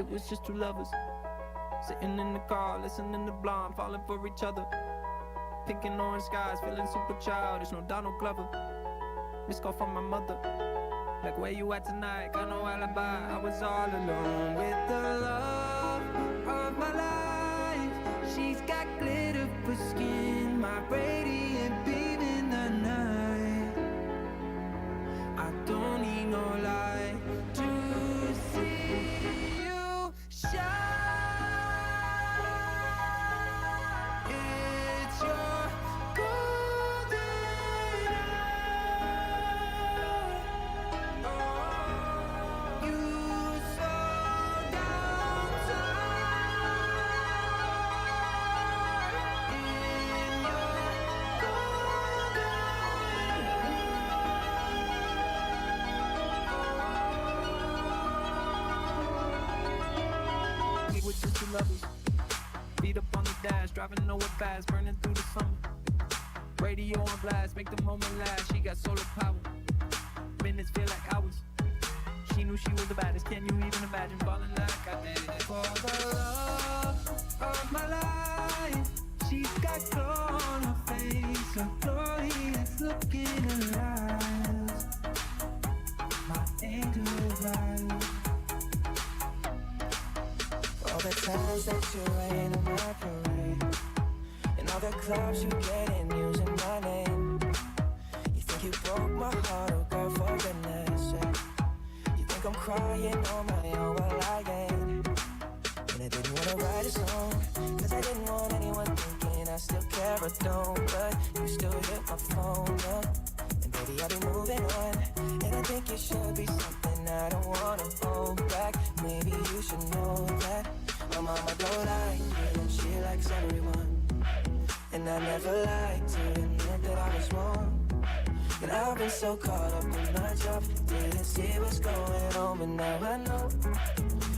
it was just two lovers sitting in the car, listening to Blonde, falling for each other. Pink and orange skies, feeling super childish, no Donald Glover. Missed call from my mother, like where you at tonight, got no alibi. I was all alone with the love of my life. She's got glitter for skin, my radiant beam in the night. I don't need no light to see you shine. It's your golden hour. Oh, you slow down time in your golden hour. We were just two lovers, beat up on the dash, driving nowhere fast, burning through the summer. Radio on blast, make the moment last. She got solar power, minutes feel like hours. She knew she was the baddest. Can you even imagine falling like I did? For the love of my life, she's got glow on her face, a glorious look in her eyes. My angel of light. All the times that you rain on my parade, and all the clubs you get in using my name. You think you broke my heart, oh girl, for goodness sake. You think I'm crying on my own, well I ain't. And I didn't wanna write a song, cause I didn't want anyone thinking I still care or don't. But you still hit my phone up, and baby I'll be moving on. And I think it should be something I don't wanna hold back. Maybe you should know that my mama don't like you, and she likes everyone. And I never lied to admit that I was wrong. And I've been so caught up in my job, didn't see what's going on. But now I know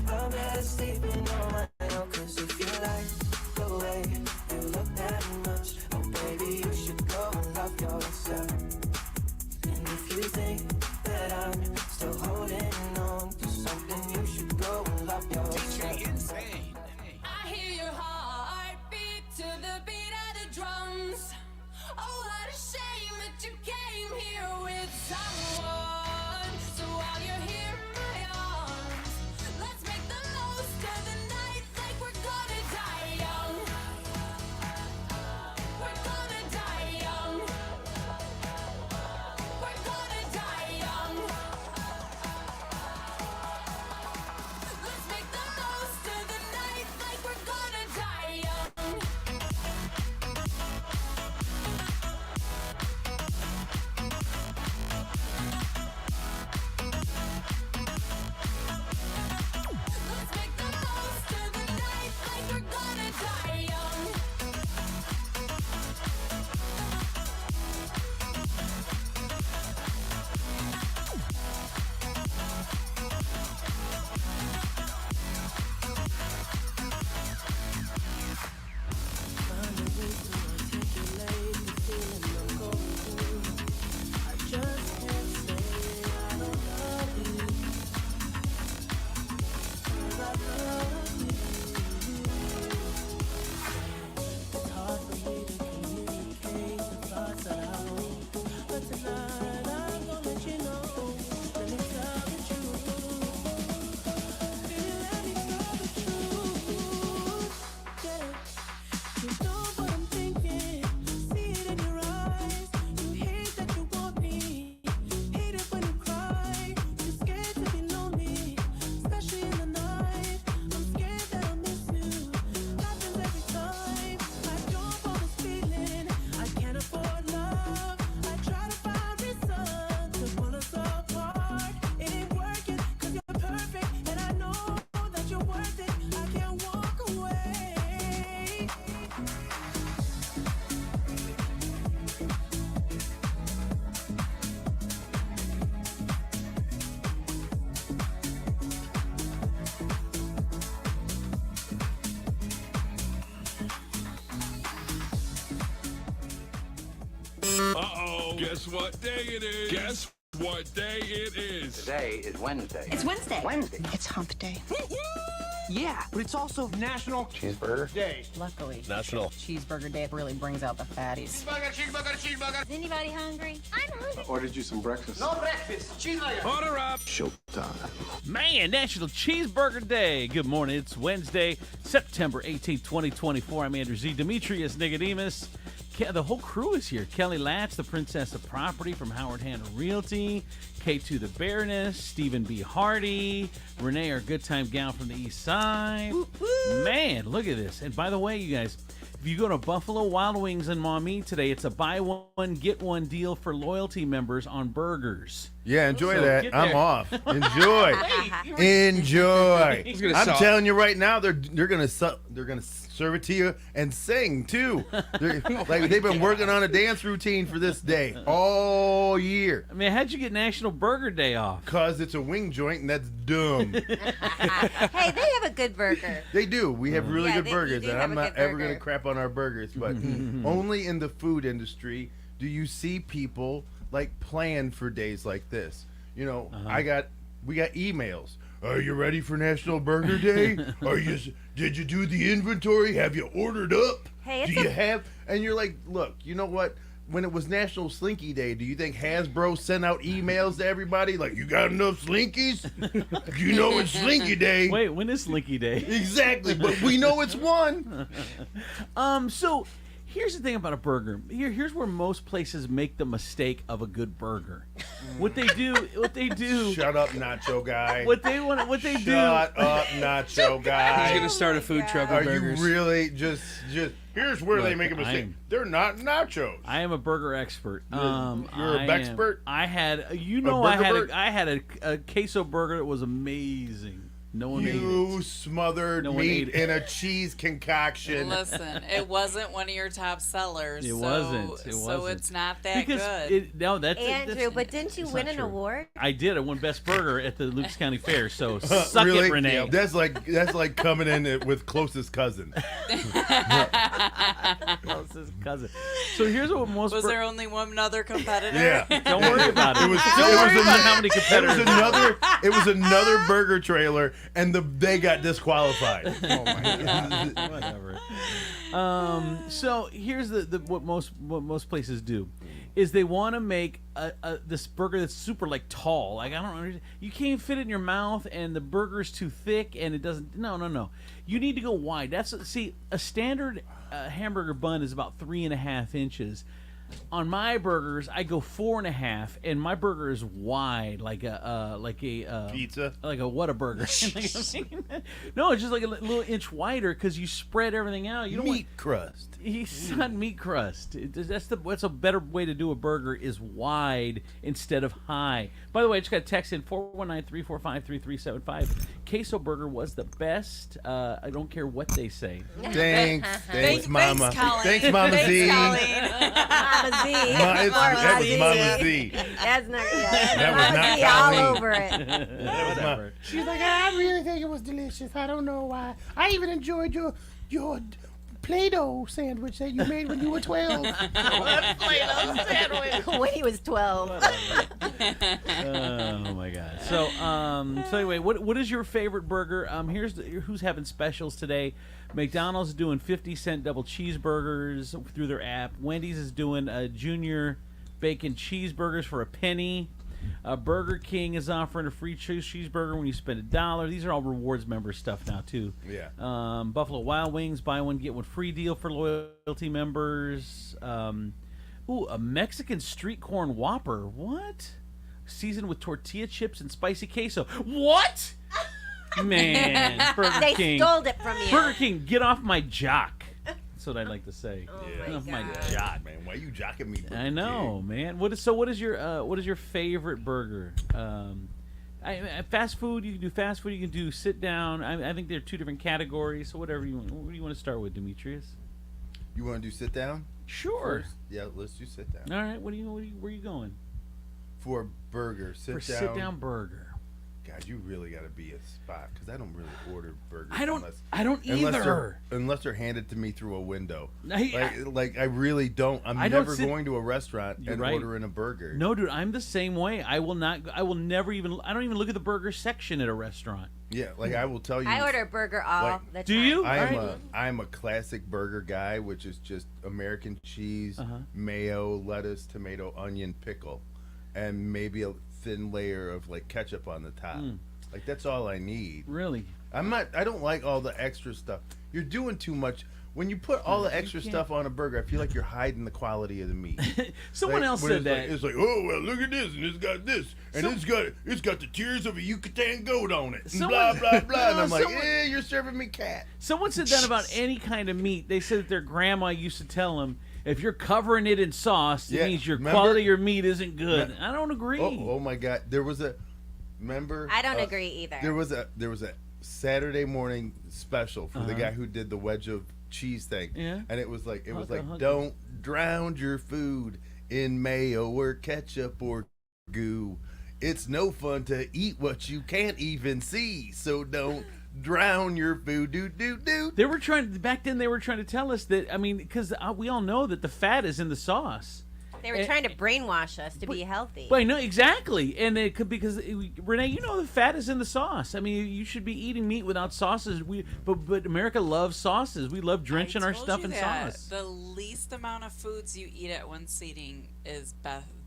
I'm better sleeping on my own. Cause if you like the way you look that much, oh baby you should go and love yourself. And if you think that I'm still holding on to something, you should go and love yourself. Insane. I hear your heartbeat to the beat of the drums. Oh, what a shame that you came here with someone. So while you're here in my arms, let's make the most of the night like we're gonna die young. We're gonna die young. We're gonna die young. Let's make the most of the night like we're gonna die young. Let's make the most of the night like we're gonna die young. Find a way to articulate the feeling I'm going through. I just can't say I don't love you, 'cause I love you. It's hard for me to communicate the thoughts that I hold, but tonight I'm gonna let you know. Let me tell the truth. Baby, let me tell the truth. Yeah. You know what I'm thinking, see it in your eyes. You hate that you want me, hate it when you cry. You're scared to be lonely, especially in the night. I'm scared that I'll miss you, happens every time. I don't want this feeling, I can't afford love. I try to find reason to pull us apart. It ain't working, 'cause you're perfect, and I know that you're worth it. I can't walk away. Uh-oh. Guess what day it is? Guess what day it is? Today is Wednesday. It's Wednesday. Wednesday. It's hump day. Yeah, but it's also National Cheeseburger Day. Luckily, National Cheeseburger Day really brings out the fatties. Is anybody hungry? I'm hungry. Ordered you some breakfast. No breakfast. Cheeseburger. Order up. Showtime. Man, National Cheeseburger Day. Good morning. It's Wednesday, September 18th, 2024. I'm Andrew Z. Demetrius, Nicodemus. The whole crew is here. Kelly Latch, the Princess of Property from Howard Hanna Realty. K2 the Baroness. Stephen B. Hardy. Renee, our good time gal from the East Side. Man, look at this. And by the way, you guys, if you go to Buffalo Wild Wings and Maumee today, it's a buy one, get one deal for loyalty members on burgers. Yeah, enjoy So that. get I'm there. off. Enjoy. Enjoy. I'm telling you right now, they're gonna serve it to you and sing too. Like they've been working on a dance routine for this day all year. I mean, how'd you get National Burger Day off? Cause it's a wing joint and that's dumb. Hey, they have a good burger. They do. We have really Yeah, good they burgers, do and have I'm a not good ever burger. gonna crap on our burgers, but only in the food industry do you see people like plan for days like this. You know, we got emails. Are you ready for National Burger Day? Did you do the inventory? Have you ordered up? Hey, do you have? And you're like, look, you know what? When it was National Slinky Day, do you think Hasbro sent out emails to everybody like, you got enough Slinkies? You know it's Slinky Day. Wait, when is Slinky Day? Exactly, but we know it's one. So here's the thing about a burger. Here's where most places make the mistake of a good burger. What they do. Shut up, Nacho Guy. What they do. Shut up, Nacho Guy. He's gonna start a food truck with Are burgers. you really just? Here's where they Look, make a mistake. I'm- They're not nachos. I am a burger expert. You're a expert? I had, burger I had a queso burger that was amazing. No one ate it. You smothered No one ate meat it. in a cheese concoction. Listen, it wasn't one of your top sellers. It so, wasn't. It So wasn't. it's not that Because good. Andrew, but didn't you it's win not an true. award? I did. I won Best Burger at the Lucas County Fair. So suck Really? it, Renee. Yeah, that's like coming in with closest cousin. Closest cousin. So here's what most. Was there only one other competitor? Yeah. Don't worry about it. It was how many competitors. It was another burger trailer, and they got disqualified. Oh my god. Whatever. So here's what most places do is they want to make this burger that's super like tall. Like I don't know, you can't fit it in your mouth, and the burger's too thick, and it doesn't. No. You need to go wide. A standard hamburger bun is about 3.5 inches. On my burgers, I go 4.5, and my burger is wide, like a Pizza, like a Whataburger. No, it's just like a little inch wider because you spread everything out. You don't meat crust. It's not meat crust. That's a better way to do a burger is wide instead of high. By the way, I just got a text in 419-345-3375. Queso burger was the best. I don't care what they say. Thanks, Mama. Thanks, Thanks, Mama Z. Mama Z. That was Mama Z. That's not. That was not Mama Z all Colleen. over it. Whatever. She's like, I really think it was delicious. I don't know why. I even enjoyed your Play-Doh sandwich that you made when you were 12. When he was 12. Oh my god. So anyway, what is your favorite burger? Here's who's having specials today. McDonald's is doing 50-cent double cheeseburgers through their app. Wendy's is doing junior bacon cheeseburgers for $0.01. Burger King is offering a free cheeseburger when you spend $1. These are all rewards member stuff now too. Yeah. Buffalo Wild Wings, buy one get one free deal for loyalty members. A Mexican street corn Whopper. What? Seasoned with tortilla chips and spicy queso. What? Man, Burger They King. stole it from you. Burger King, get off my jock. That's what I'd like to say. my Off my God. jock. Man, why you jocking me? Burger I know, man. What is your favorite burger? Fast food. You can do fast food. You can do sit down. I think they're two different categories. So whatever you want. What do you want to start with, Demetrius? You want to do sit down? Sure. First? Yeah, let's do sit down. All right. Where are you going? For burger, sit down burger. God, you really got to be a spot because I don't really order burgers. I don't either. Unless they're handed to me through a window. I really don't. I'm I don't never sit- going to a restaurant You're and right. ordering a burger. No, dude, I'm the same way. I will never even. I don't even look at the burger section at a restaurant. Yeah, like I will tell you. I order a burger all Like, the time. Do you? I'm a classic burger guy, which is just American cheese, mayo, lettuce, tomato, onion, pickle, and maybe a thin layer of like ketchup on the top. Like that's all I need. Really? I don't like all the extra stuff. You're doing too much. When you put all the extra stuff on a burger, I feel like you're hiding the quality of the meat. Someone Like, else when said it's that. Like, it's like, oh well, look at this, and it's got this, and it's got the tears of a Yucatan goat on it, and Someone- blah blah blah. And I'm like, someone- you're serving me cat. Someone said that about any kind of meat. They said that their grandma used to tell them, if you're covering it in sauce, it Yeah, means your remember- quality of your meat isn't good. I don't agree. Oh my God, there was a. Remember? I don't agree either. There was a Saturday morning special for the guy who did the wedge of cheese thing. Yeah. And it was like Hugga. don't drown your food in mayo or ketchup or goo. It's no fun to eat what you can't even see, so don't drown your food. Do. They were trying back then. They were trying to tell us that. I mean, because we all know that the fat is in the sauce. They were trying to brainwash us to be healthy. But I know exactly, and it could because Renee, you know the fat is in the sauce. I mean, you should be eating meat without sauces. But America loves sauces. We love drenching our told stuff you in that. sauce. The least amount of foods you eat at one sitting is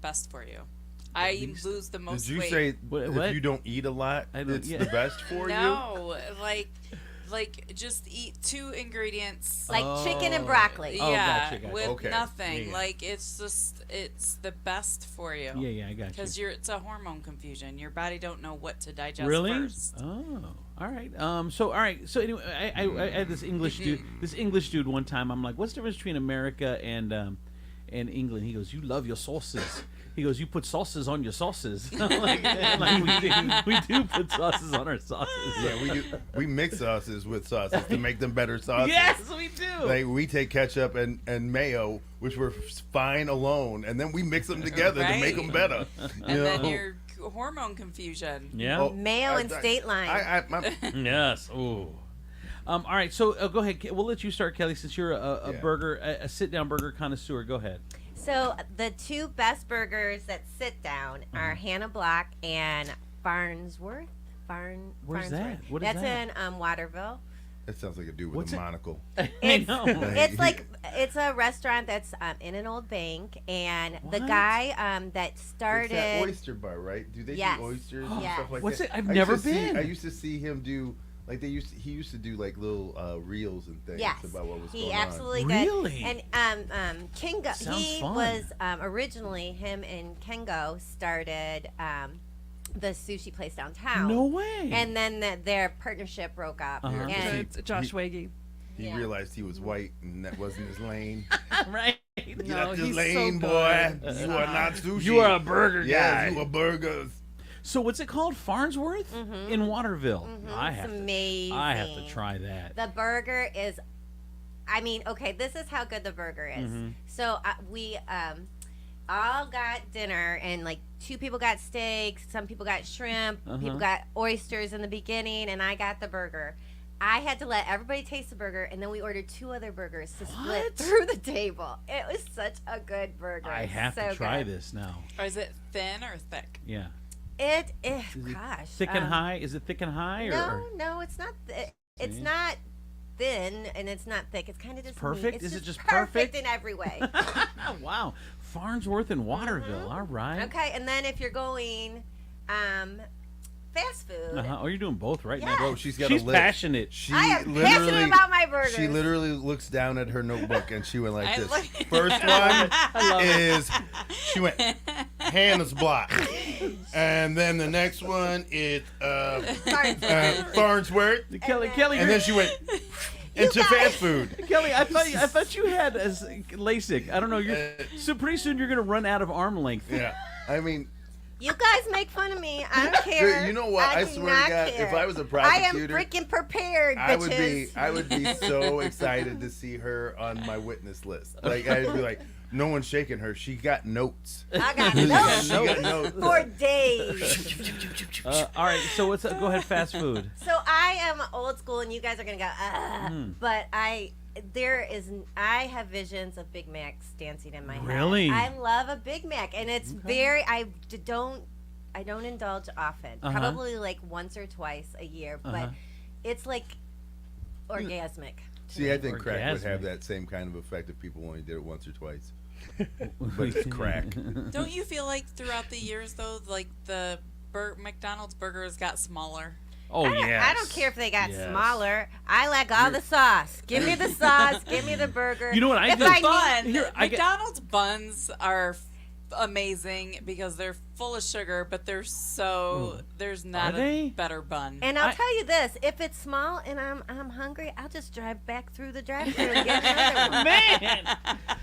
best for you. I lose the most Did you weight. say What? if you don't eat a lot, it's the best for you? No, like just eat 2 ingredients. like chicken and broccoli. Oh, Yeah, gotcha. with Okay. nothing. Yeah. Like it's the best for you. Yeah, I got you. Because it's a hormone confusion. Your body don't know what to digest Really? first. Oh, all right. So anyway, I had this English dude. This English dude one time. I'm like, what's the difference between America and England? He goes, you love your sauces. He goes, you put sauces on your sauces. I'm like we do put sauces on our sauces. Yeah, we do. We mix sauces with sauces to make them better sauces. Yes, we do. Like we take ketchup and mayo, which were fine alone, and then we mix them together to make them better. And then your hormone confusion. Yeah. Oh, Mayo and State Line. Yes. Ooh. All right. So go ahead. We'll let you start, Kelly, since you're a burger, a sit-down burger connoisseur. Go ahead. So the 2 best burgers that sit down are Hannah Block and Farnsworth. Where's that? Farnsworth. What is That's that? in Waterville. That sounds like a dude with What's a it? monocle. I know. It's like it's a restaurant that's in an old bank, and the What? guy that started. It's that oyster bar, right? Do they Yes. do oysters and Yes. stuff like What's that? it? I've I used never to see- been. I used to see him do like he used to do like little reels and things Yes, about what was he going absolutely on. did. Really? And Kengo, Sounds he fun. was originally him and Kengo started the sushi place downtown. No way. And then their partnership broke up. Uh-huh. And Josh Waggy. He Yeah. realized he was white and that wasn't his lane. right. Get No, out this he's lane, so boy. good. You are not sushi. You are a burger Yes, guy. you are burgers. So what's it called? Farnsworth in Waterville. I it's have amazing. to. I have to try that. The burger is, I mean, okay, this is how good the burger is. So we all got dinner, and like 2 people got steaks, some people got shrimp, people got oysters in the beginning, and I got the burger. I had to let everybody taste the burger, and then we ordered 2 other burgers to split through the table. It was such a good burger. I have so to try good. this now. Or is it thin or thick? Yeah. It gosh. Thick and high? Is it thick and high? No, it's not. It's not thin and it's not thick. It's kind of just perfect? It's Is it just perfect perfect? in every way? Wow. Farnsworth and Waterville. All right. Okay, and then if you're going fast food, Oh, you're doing both right Yes. now. Bro, she's got She's a list. passionate. She I am literally- passionate about my burgers. She literally looks down at her notebook and she went like I this. like- First one is she went Hannah's Block, and then the next one is Farnsworth, Kelly, and then she went into fast food. Kelly, I thought you had LASIK. I don't know. So pretty soon you're gonna run out of arm length. Yeah, I mean, You guys make fun of me. I don't care. you know what? I do swear not to God, care. if I was a I am prosecutor, freaking prepared, I bitches. would be so excited to see her on my witness list. Like I'd be like, no one's shaking her. She got notes. I got She notes got notes. for days. All right. So what's go ahead? Fast food. So I am old school, and you guys are gonna go, but I have visions of Big Macs dancing in my head. Really? I love a Big Mac, and it's very. I don't indulge often. Uh-huh. Probably like once or twice a year, but it's like orgasmic. See, I think crack would Orgasmic. have that same kind of effect if people only did it once or twice. But it's crack. Don't you feel like throughout the years though, like the McDonald's burgers got smaller? Oh, yes. I don't care if they got Yes. smaller. I like all the sauce. Give me the sauce. Give me the burger. You know what I If do? Bun. Here, I get- McDonald's buns are amazing because they're full of sugar, but they're so there's not Are a they? better bun. And I'll tell you this: if it's small and I'm hungry, I'll just drive back through the drive-thru and get another one. Man,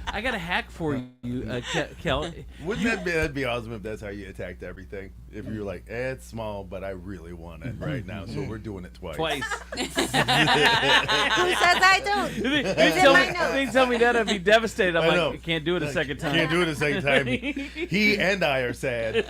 I got a hack for you, Kel. Wouldn't that'd be awesome if that's how you attacked everything? If you're like, it's small, but I really want it right now, so we're doing it twice. Who says I don't? They tell me that I'd be devastated. I'm I know. like, I can't do it a second time. Can't do it a second time. He and I are sad.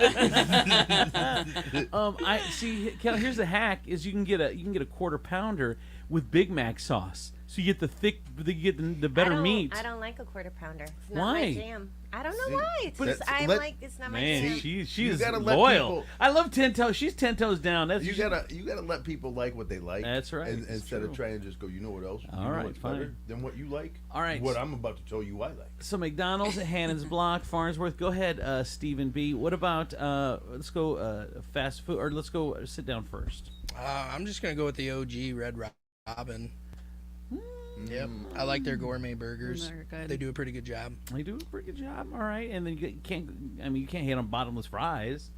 I see, Kel. Here's the hack: is you can get a quarter pounder with Big Mac sauce. So you get the thick, you get the better meat. I don't like a quarter pounder. It's not Why? my jam. I don't know why. It's But just that's- I'm let- like it's not my Man, jam. she You is gotta let loyal. people- I love 10 toes. She's 10 toes down. That's You gotta let people like what they like. That's right. And, It's instead of true. trying to just go, you know what else? All you know right, what's fine. better than what you like? All right. What I'm about to tell you I like. So McDonald's at Hannon's Block, Farnsworth. Go ahead, Stephen B. What about let's go fast food, or let's go sit down first. I'm just gonna go with the OG Red Robin. Yep, I like their gourmet burgers. They're good. They do a pretty good job. They do a pretty good job. All right, and then you can't. I mean, you can't hit on bottomless fries.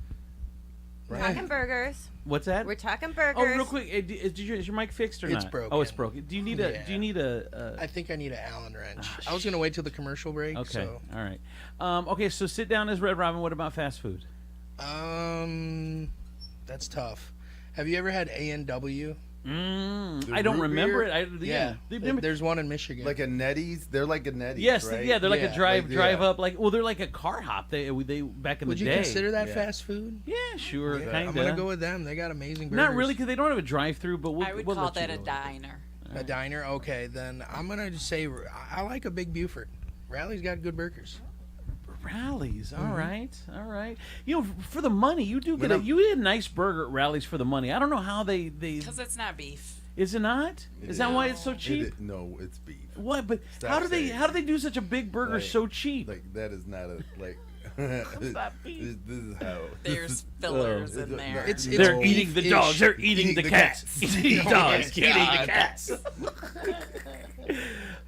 Talking burgers. What's that? We're talking burgers. Oh, real quick, is your mic fixed or not? It's broken. Oh, it's broken. Do you need a? Yeah. Do you need a? I think I need an Allen wrench. I was gonna wait till the commercial break. Okay. So. All right. Okay, so sit down as Red Robin. What about fast food? That's tough. Have you ever had A&W? I don't root remember beer? it. Yeah. There's one in Michigan. Like a Nettie's? They're like a Nettie's, Yes, right? yeah, they're like a drive Like, yeah. up. Like, well, they're like a car hop. They back in Would the you day. consider that Yeah. fast food? Yeah, sure, Yeah, kind I'm of. gonna go with them. They got amazing burgers. Not really, because they don't have a drive-through. But we'll, I would we'll call let you that a go. diner. A diner? Okay, then I'm gonna just say I like a Big Buford. Rally's got good burgers. Rallies, Mm-hmm. all right. You know, for the money, you do get But you get a nice burger at Rallies for the money. I don't know how they. Because it's not beef. Is it not? Is that why it's so cheap? No, it's beef. What? But Stop how do they? saying How do they do such a big burger Like- so cheap? Like that is not a like. not beef. This is how. There's fillers it's in a- there. It's They're beef eating the ish. dogs. They're eating the cats. Eating the dogs. Oh, Eating God. the cats.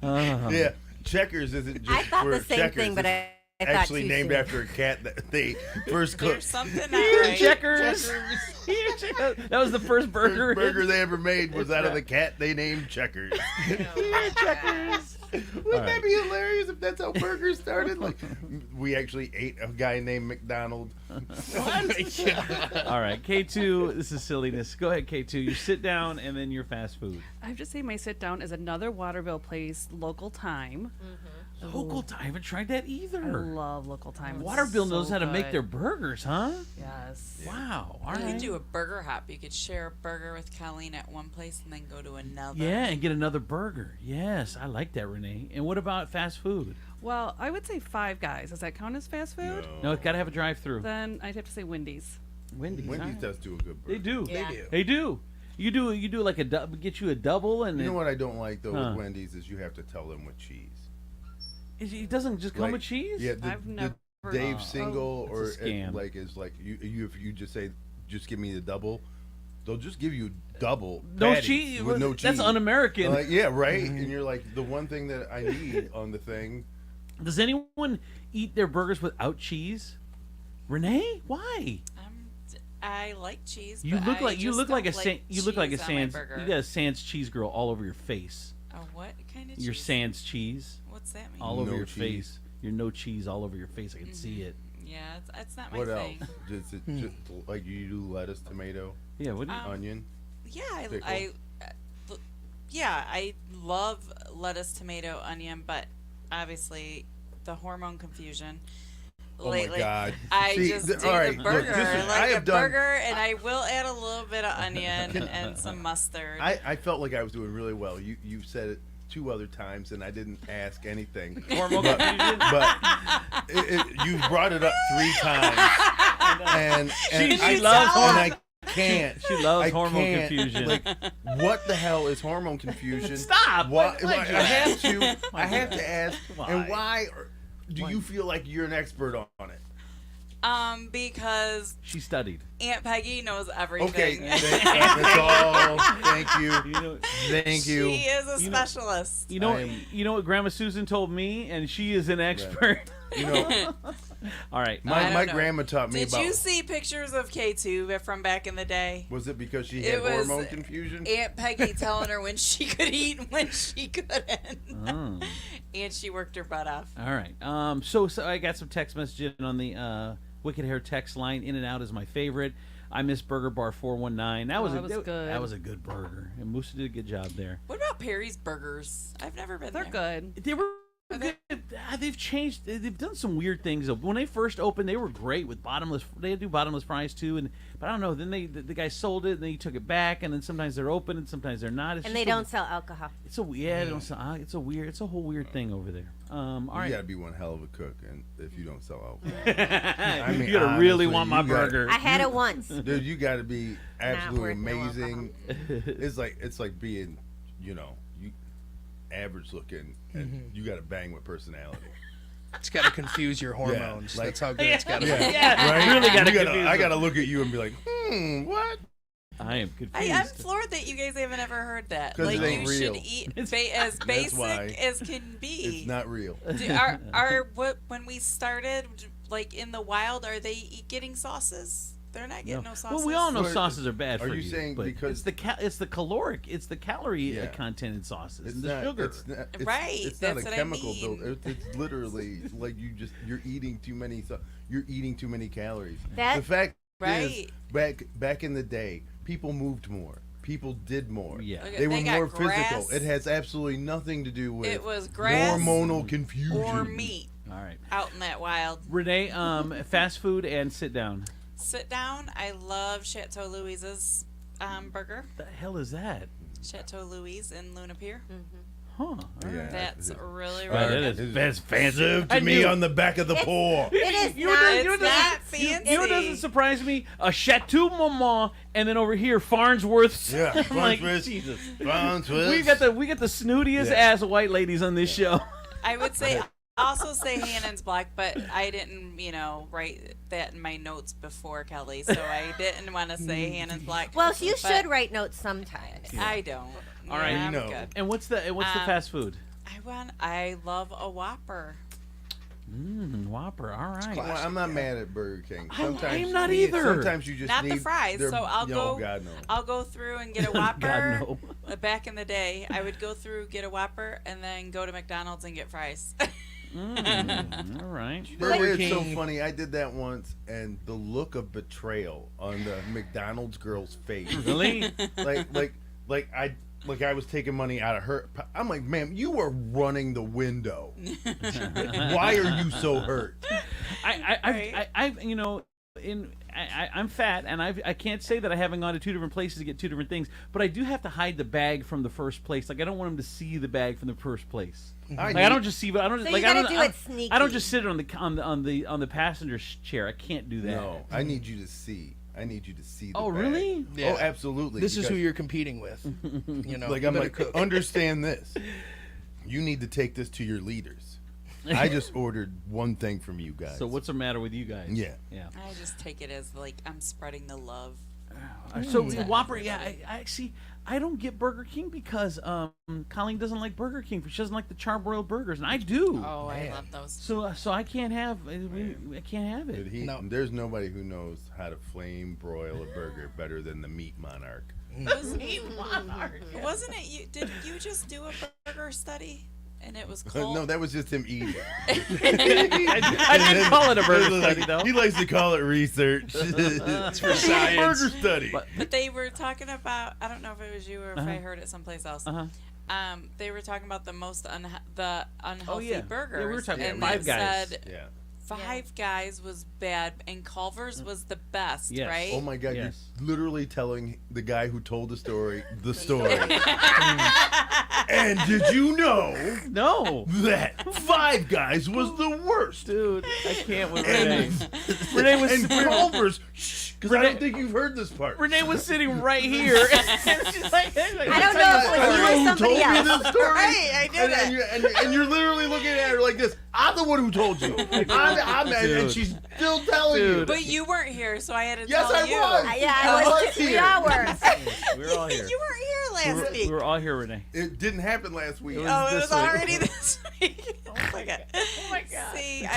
Yeah, Checkers isn't just I thought for the same Checkers. thing, but It's I thought actually too named soon. after a cat that they first There's cooked. something not Here, right. Checkers. Here, Checkers. That was the first burger. First burger they ever made was out of the cat they named Checkers. Here, Checkers. Wouldn't that be hilarious if that's how burgers started? Like, we actually ate a guy named McDonald. Oh my God. All right, K2. This is silliness. Go ahead, K2. You sit down and then your fast food. I have to say, my sit down is another Waterville place, Local Time. Local time. I haven't tried that I either. love Local Time. It's Waterville knows so how to make good. their burgers, huh? Yes. Wow. All You right. could do a burger hop. You could share a burger with Colleen at one place and then go to another. Yeah, and get another burger. Yes, I like that, Renee. And what about fast food? Well, I would say Five Guys. Does that count as fast food? No, it's got to have a drive-through. Then I'd have to say Wendy's. Wendy's. all Wendy's right. does do a good burger. They do. Yeah. They do. They do. You do like get you a double, and You know what I don't like though Huh. with Wendy's is you have to tell them what cheese. it doesn't just come Like, with cheese. Yeah, the, I've the never- Dave Oh. single or It's a scam. like is like you if you just say just give me the double, they'll just give you double No patties cheese. with no cheese. That's un-American. Like yeah, right. And you're like the one thing that I need on the thing. Does anyone eat their burgers without cheese? Renee, why? I like cheese. You but look I like you just look like a don't San, you look like a cheese on my Sans. burger. You got a Sans cheese girl all over your face. A what kind of cheese? Your Sans cheese What's that mean? all over No your cheese. face. Your no cheese all over your face. I can see it. Yeah, it's not my What else? thing. Just like you do lettuce, tomato, Yeah. What? Do you, onion. Yeah, Pickle. I love lettuce, tomato, onion, but obviously the hormone confusion. Oh Lately, my God! I See, just th- do all right, the look, burger, this is- I like a have done- burger, and I will add a little bit of onion and some mustard. I felt like I was doing really well. You said it 2 other times, and I didn't ask anything. Hormone but confusion? you brought it up 3 times, and She loves and I can't. She loves I hormone can't. confusion. Like, what the hell is hormone confusion? Stop! Why, Why I have to. I have do to ask. Why? And why do you feel like you're an expert on it? Because She studied. Aunt Peggy knows everything. Okay, that's all. Thank you. Thank you. She is a specialist. You know what Grandma Susan told me, and she is an expert. You know, all right. my grandma taught me Did about. you see pictures of K2 from back in the day? Was it because she had was hormone confusion? Aunt Peggy telling her when she could eat and when she couldn't. Oh. And she worked her butt off. All right. So I got some text messaging on the Wicked Hair text line. In and Out is my favorite. I miss Burger Bar 419. That was good. That was a good burger. And Musa did a good job there. What about Perry's Burgers? I've never been there. They're good. They were good. They've changed. They've done some weird things. When they first opened, they were great with bottomless. They do bottomless fries too. But I don't know. Then the guy sold it, and then he took it back. And then sometimes they're open, and sometimes they're not. And they don't sell alcohol. They don't sell. It's a whole weird thing over there. All right. You gotta be one hell of a cook, and if you don't sell alcohol, I mean, you gotta really want my burger. I had it once. Dude, you gotta be absolutely worth no amazing. It's like being, you average looking, and you gotta bang with personality. It's got to confuse your hormones. like- That's how good it's got to be. Right? Really gotta You confuse I them. gotta look at you and be like, what? I am confused. I'm floored that you guys haven't ever heard that. 'Cause Like it ain't you should real. eat as basic why. as can be. It's not real. When we started, like in the wild, are they getting sauces? They're not getting no sauces. Well, we all know But sauces are bad are for you you. saying but because- it's the calorie Yeah. content in sauces It's and the not, sugar. Right, It's not that's a what I chemical mean. build. It's literally like you're eating too many. You're eating too many calories. That- the fact Right. is, back in the day, people moved more. People did more. Yeah. Okay, They were got more grass. physical. It has absolutely nothing to do with It was grass hormonal confusion or meat All right, out in that wild. Renee. Fast food and sit down. Sit down. I love Chateau Louise's burger. The hell is that? Chateau Louise in Luna Pier. Huh? All right. Yeah. That's really, Right, really that good. is that's fancy. Served I to me knew- on the back of the paw. It is You know not. what It's doesn't- not you fancy. know what doesn't surprise me? A Chateau Maman, and then over here Farnsworth's. Yeah, I'm like, Farnsworth. Jesus. Farnsworth. We got the snootiest Yeah. ass white ladies on this show. I would say also say Hannon's Black, but I didn't, write that in my notes before Kelly, so I didn't want to say Hannon's Black. Well, you But should write notes sometimes. I don't. All right, I'm you know. good. And what's the fast food? I love a Whopper. Whopper. All right. Well, I'm not mad at Burger King. I'm not either. Sometimes you just Not need the fries, their- so I'll no, go. God, no. I'll go through and get a Whopper. God, no. Back in the day, I would go through, get a Whopper, and then go to McDonald's and get fries. All right. Burger it's so King. funny. I did that once, and the look of betrayal on the McDonald's girl's face. Really? Like I was taking money out of her. I'm like, ma'am, you were running the window. Why are you so hurt? I'm fat, and I can't say that I haven't gone to 2 different places to get 2 different things, but I do have to hide the bag from the first place. Like I don't want them to see the bag from the first place. I don't just see, but I don't. So like you I gotta don't. do it sneaky. I don't just sit on the passenger chair. I can't do that. No, I need you to see. I need you to see. The Oh, bag. really? Yeah. Oh, absolutely. This is who because- you're competing with. Like you I'm better like, cook. understand this. You need to take this to your leaders. I just ordered one thing from you guys. So what's the matter with you guys? Yeah. Yeah. I just take it as like I'm spreading the love. So Whopper, yeah, I see. I don't get Burger King because Colleen doesn't like Burger King. She doesn't like the charbroiled burgers, and I do. Oh, I love those. So I can't have. I can't have it. No. There's nobody who knows how to flame broil a burger better than the Meat Monarch. Wasn't it you? Did you just do a burger study? And it was called. No, that was just him eating. I didn't call it a burger study though. He likes to call it research. It's for science. Burger study. But they were talking about. I don't know if it was you or if I heard it someplace else. They were talking about the most unhealthy burgers. Yeah, we were talking and Five they Guys. said Yeah. Five Guys was bad and Culver's was the best, Yes. right? Oh my God! Yes. You're literally telling the guy who told the story the story. And did you know No. that Five Guys was the worst? Dude, I can't with And, Renee. Renee was and Culver's, because I Renee- don't think you've heard this part. Renee was sitting right here. And she's like, I don't know if it was you or who somebody told me else. this story? Right, I did and you're literally looking at her like this. I'm the one who told you. I'm and Dude. she's still telling you. But you weren't here, so I had to Yes, tell I you. was. Yeah, I I was was 3 here. hours. we were all here. You weren't here last week. We were all here, Renee. It didn't happen last week. It was Oh, it this was week. already this week. Oh my god. Oh my God. See,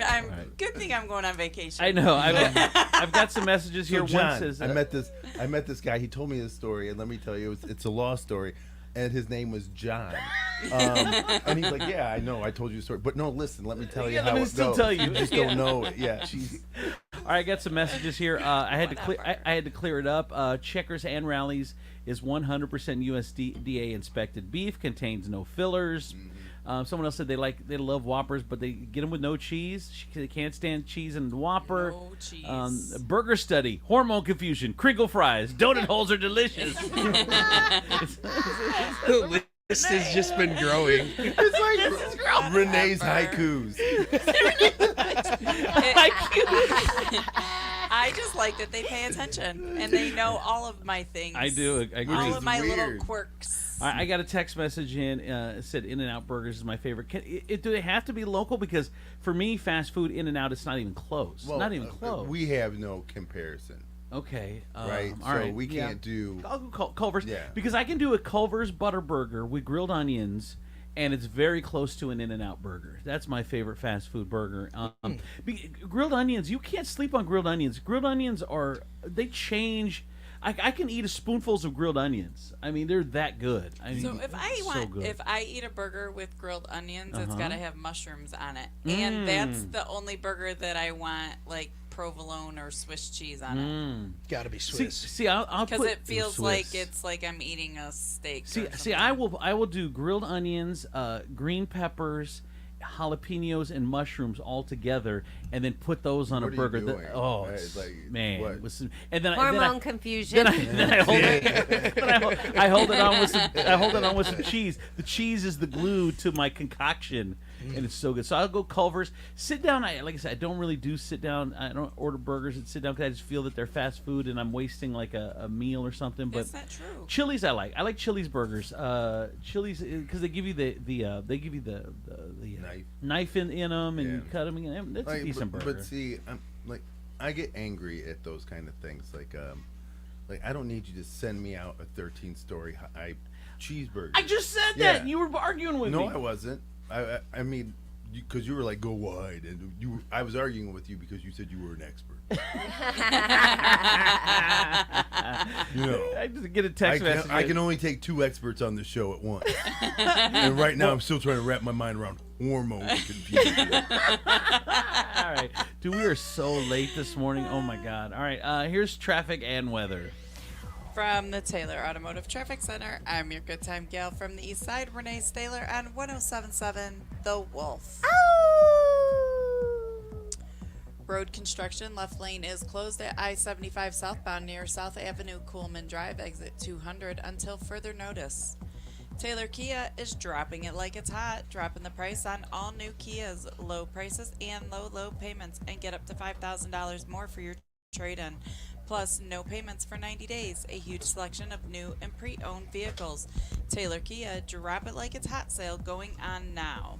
I'm good thing I'm going on vacation. I know. I've got some messages here. So John, One says, I met this guy. He told me this story, and let me tell you, it's a law story. And his name was John. And he's like, yeah, I know. I told you the story. But no, listen, let me tell you Yeah, how let me it still goes. tell you. You just Yeah. don't know it. Yeah. All right, I got some messages here. I had to clear. I had to clear it up. Checkers and Rallies is 100% USDA inspected beef. Contains no fillers. Someone else said they love Whoppers, but they get them with no cheese. They can't stand cheese in the Whopper. No cheese. Burger study, hormone confusion, crinkle fries, donut holes are delicious. The list has just been growing. It's like Renee's haikus. I just like that they pay attention and they know all of my things. I do. I agree. All is of my little weird. quirks. I got a text message in. It said In-N-Out Burgers is my favorite. Do they have to be local? Because for me, fast food In-N-Out, it's not even close. Well, not even close. We have no comparison, Okay. right? All So right. we yeah. can't do. I'll go Culver's. Yeah. Because I can do a Culver's butter burger with grilled onions, and it's very close to an In-N-Out burger. That's my favorite fast food burger. Grilled onions, you can't sleep on grilled onions. Grilled onions they change. I can eat a spoonfuls of grilled onions. I mean, they're that good. I mean, So if I eat a burger with grilled onions, it's got to have mushrooms on it, and that's the only burger that I want like provolone or Swiss cheese on it. Got to be Swiss. See, I'll Because put it feels Swiss. like it's like I'm eating a steak. See, I will do grilled onions, green peppers, jalapenos, and mushrooms all together, and then put those on What a are you burger. doing? Oh, It's like, man, what? it was some- and then Hormone confusion. then I hold it. I hold it on with some. I hold it on with some cheese. The cheese is the glue to my concoction, and it's so good. So I'll go Culver's. Sit down. Like I said, I don't really do sit down. I don't order burgers and sit down because I just feel that they're fast food and I'm wasting like a meal or something. But Is that true? Chili's I like. I like Chili's burgers. Chili's because they give you the knife in them and you cut them. And that's a decent burger. But see, I get angry at those kind of things. Like I don't need you to send me out a 13-story cheeseburger. I just said Yeah. that. And you were arguing with me. No, I wasn't. I mean, because you were like, go wide, and I was arguing with you because you said you were an expert. You know, I just get a text message. I can only take 2 experts on the show at once, and right now I'm still trying to wrap my mind around hormone confusion. All right, dude, we are so late this morning. Oh my God. All right, here's traffic and weather. From the Taylor Automotive Traffic Center, I'm your good time gal from the east side, Renee Staylor on 107.7 The Wolf. Road construction, left lane is closed at I-75 southbound near South Avenue, Coolman Drive, exit 200 until further notice. Taylor Kia is dropping it like it's hot, dropping the price on all new Kias, low prices and low payments, and get up to $5,000 more for your trade-in. Plus, no payments for 90 days, a huge selection of new and pre-owned vehicles. Taylor Kia, drop it like it's hot sale going on now.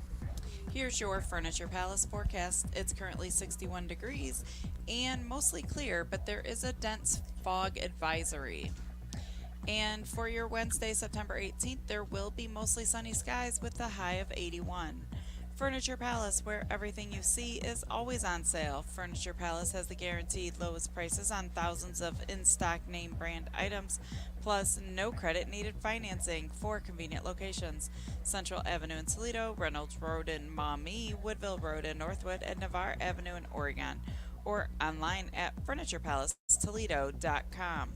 Here's your Furniture Palace forecast. It's currently 61 degrees and mostly clear, but there is a dense fog advisory. And for your Wednesday, September 18th, there will be mostly sunny skies with a high of 81. Furniture Palace, where everything you see is always on sale. Furniture Palace has the guaranteed lowest prices on thousands of in-stock name brand items, plus no credit needed financing. 4 convenient locations: Central Avenue in Toledo, Reynolds Road in Maumee, Woodville Road in Northwood, and Navarre Avenue in Oregon, or online at FurniturePalaceToledo.com.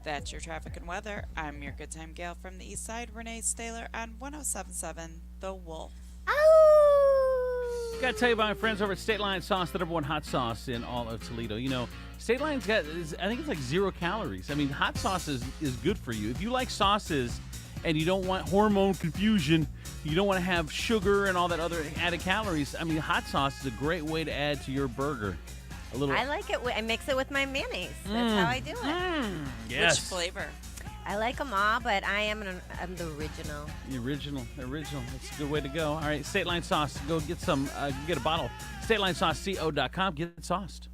That's your traffic and weather. I'm your good time gal from the east side, Renee Staylor on 107.7 The Wolf. Got to tell you about my friends over at State Line Sauce, the #1 hot sauce in all of Toledo. You know, State Line's got, I think it's like 0 calories. I mean, hot sauce is good for you. If you like sauces and you don't want hormone confusion, you don't want to have sugar and all that other added calories, I mean, hot sauce is a great way to add to your burger. A little. I like it. I mix it with my mayonnaise. That's how I do it. Yes. Which flavor? I like them all, but I'm the original. The original. That's a good way to go. All right, State Line sauce. Go get some. Get a bottle. StateLineSauceCO.com. Get it sauced.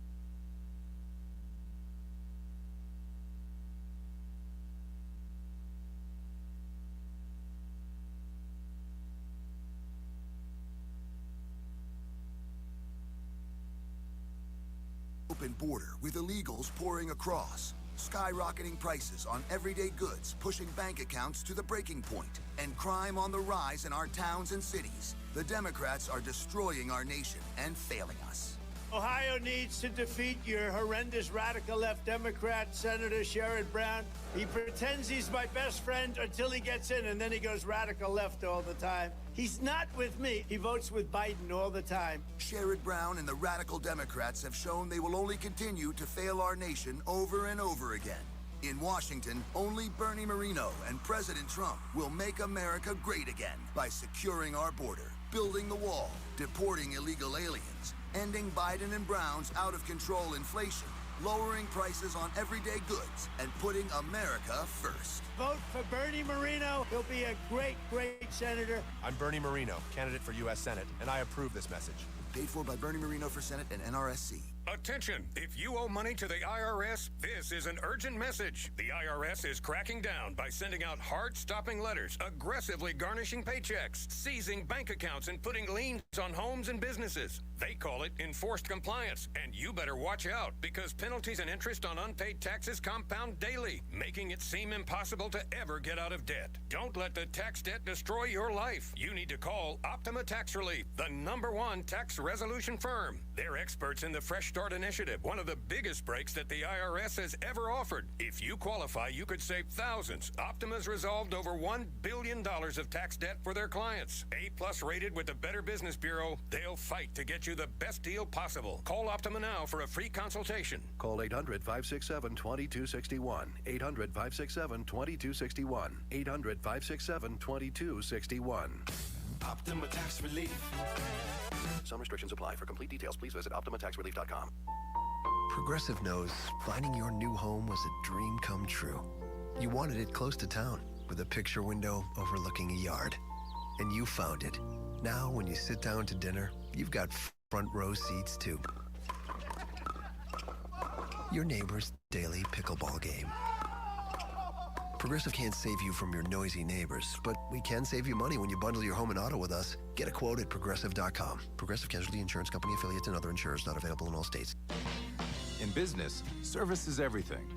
Open border with illegals pouring across. Skyrocketing prices on everyday goods pushing bank accounts to the breaking point, and crime on the rise in our towns and cities. The Democrats are destroying our nation and failing us. Ohio needs to defeat your horrendous radical left Democrat, Senator Sherrod Brown. He pretends he's my best friend until he gets in, and then he goes radical left all the time. He's not with me. He votes with Biden all the time. Sherrod Brown and the radical Democrats have shown they will only continue to fail our nation over and over again. In Washington, only Bernie Moreno and President Trump will make America great again by securing our border, building the wall, deporting illegal aliens, ending Biden and Brown's out-of-control inflation, lowering prices on everyday goods, and putting America first. Vote for Bernie Moreno. He'll be a great, great senator. I'm Bernie Moreno, candidate for U.S. Senate, and I approve this message. Paid for by Bernie Moreno for Senate and NRSC. Attention! If you owe money to the IRS, this is an urgent message. The IRS is cracking down by sending out heart-stopping letters, aggressively garnishing paychecks, seizing bank accounts, and putting liens on homes and businesses. They call it enforced compliance, and you better watch out because penalties and interest on unpaid taxes compound daily, making it seem impossible to ever get out of debt. Don't let the tax debt destroy your life. You need to call Optima Tax Relief, the #1 tax resolution firm. They're experts in the Fresh Start Initiative, one of the biggest breaks that the IRS has ever offered. If you qualify, you could save thousands. Optima's resolved over $1 billion of tax debt for their clients. A+ rated with the Better Business Bureau, they'll fight to get you the best deal possible. Call Optima now for a free consultation. Call 800-567-2261. 800-567-2261. 800-567-2261. Optima Tax Relief. Some restrictions apply. For complete details, please visit OptimaTaxRelief.com. Progressive knows finding your new home was a dream come true. You wanted it close to town, with a picture window overlooking a yard. And you found it. Now, when you sit down to dinner, you've got front row seats to your neighbor's daily pickleball game. Progressive can't save you from your noisy neighbors, but we can save you money when you bundle your home and auto with us. Get a quote at Progressive.com. Progressive Casualty Insurance Company affiliates and other insurers not available in all states. In business, service is everything.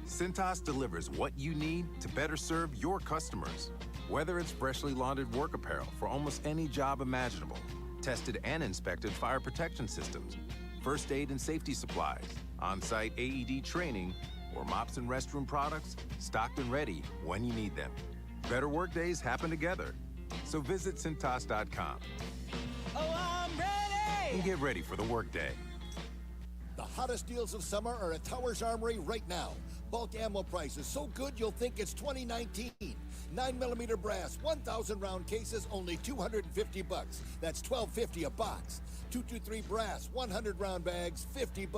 Cintas delivers what you need to better serve your customers. Whether it's freshly laundered work apparel for almost any job imaginable, tested and inspected fire protection systems, first aid and safety supplies, on-site AED training, or mops and restroom products, stocked and ready when you need them. Better work days happen together. So visit Cintas.com. Oh, I'm ready! And get ready for the workday. The hottest deals of summer are at Towers Armory right now. Bulk ammo prices so good you'll think it's 2019. 9mm brass, 1,000 round cases, only $250. That's $12.50 a box. 223 brass, 100 round bags, $50.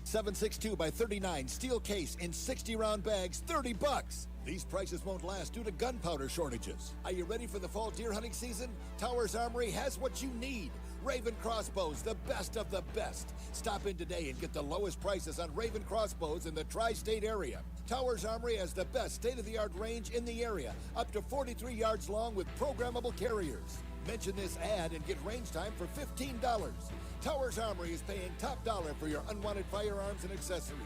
7.62 by 39 steel case in 60 round bags, $30. These prices won't last due to gunpowder shortages. Are you ready for the fall deer hunting season? Towers Armory has what you need. Raven crossbows, the best of the best. Stop in today and get the lowest prices on Raven crossbows in the tri-state area. Towers Armory has the best state-of-the-art range in the area, up to 43 yards long with programmable carriers. Mention this ad and get range time for $15. Towers Armory is paying top dollar for your unwanted firearms and accessories.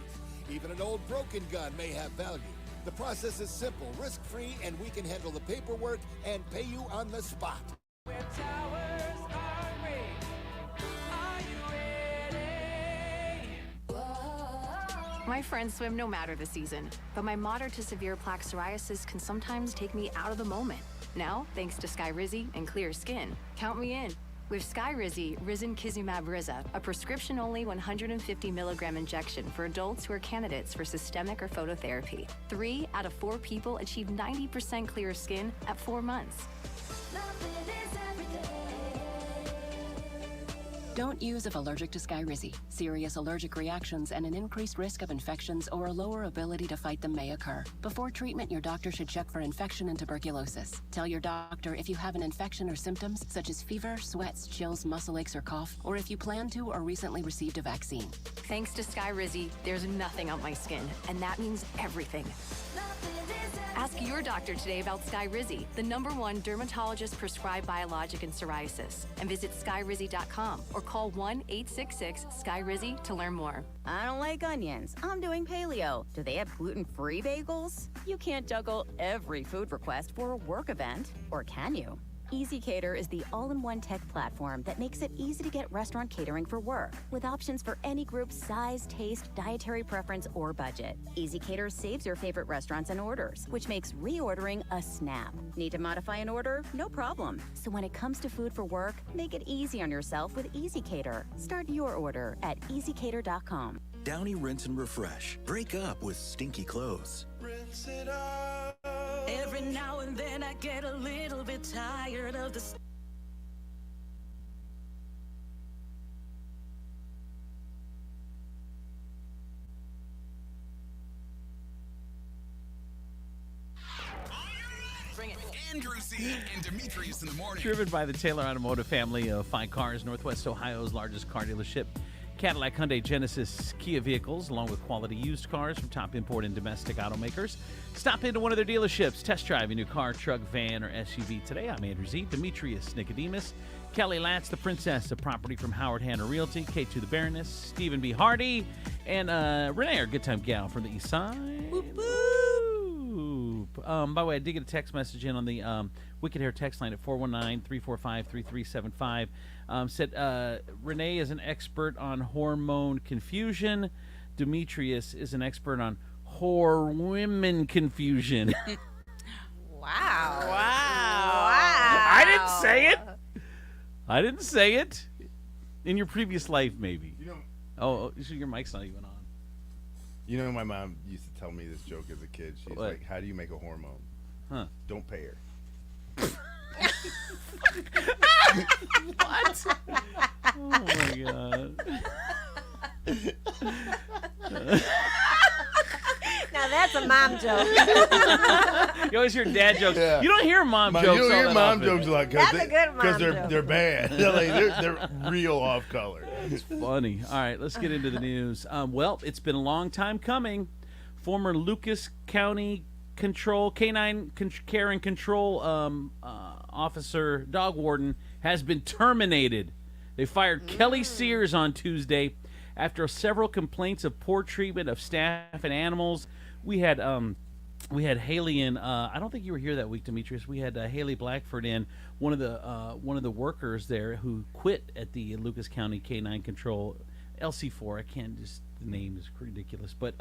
Even an old broken gun may have value. The process is simple, risk-free, and we can handle the paperwork and pay you on the spot. My friends swim no matter the season, but my moderate to severe plaque psoriasis can sometimes take me out of the moment. Now, thanks to Skyrizi and Clear Skin, count me in. With Skyrizi Risankizumab Riza, a prescription-only 150 milligram injection for adults who are candidates for systemic or phototherapy. 3 out of 4 people achieve 90% clearer skin at 4 months. Don't use if allergic to Skyrizi. Serious allergic reactions and an increased risk of infections or a lower ability to fight them may occur. Before treatment, your doctor should check for infection and tuberculosis. Tell your doctor if you have an infection or symptoms such as fever, sweats, chills, muscle aches, or cough, or if you plan to or recently received a vaccine. Thanks to Skyrizi, there's nothing on my skin, and that means everything. Ask your doctor today about Skyrizi, the #1 dermatologist-prescribed biologic in psoriasis, and visit skyrizi.com or call 1-866-SKYRIZI to learn more. I don't like onions. I'm doing paleo. Do they have gluten-free bagels? You can't juggle every food request for a work event, or can you? EasyCater is the all-in-one tech platform that makes it easy to get restaurant catering for work, with options for any group size, taste, dietary preference, or budget. EasyCater saves your favorite restaurants and orders, which makes reordering a snap. Need to modify an order? No problem. So when it comes to food for work, make it easy on yourself with EasyCater. Start your order at easycater.com. Downy Rinse and Refresh. Break up with stinky clothes. Rinse it out. Every now and then I get a little bit tired of the. Bring it. Andrew C. and Demetrius in the morning. Driven by the Taylor Automotive family of fine cars, Northwest Ohio's largest car dealership. Cadillac, Hyundai, Genesis, Kia vehicles, along with quality used cars from top import and domestic automakers. Stop into one of their dealerships. Test drive a new car, truck, van, or SUV today. I'm Andrew Z. Demetrius, Nicodemus, Kelly Latz, the Princess of Property from Howard Hanna Realty, K2 the Baroness, Stephen B. Hardy, and Renee, our good time gal from the East Side. Whoop, whoop. By the way, I did get a text message in on the Wicked Hair text line at 419-345-3375. Said Renee is an expert on hormone confusion. Demetrius is an expert on whore women confusion. Wow. I didn't say it. I didn't say it. In your previous life, maybe. You know, oh, so your mic's not even on. You know, my mom used to tell me this joke as a kid. She's What? like, "How do you make a hormone? Huh? Don't pay her." What? Oh my god. Now that's a mom joke. You always hear dad jokes. Yeah. You don't hear mom jokes. You don't all hear that mom often. jokes a lot That's a good mom joke. they're bad. they're real off color. It's funny. All right, let's get into the news. Well, it's been a long time coming. Former Lucas County Canine Care and Control officer, dog warden, has been terminated. They fired Kelly Sears on Tuesday after several complaints of poor treatment of staff and animals. We had Haley in. I don't think you were here that week, Demetrius. We had Haley Blackford in, one of the workers there who quit at the Lucas County Canine Control, LC4. I can't just, the name is ridiculous, but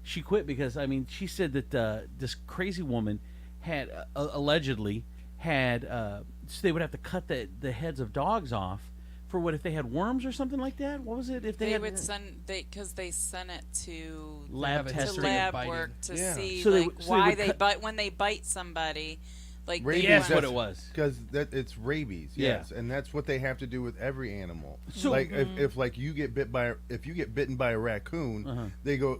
she quit because she said that this crazy woman had allegedly had so they would have to cut the heads of dogs off for what, if they had worms or something like that? What was it? If they would send because they sent it to lab testing, to lab work to see so why they bite when they bite somebody. Like rabies, that's what it was. Because it's rabies, yes, and that's what they have to do with every animal. So, like if like you get bitten by a raccoon, they go,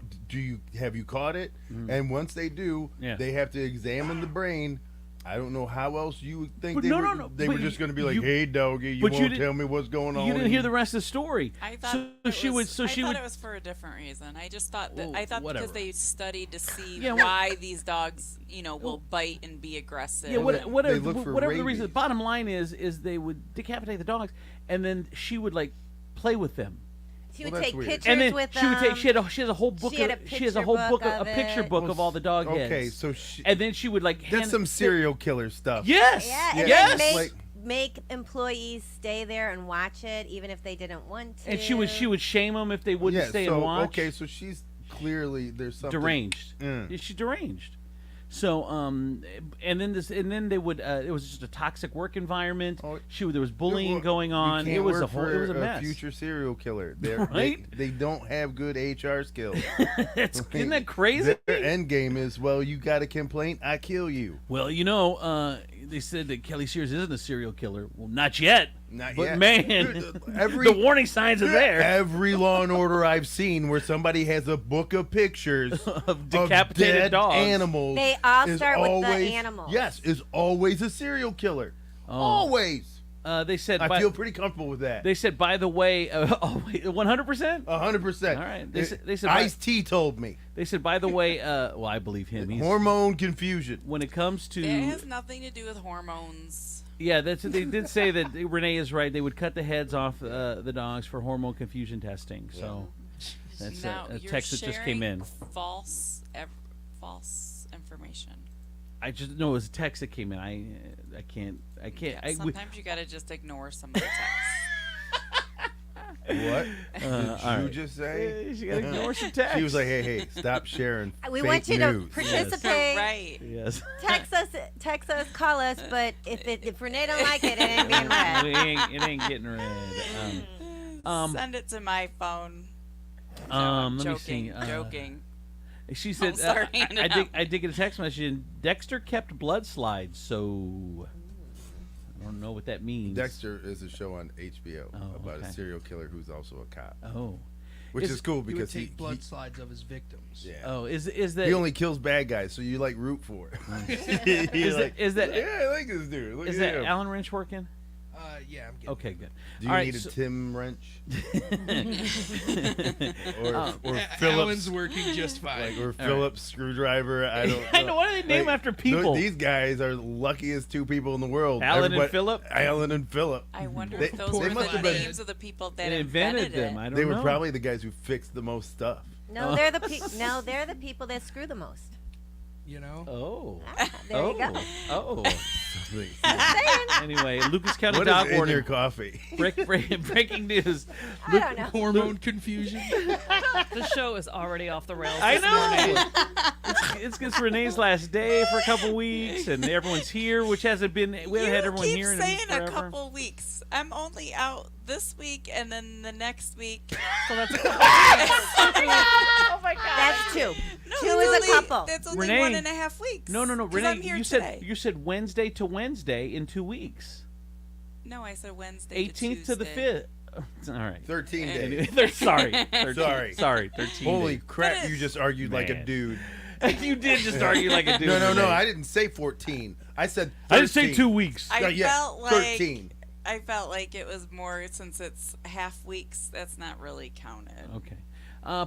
have you caught it? And once they do, they have to examine the brain. I don't know how else you would think they were just going to be like, "Hey, doggy, you won't tell me what's going on." You didn't hear the rest of the story. I thought it was for a different reason. I just thought that because they studied to see why these dogs, will bite and be aggressive. Yeah, whatever the reason. The rabies. bottom line is they would decapitate the dogs, and then she would play with them. She would take pictures and then with she would take. them. She has a whole book. She has a whole book, a picture book of all the dog heads. Okay, so and then she would that's some serial killer stuff. Yes. Yeah, and yes. make employees stay there and watch it, even if they didn't want to. And she would shame them if they wouldn't stay and watch. Okay, so she's clearly there's something deranged. She's deranged. So, and then they would. It was just a toxic work environment. There was bullying going on. You It was can't work it was a for mess. future serial killer. Right? They don't have good HR skills. Isn't that crazy? Their end game is, well, you got a complaint, I kill you. Well, they said that Kelly Sears isn't a serial killer. Well, not yet. Not but yet. man, Dude, the warning signs are there. Every Law and Order I've seen where somebody has a book of pictures of decapitated dead dogs. animals. They all is start with the always- animals. Yes, is always a serial killer. Always. They said. I feel pretty comfortable with that. They said, by the way, 100%. 100%. All right. They said. Ice-T told me. They said, by the way, well, I believe him. He's, hormone confusion. When it comes to, It has nothing to do with hormones. yeah, they did say that Renee is right. They would cut the heads off the dogs for hormone confusion testing. So that's Now, a you're text that just came in. False information. I just know it was a text that came in. I can't. Yeah, sometimes you gotta just ignore some of the texts. What all did you right. just say? You gotta ignore some text. She was like, hey, stop sharing We fake want you news. to participate. Right. Yes. Text us, call us, but if Renee don't like it, it ain't being read. It ain't getting read. Send it to my phone. Let me joking, see. joking. She said, Don't start handing I did get a text message. And Dexter kept blood slides, so I don't know what that means. Dexter is a show on HBO about okay. a serial killer who's also a cop. Oh. Which is cool He would because take blood slides of his victims. Yeah. Oh, is that he only kills bad guys, so you like root for it. is that yeah, I like this dude. Look is at that him. Alan Wrench working? Yeah, I'm getting Okay, good. Do you All right, need a so- Tim wrench? or Phillips? Alan's working just fine. Or Phillips screwdriver. I don't. I know. Why do they name after people? These guys are the luckiest two people in the world. Alan and Philip? Alan and Philip. I wonder They- if those they were must the have been- names of the people that They invented them. it. I don't They know. were probably the guys who fixed the most stuff. No, they're the they're the people that screw the most. You know? Oh. There you go. Oh. Saying. Anyway, Lucas County What Dog is in Warden. your coffee? Breaking news. I don't know. Hormone confusion. The show is already off the rails. I this know. morning. It's Renee's last day for a couple weeks, and everyone's here, which hasn't been. We haven't had everyone keep here in saying forever. a couple weeks. I'm only out this week, and then the next week. So that's Oh my God. That's two. No, Two it's is only- a couple. That's only Renee. 1.5 weeks. No, 'Cause Renee. I'm here You today. said Wednesday to Wednesday in 2 weeks. No, I said Wednesday. 18th to the Tuesday. 5th. All right. 13 Anyway, days. Sorry. 13. 13 Holy days. crap! But You just argued like a Man. dude. You did just argue like a dude. No, Renee. I didn't say 14. I said 13. I didn't say 2 weeks. I yeah, felt like 13. I felt like it was more since it's half weeks. That's not really counted. Okay.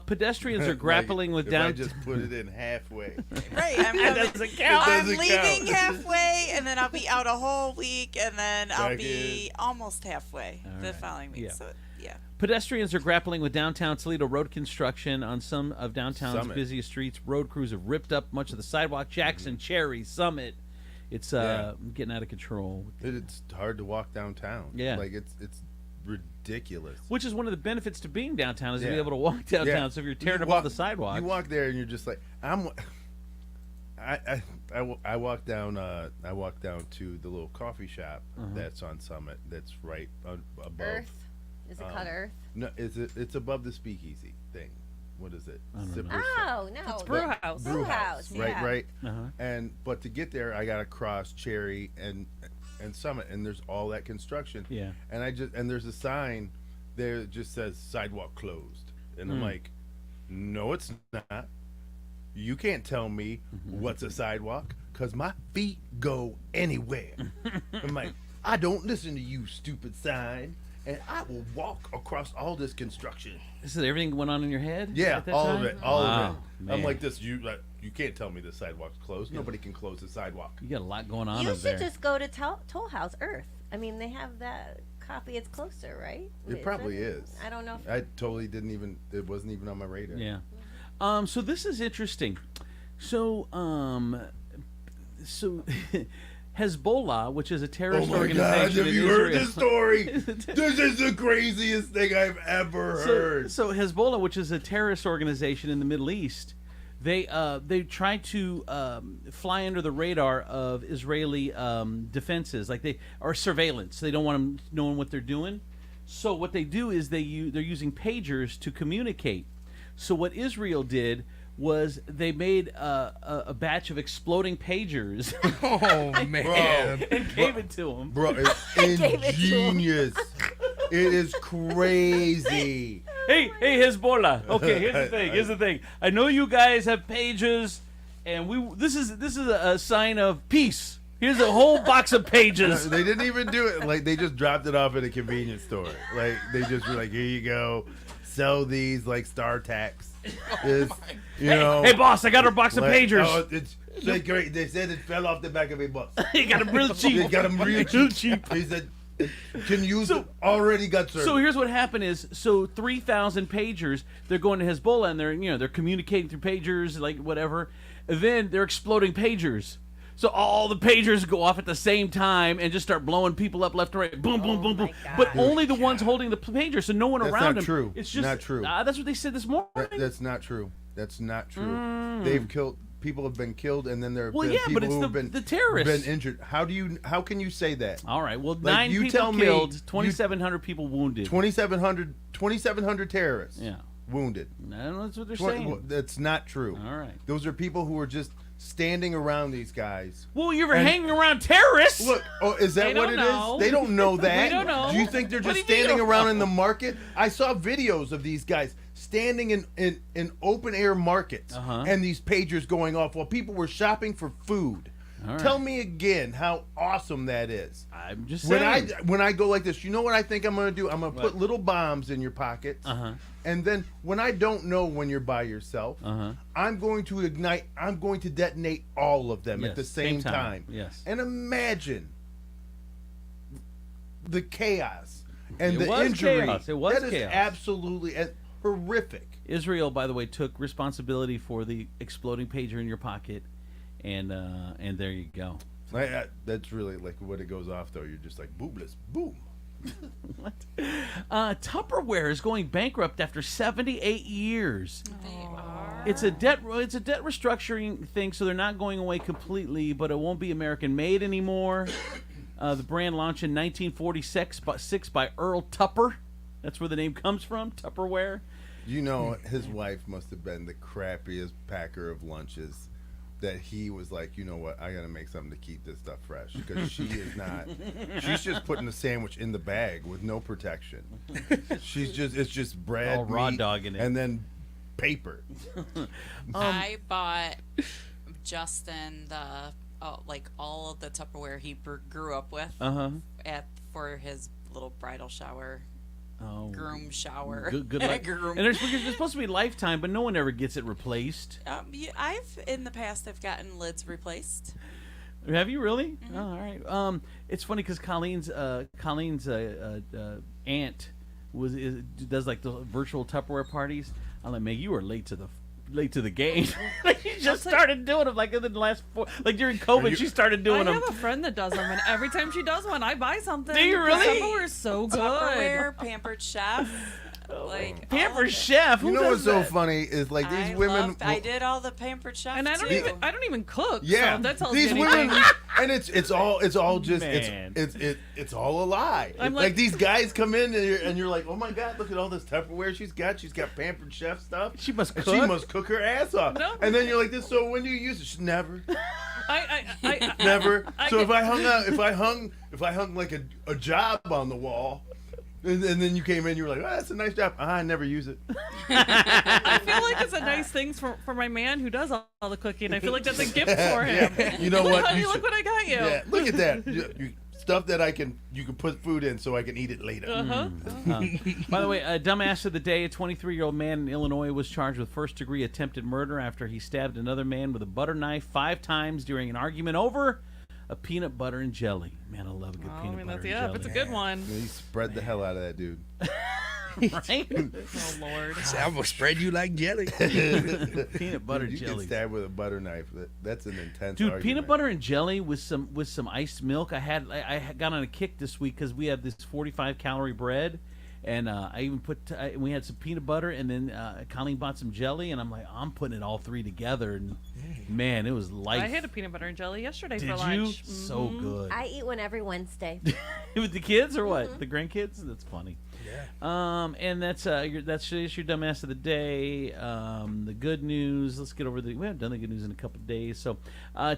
Pedestrians are grappling with if down. I just put it in halfway. Right, I'm That coming, doesn't count. I'm Doesn't leaving count. halfway, and then I'll be out a whole week, and then I'll Back be almost halfway All the right. following week. Yeah. So yeah. Pedestrians are grappling with downtown Toledo road construction on some of downtown's Summit. busiest streets. Road crews have ripped up much of the sidewalk. Jackson, Cherry, Summit. It's getting out of control. It's hard to walk downtown. Yeah. Like it's ridiculous. Which is one of the benefits to being downtown is to be Yeah. able to walk downtown. Yeah. So if you're tearing You up walk- all the sidewalks, You walk there and you're just like, I walk down to the little coffee shop that's on Summit. That's right above. Earth. Is it called Earth? No, it's above the speakeasy thing. What is it? I don't know. Zipper Oh no. It's Brew House. Brew House. Right, Yeah. right. Uh-huh. And but to get there, I gotta cross Cherry and Summit, and there's all that construction. Yeah. And there's a sign there that just says sidewalk closed, and I'm like, no, it's not. You can't tell me what's a sidewalk because my feet go anywhere. I'm like, I don't listen to you, stupid sign, and I will walk across all this construction. This is everything went on in your head. Yeah, at that all time? of it, all Wow, of it. man. I'm like this. You can't tell me the sidewalk's closed. Nobody can close the sidewalk. You got a lot going on You over should there. just go to Toll House Earth. I mean, they have that coffee. It's closer, right? It probably is. I don't know. If I totally didn't even. It wasn't even on my radar. Yeah. So this is interesting. So Hezbollah, which is a Oh terrorist my organization. God! Have in you heard Israel- this story? This is the craziest thing I've ever heard. So Hezbollah, which is a terrorist organization in the Middle East, they try to fly under the radar of Israeli defenses, like or surveillance. They don't want them knowing what they're doing. So what they do is they're using pagers to communicate. So what Israel did was they made a batch of exploding pagers. Oh man! And gave it to them. Bro, it's ingenious. It is crazy. Hey, Hezbollah. Okay, here's the thing. I know you guys have pages, and this is a sign of peace. Here's a whole box of pages. They didn't even do it. Like, they just dropped it off at a convenience store. Like, they just were like, here you go. Sell these, like, StarTax. Hey, boss, I got our box of pagers. Oh, it's great. They said it fell off the back of a bus. He got them real cheap. They got them real cheap. He said, can use it. Already got service. So here's what happened is, 3,000 pagers, they're going to Hezbollah, and they're communicating through pagers, like whatever. And then they're exploding pagers. So all the pagers go off at the same time and just start blowing people up left and right. Boom, boom, boom, boom. But only the ones holding the pager, so no one That's around not them. true. It's just not true. That's what they said this morning. That's not true. That's not true. They've killed. People have been killed, and then there have been but people it's who have been the terrorists been injured. How can you say that? All right. Well, Like, 9 you people tell me killed, 2,700 people wounded. 2,700 terrorists. Yeah. Wounded. That's what they're saying. That's not true. All right. Those are people who are just standing around these guys. Well, you were hanging around terrorists. Look, is that what it is? They don't know that. We don't know. Do you think they're just standing around in the market? I saw videos of these guys standing in open air markets and these pagers going off while people were shopping for food. All right. Tell me again how awesome that is. I'm just saying. When I go like this, you know what I think I'm going to do? I'm going to put little bombs in your pockets. And then when I don't know when you're by yourself, I'm going to ignite, I'm going to detonate all of them at the same time. Yes. And imagine the chaos and It the was injury. chaos. It was that is chaos. absolutely horrific. Israel, by the way, took responsibility for the exploding pager in your pocket, and there you go. That's really like when it goes off, though. You're just like, boobless, boom. What? Tupperware is going bankrupt after 78 years. It's a debt restructuring thing, so they're not going away completely, but it won't be American made anymore. The brand launched in 1946 by Earl Tupper. That's where the name comes from, Tupperware. You know, his wife must have been the crappiest packer of lunches. That he was like, you know what, I gotta make something to keep this stuff fresh, because she is not. She's just putting the sandwich in the bag with no protection. It's just bread, all raw meat, dog in it, and then paper. I bought Justin all of the Tupperware he grew up with for his little bridal shower. Groom shower. Good luck. Groom. And they're supposed to be lifetime, but no one ever gets it replaced. I've in the past gotten lids replaced. Have you really? Mm-hmm. Oh, all right. It's funny because Colleen's aunt does like the virtual Tupperware parties. I'm like, man, you are late to the game. She just started doing them like in the last during COVID. She started doing them. I have a friend that does them, and every time she does one, I buy something. Do you really? Tupperware is so good. Tupperware, Pampered Chef. Pampered Chef. You know what's so funny is like these women. I did all the Pampered Chef, and I don't even cook. Yeah, so that tells these me women, anything. and it's all just Man. it's all a lie. I'm Like like- these guys come in and you're like, oh my god, look at all this Tupperware she's got. She's got Pampered Chef stuff. She must And cook. She must cook her ass off. No. And then you're like this. So when do you use it? She, never. I Never. So get- if I hung like a job on the wall, and then you came in, you were like, oh, that's a nice job. I never use it. I feel like it's a nice thing for my man who does all the cooking. I feel like that's a gift for him. Yeah. You know what? Honey, You look should- what I got you. Yeah, look at that. Stuff that you can put food in so I can eat it later. By the way, dumbass of the day, a 23-year-old man in Illinois was charged with first-degree attempted murder after he stabbed another man with a butter knife 5 times during an argument over a peanut butter and jelly. Man, I love a good peanut butter and jelly. It's a good one. He spread the hell out of that dude. Right? Oh Lord! I will spread you like jelly. Peanut butter You jelly. get stabbed with a butter knife. That's an intense Dude, argument. peanut butter and jelly with some iced milk. I got on a kick this week because we have this 45-calorie bread, And I even we had some peanut butter, and then Colleen bought some jelly, and I'm like, I'm putting it all three together, and man, it was life. I had a peanut butter and jelly yesterday Did for lunch. you? So good. I eat one every Wednesday. With the kids or what? The grandkids? That's funny. Yeah. And that's your dumbass of the day. The good news. Let's get over we haven't done the good news in a couple of days. So,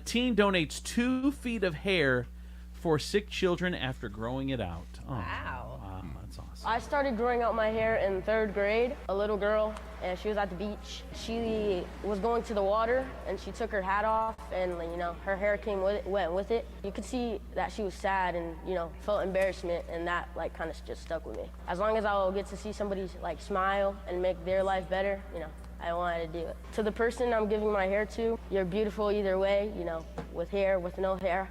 teen donates 2 feet of hair for sick children after growing it out. Oh, wow, that's awesome. I started growing out my hair in 3rd grade. A little girl, and she was at the beach. She was going to the water, and she took her hat off, and her hair went with it. You could see that she was sad and felt embarrassment, and that kind of just stuck with me. As long as I'll get to see somebody smile and make their life better, I wanted to do it. To the person I'm giving my hair to, you're beautiful either way, with hair, with no hair.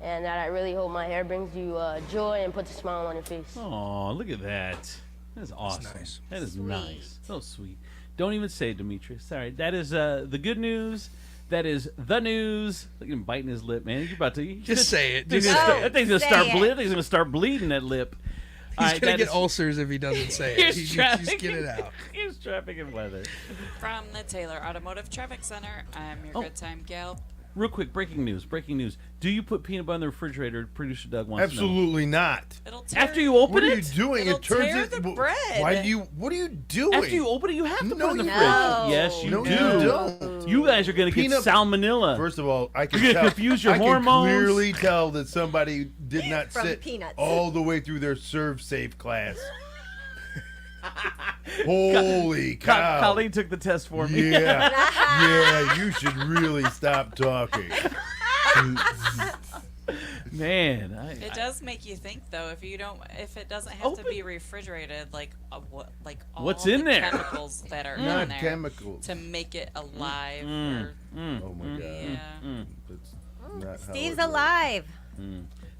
And that I really hope my hair brings you joy and puts a smile on your face. Oh, look at that. That's awesome. That's nice. That is nice. So sweet. Don't even say it, Demetrius. Sorry. That is the good news. That is the news. Look at him biting his lip, man. You're about to just say it. That thing's gonna start bleeding that lip. He's gonna get ulcers if he doesn't say it. Just get it out. Here's traffic and weather. From the Taylor Automotive Traffic Center, I'm your good time gal. Real quick, breaking news. Do you put peanut butter in the refrigerator? Producer Doug wants Absolutely to know. not. After you open what it? What are you doing? It'll it turns tear it. the bread. What are you doing? After you open it, you have to put it in the you fridge. don't. Yes, you No, do. you don't. You guys are going to get salmonella. First of all, I can You're gonna tell. confuse your I hormones. can clearly tell that somebody did not From sit peanuts. all the way through their serve safe class. Holy cow! Colleen took the test for me. Yeah, yeah. You should really stop talking. Man, it does make you think though. If it doesn't have to be refrigerated, all What's the in there? chemicals that are Not in there chemicals. to make it alive. Oh my god! Yeah. That's not how Steve's it works. alive.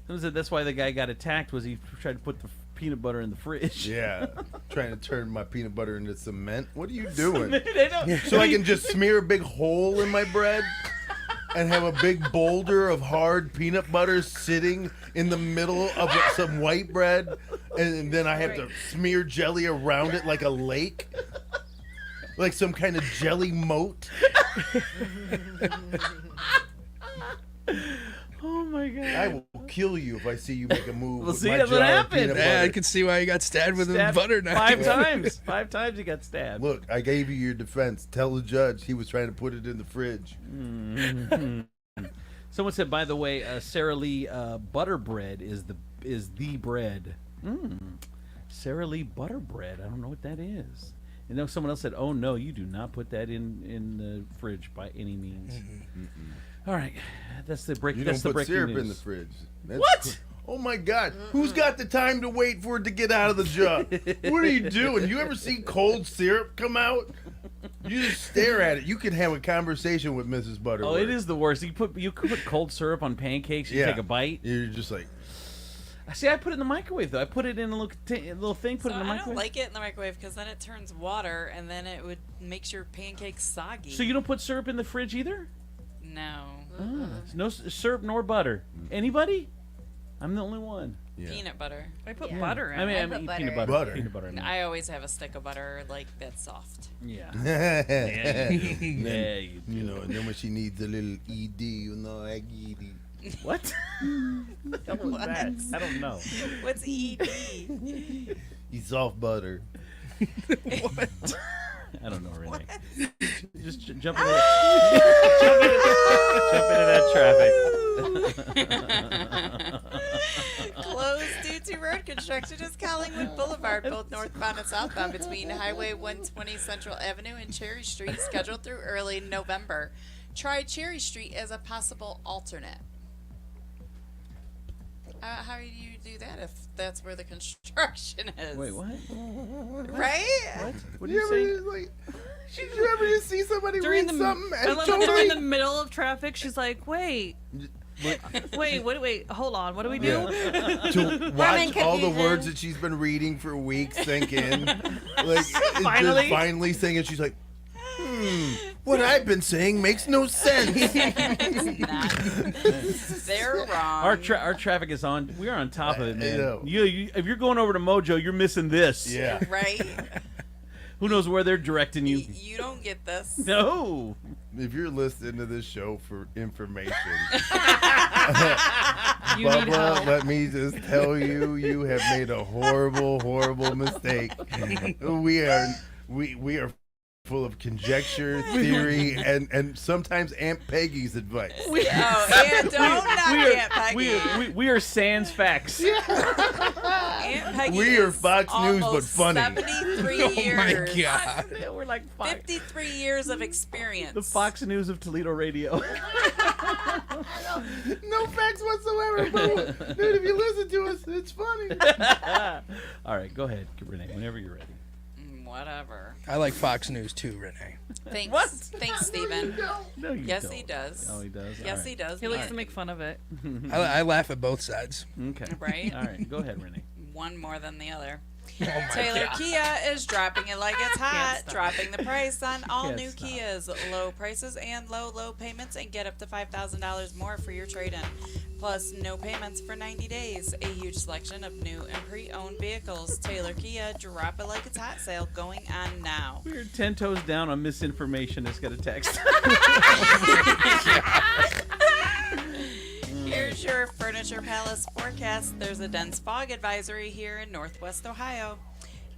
That's why the guy got attacked. Was he tried to put the peanut butter in the fridge? Yeah, trying to turn my peanut butter into cement. What are you doing? They don't- So I can just smear a big hole in my bread and have a big boulder of hard peanut butter sitting in the middle of some white bread, and then I have to smear jelly around it like a lake, like some kind of jelly moat. Oh my god! I will kill you if I see you make a move. Well, with see, my that's what jar of happened. peanut Yeah, I butter. can see why you got stabbed with a Stabbed butter knife. 5 times. 5 times he got stabbed. Look, I gave you your defense. Tell the judge he was trying to put it in the fridge. Someone said, by the way, Sara Lee butter bread is the bread. Sara Lee butter bread. I don't know what that is. And then someone else said, "Oh no, you do not put that in the fridge by any means." All right, that's the break. You That's don't the put breaking syrup news. in the fridge. What? Oh my God! Who's got the time to wait for it to get out of the jug? What are you doing? You ever see cold syrup come out? You just stare at it. You can have a conversation with Mrs. Butterworth. Oh, it is the worst. You could put cold syrup on pancakes. You take a bite. You're just like. See, I put it in the microwave though. I put it in a little thing. Put it in the I microwave. don't like it in the microwave because then it turns water and then it makes your pancakes soggy. So you don't put syrup in the fridge either? No. No syrup nor butter. Anybody? I'm the only one. Yeah. Peanut butter. I put butter in. I mean, I I put eat butter. peanut butter. Butter. Peanut butter. in I always have a stick of butter that's soft. Yeah. Yeah, you you know, and then when she needs a little ED, you know, I get it. What? What was that? I don't know. What's ED? He's soft butter. What? I don't know, Renee. Just jump into that traffic. Closed due to road construction is Collingwood Boulevard, both northbound and southbound between Highway 120 Central Avenue and Cherry Street, scheduled through early November. Try Cherry Street as a possible alternate. How do you do that if that's where the construction is? Wait, what? Right? What are you saying? Did you ever just see somebody During read the, something I and love that they're totally... in the middle of traffic. She's like, wait, hold on. What do we do? to watch all the words that she's been reading for weeks sink in. Like, Finally? just finally saying it. She's like, What I've been saying makes no sense. They're wrong. Our traffic is on. We're on top of it, man. know. You, if you're going over to Mojo, you're missing this. Yeah. Right? Who knows where they're directing you? You don't get this. No. If you're listening to this show for information, You need Bubba, help. let me just tell you, you have made a horrible, horrible mistake. We are full of conjecture, theory, and sometimes Aunt Peggy's advice. And don't knock Aunt Peggy. We are sans facts. Aunt Peggy We are is Fox News, but almost funny. 73 Oh years. my God. We're like 53 years of experience. the Fox News of Toledo Radio. No facts whatsoever, Bubba. Dude, if you listen to us, it's funny. All right, go ahead, Renee, whenever you're ready. Whatever. I like Fox News too, Renee. Thanks. What? Thanks, Stephen. No, you Yes, don't. he does. Oh, he does? Yes, All right. he does. He likes to make fun of it. I laugh at both sides. Okay. Right? All right, go ahead, Renee. One more than the other. Oh my Taylor God. Kia is dropping it like it's hot, stop. dropping the price on all Can't new stop. Kias. Low prices and low payments, and get up to $5,000 more for your trade-in. Plus, no payments for 90 days. A huge selection of new and pre-owned vehicles. Taylor Kia, drop it like it's hot sale going on now. We're 10 toes down on misinformation. Let's get a text. Here's your Furniture Palace forecast. There's a dense fog advisory here in Northwest Ohio.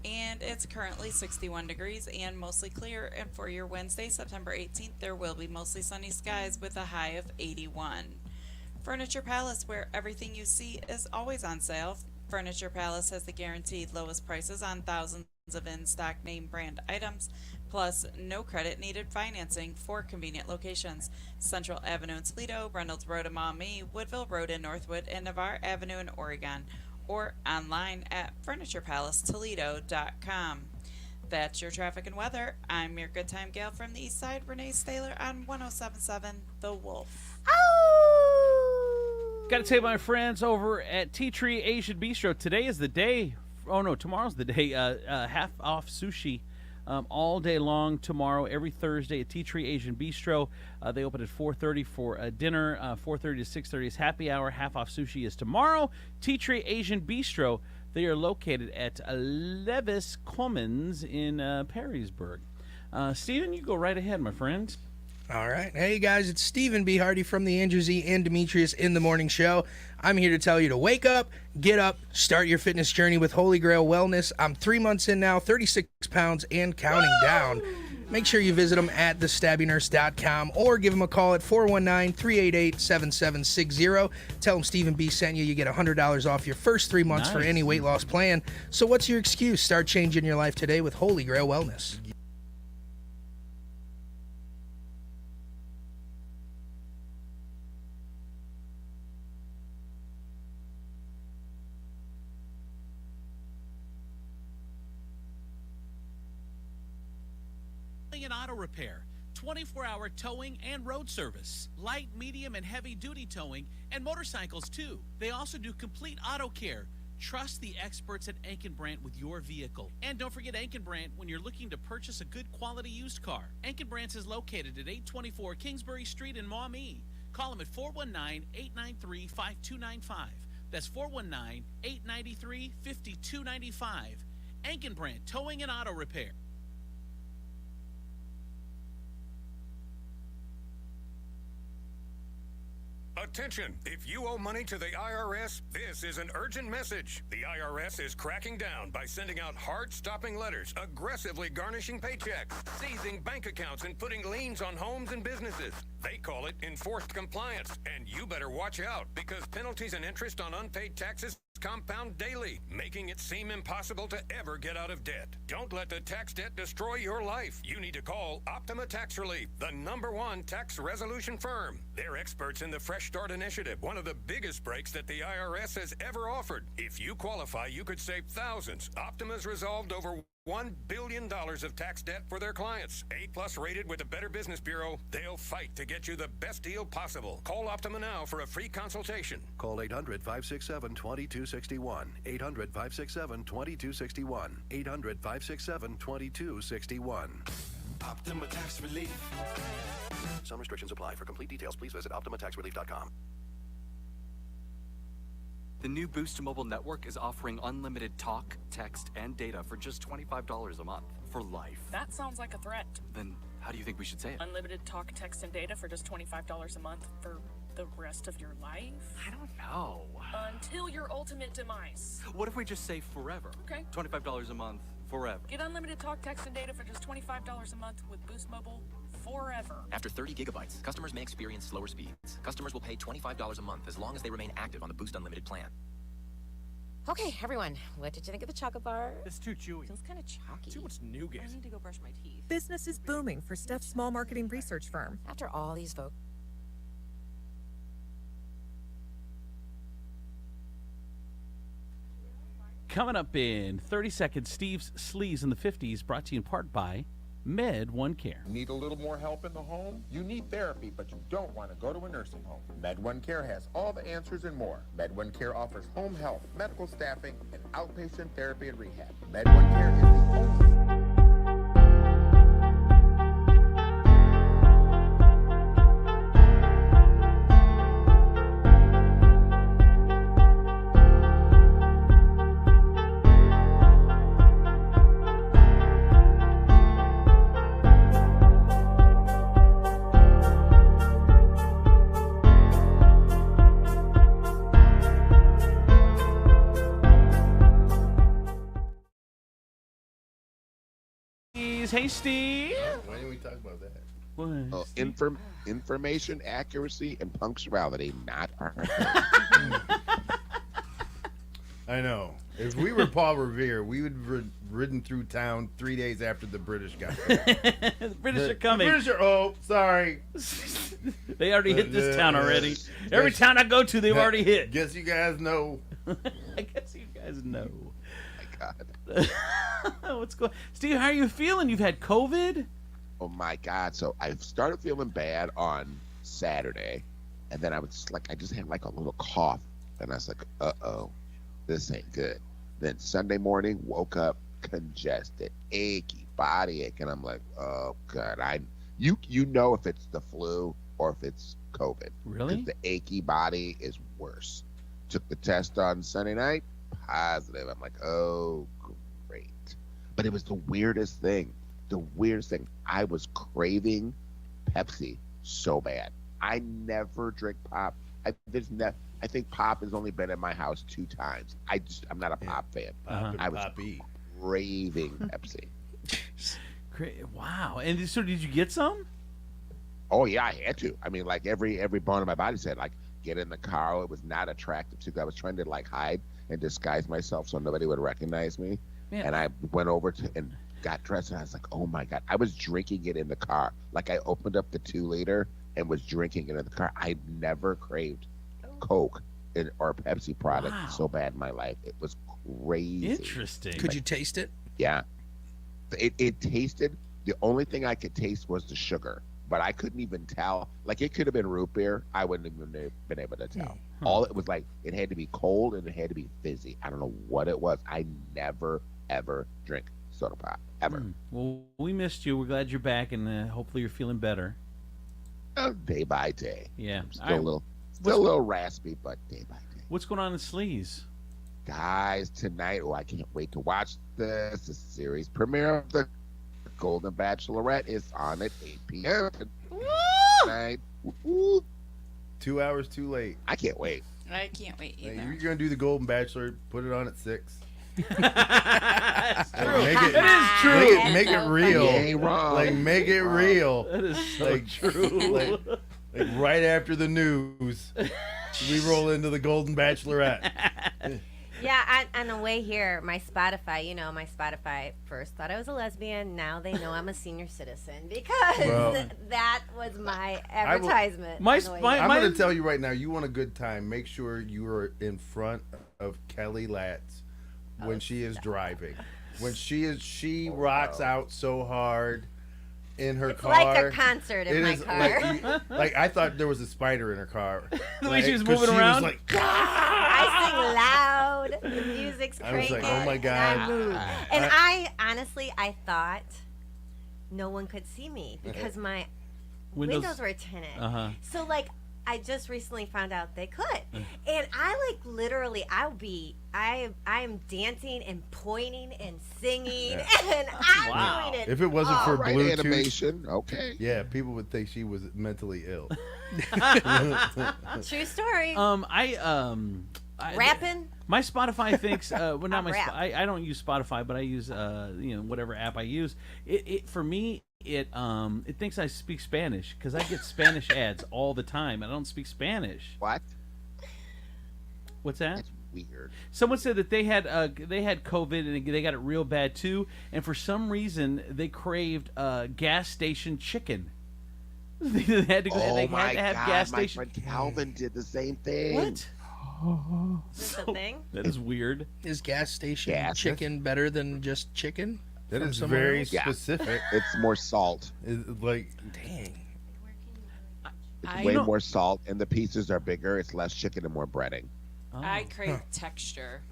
And it's currently 61 degrees and mostly clear. And for your Wednesday, September 18th, there will be mostly sunny skies with a high of 81. Furniture Palace, where everything you see is always on sale. Furniture Palace has the guaranteed lowest prices on thousands of in-stock name brand items, plus no credit needed financing for convenient locations. Central Avenue in Toledo, Reynolds Road in Maumee, Woodville Road in Northwood, and Navarre Avenue in Oregon, or online at FurniturePalaceToledo.com. That's your traffic and weather. I'm your good time gal from the east side, Renee Staler on 107.7 The Wolf. Got to tell you, my friends over at Tea Tree Asian Bistro, today is the day. Oh no, tomorrow's the day. Half off sushi all day long tomorrow, every Thursday at Tea Tree Asian Bistro. They open at 4:30 for dinner. 4:30 to 6:30 is happy hour. Half off sushi is tomorrow. Tea Tree Asian Bistro. They are located at Levis Commons in Perrysburg. Steven, you go right ahead, my friend. All right. Hey, guys, it's Stephen B. Hardy from the Andrew Z. and Demetrius in the Morning Show. I'm here to tell you to wake up, get up, start your fitness journey with Holy Grail Wellness. I'm 3 months in now, 36 pounds and counting down. Make sure you visit them at thestabbynurse.com or give them a call at 419-388-7760. Tell them Stephen B. sent you. You get $100 off your first 3 months for Nice. any weight loss plan. So what's your excuse? Start changing your life today with Holy Grail Wellness. And auto repair, 24-hour towing and road service, light, medium, and heavy-duty towing, and motorcycles, too. They also do complete auto care. Trust the experts at Ankenbrandt with your vehicle. And don't forget Ankenbrandt when you're looking to purchase a good quality used car. Ankenbrandt is located at 824 Kingsbury Street in Maumee. Call them at 419-893-5295. That's 419-893-5295. Ankenbrandt Towing and Auto Repair. Attention! If you owe money to the IRS, this is an urgent message. The IRS is cracking down by sending out hard-stopping letters, aggressively garnishing paychecks, seizing bank accounts, and putting liens on homes and businesses. They call it enforced compliance, and you better watch out because penalties and interest on unpaid taxes compound daily, making it seem impossible to ever get out of debt. Don't let the tax debt destroy your life. You need to call Optima Tax Relief, the #1 tax resolution firm. They're experts in the Fresh Start Initiative, one of the biggest breaks that the IRS has ever offered. If you qualify, you could save thousands. Optima's resolved over $1 billion of tax debt for their clients. A+ rated with the Better Business Bureau. They'll fight to get you the best deal possible. Call Optima now for a free consultation. Call 800-567-2261. 800-567-2261. 800-567-2261. Optima Tax Relief. Some restrictions apply. For complete details, please visit OptimaTaxRelief.com. The new Boost Mobile network is offering unlimited talk, text, and data for just $25 a month for life. That sounds like a threat. Then how do you think we should say it? Unlimited talk, text, and data for just $25 a month for the rest of your life? I don't know. Until your ultimate demise. What if we just say forever? Okay. $25 a month forever. Get unlimited talk, text, and data for just $25 a month with Boost Mobile forever. After 30 gigabytes, customers may experience slower speeds. Customers will pay $25 a month as long as they remain active on the Boost Unlimited plan. Okay, everyone, what did you think of the chocolate bar? It's too chewy. Feels kind of chalky. Too much nougat. I need to go brush my teeth. Business is booming for Steph's small marketing research firm. After all these folks. Coming up in 30 seconds, Steve's Sleaze in the 50s, brought to you in part by Med One Care. Need a little more help in the home? You need therapy, but you don't want to go to a nursing home. Med One Care has all the answers and more. Med One Care offers home health, medical staffing, and outpatient therapy and rehab. Med One Care is the only... Hey, Steve. Why didn't we talk about that? What? Information, accuracy, and punctuality, not our I know. If we were Paul Revere, we would have ridden through town 3 days after the British got there. The British are coming. The British are, oh, sorry. They already hit this town already. Every town I go to, they've already hit. Guess you guys know. I guess you guys know. My God. What's going on? Steve, how are you feeling? You've had COVID? Oh, my God. So I started feeling bad on Saturday, and then I just had like a little cough, and I was like, uh-oh, this ain't good. Then Sunday morning, woke up congested, achy, body ache, and I'm like, oh, God. You know if it's the flu or if it's COVID. Really? 'Cause the achy body is worse. Took the test on Sunday night, positive. I'm like, oh, great. But it was the weirdest thing. I was craving Pepsi so bad. I never drink pop. I think pop has only been in my house 2 times. I'm not a pop fan. I was craving Pepsi. Great. Wow. And so did you get some? Oh yeah, I had to. I mean, like every bone in my body said, like, get in the car. It was not attractive to. I was trying to like hide and disguise myself so nobody would recognize me. Man. And I went over and got dressed, and I was like, oh my God. I was drinking it in the car. Like, I opened up the 2-liter and was drinking it in the car. I never craved Coke or Pepsi product so bad in my life. It was crazy. Interesting. Could you taste it? Yeah. It tasted, the only thing I could taste was the sugar, but I couldn't even tell. Like, it could have been root beer. I wouldn't have been able to tell. All it was like, it had to be cold and it had to be fizzy. I don't know what it was. I never, ever drink soda pop, ever. Well, we missed you. We're glad you're back, and hopefully you're feeling better. Day by day. Yeah. I'm still a little raspy, but day by day. What's going on in Sleaze? Guys, tonight, I can't wait to watch this. The series premiere of The Golden Bachelorette is on at 8 p.m. tonight. Woo! 2 hours too late. I can't wait. I can't wait either. You're going to do The Golden Bachelor, put it on at 6. It's true. It is true. Make it real. You ain't wrong. Like, make it real. That is so true. Like right after the news, we roll into The Golden Bachelorette. Yeah, on the way here, my Spotify first thought I was a lesbian. Now they know I'm a senior citizen because that was my advertisement. I'm going to tell you right now, you want a good time, make sure you are in front of Kelly Latz when she is driving. When she rocks out so hard in her car. It's like a concert in my car. Like I thought there was a spider in her car. The way she was moving around. Was like, I sing loud. The music's cranking. I was like, oh my God. And I move. And I honestly, I thought no one could see me because my Windows- windows were tinted. Uh-huh. So like I just recently found out they could, and I like literally I am dancing and pointing and singing, and I'm doing it. If it wasn't for Right, Bluetooth, animation, okay. Yeah, people would think she was mentally ill. True story. Rapping. My Spotify thinks well, not my. Rap. I don't use Spotify, but I use whatever app I use. It for me. It thinks I speak Spanish because I get Spanish ads all the time. I don't speak Spanish. What? What's that? That's weird. Someone said that they had COVID and they got it real bad too, and for some reason they craved gas station chicken. They had to go. Oh they my had to have God, gas my station. friend Calvin did the same thing. What? Is this a thing? That is weird. Is gas station Gas. chicken better than just chicken? That from is somewhere very else? specific. It's more salt. Like, dang. It's way more salt, and the pieces are bigger. It's less chicken and more breading. I crave texture.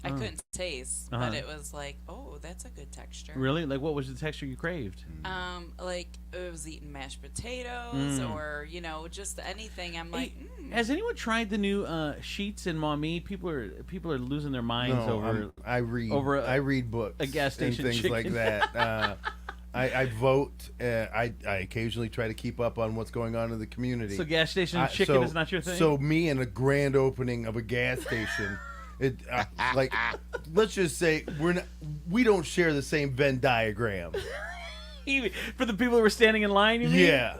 I couldn't taste, but it was like, oh, that's a good texture. Really? Like, what was the texture you craved? Like it was eating mashed potatoes or just anything. I'm like, Has anyone tried the new Sheets and Maumee? People are losing their minds over. I read books, a gas station and things chicken. like that. I vote. I occasionally try to keep up on what's going on in the community. So gas station chicken is not your thing? So me and a grand opening of a gas station, like, let's just say we don't share the same Venn diagram. For the people who were standing in line, you mean? Yeah.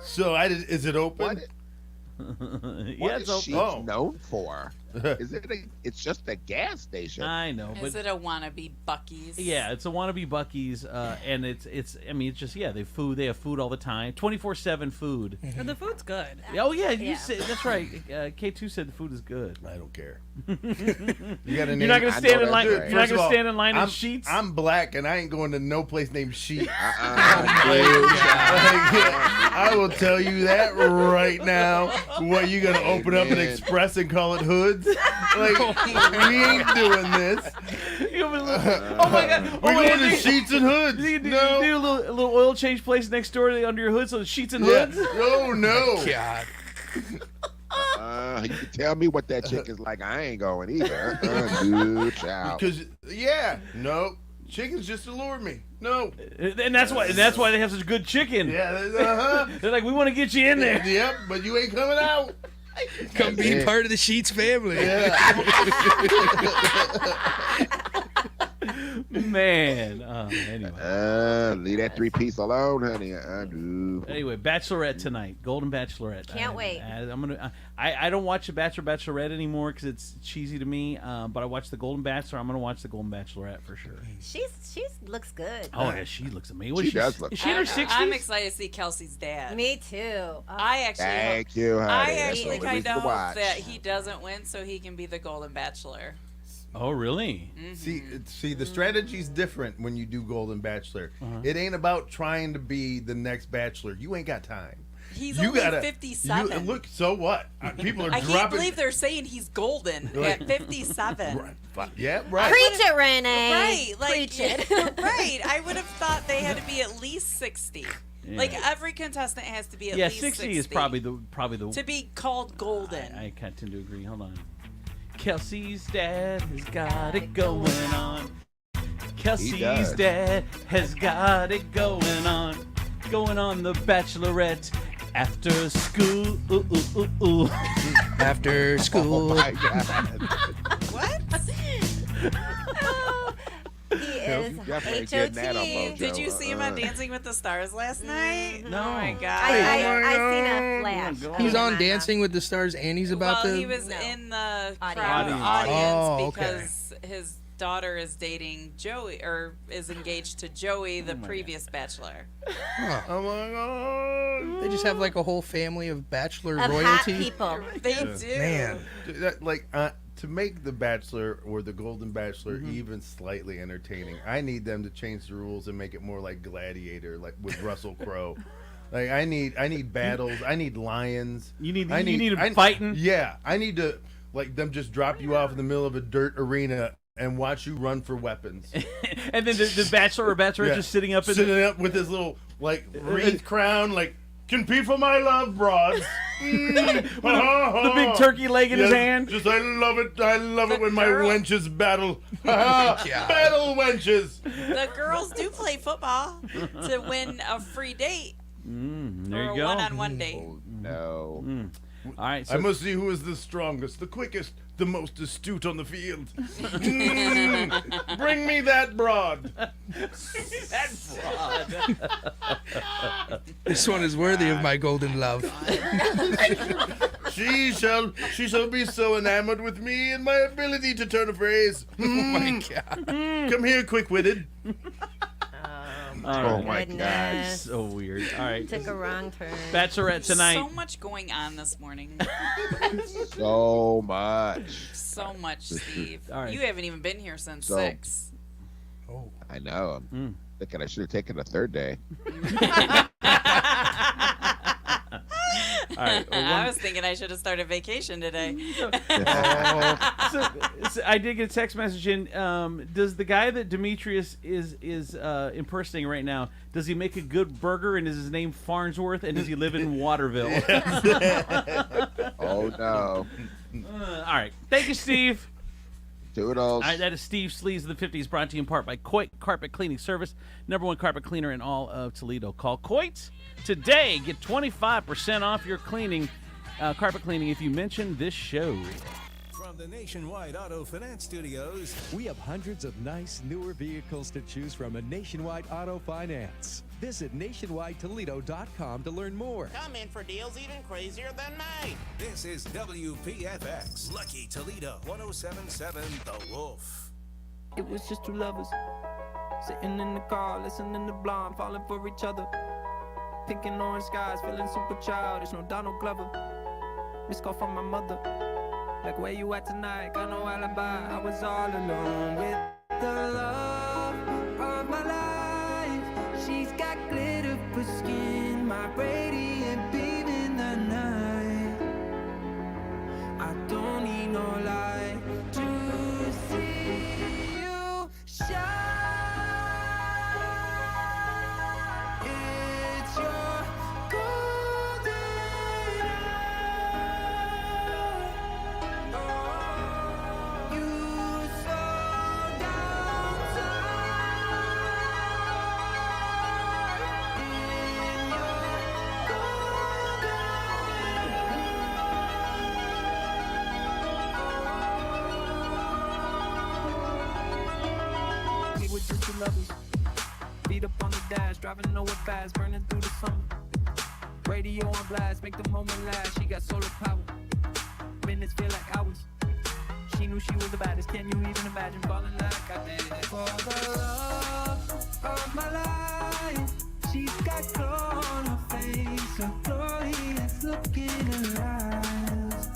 So is it open? What is she known for? It's just a gas station. I know, but is it a wannabe Buc-ee's? yeah, it's a wannabe Buc-ee's, and it's. I mean, it's just they have food all the time, 24/7 food. And the food's good. Oh yeah, that's right. K2 said the food is good. I don't care. You're not gonna stand in line. You're not gonna stand in line in Sheets. I'm black, and I ain't going to no place named Sheets. I will tell you that right now. What, you gonna open up an Express and call it Hoods? Like, we ain't doing this. Oh my God! We're going to Sheets and Hoods. You do a little oil change place next door under your hood, so it's Sheets and Hoods. Oh no! God. You can tell me what that chick is like. I ain't going either. Good child. Because chicken's just to lure me. No, and that's why they have such good chicken. Yeah, they're like, we want to get you in there. Yep, but you ain't coming out. Come be part of the Sheets family. Man. Anyway. Leave that 3-piece alone, honey. Anyway, Bachelorette tonight. Golden Bachelorette. Can't wait. I don't watch the Bachelorette anymore because it's cheesy to me. But I watch the Golden Bachelor. I'm gonna watch the Golden Bachelorette for sure. She's looks good. Oh yeah, she looks amazing. She does look. Is she in her 60s? I'm excited to see Kelsey's dad. Me too. Thank you, honey. I That's actually the only kind reason of to hope watch. that he doesn't win so he can be the Golden Bachelor. Oh really? See, the strategy's different when you do Golden Bachelor. It ain't about trying to be the next Bachelor. You ain't got time. He's only 57. Look, so what? People are I dropping. can't believe they're saying he's golden at 57. Yeah, right. Preach it, Renee. Right, like Preach it. right. I would have thought they had to be at least 60. Yeah. Like every contestant has to be at least 60 is probably the to be called golden. I kind of tend to agree. Hold on. Kelsey's dad has got it going on. Kelsey's dad has got it going on. Going on the Bachelorette after school. After school. Oh my God. What? He is HOT. Did you see him on Dancing with the Stars last night? No. Oh my God. I seen a flash. He's on Dancing with the Stars, and he's about well, to. he was in the Audience. audience okay. because his daughter is dating Joey, or is engaged to Joey, the previous Bachelor. Huh. Oh my God! They just have like a whole family of Bachelor Of royalty. hot people. They do. Man. To make the Bachelor or the Golden Bachelor even slightly entertaining, I need them to change the rules and make it more like Gladiator, like with Russell Crowe. Like I need battles. I need lions. You need fighting. Yeah, I need to them just drop you off in the middle of a dirt arena and watch you run for weapons. And then the bachelor or bachelorette just sitting up with his little wreath crown, compete for my love, broads. The big turkey leg in his hand. Just I love it when my wenches battle. Battle wenches. The girls do play football to win a free date. There or you go. A one-on-one date. Oh, no. All right. I must see who is the strongest, the quickest, the most astute on the field. Bring me that broad. This one is worthy of my golden love. She shall be so enamored with me and my ability to turn a phrase. Oh my God. Come here, quick-witted. Oh my God. So weird. All right. Took a wrong turn. Bachelorette tonight. So much going on this morning. So much. So much, Steve. All right. You haven't even been here since So- 6. Oh. I know. I'm thinking I should have taken a third day. All right. I was thinking I should have started vacation today. So I did get a text message in. Does the guy that Demetrius is impersonating right now, does he make a good burger, and is his name Farnsworth, and does he live in Waterville? Oh, no. All right. Thank you, Steve. Toodles. All right, that is Steve Sleaze of the 50s, brought to you in part by Coit Carpet Cleaning Service, #1 carpet cleaner in all of Toledo. Call Coit today. Get 25% off your cleaning, carpet cleaning, if you mention this show. From the Nationwide Auto Finance Studios, we have hundreds of nice, newer vehicles to choose from at Nationwide Auto Finance. Visit nationwidetoledo.com to learn more. Come in for deals even crazier than mine. This is WPFX, Lucky Toledo, 107.7 The Wolf. It was just two lovers sitting in the car, listening to Blonde, falling for each other. Pink and orange skies, feeling super childish. No Donald Glover. Missed call from my mother. Like, where you at tonight? Got no alibi. I was all alone with the love of my life. She's got glitter for skin, my radiant beam in the night. I don't need no light to see you shine. It's your golden hour. You slow down time in your golden. We were just two lovers. Beat up on the dash, driving nowhere fast, burning through the summer. Radio on blast, make the moment last. She got solar power. Minutes feel like hours. She knew she was the baddest. Can you even imagine falling like I did? For the love of my life, she's got glow on her face, a glorious look in her eyes.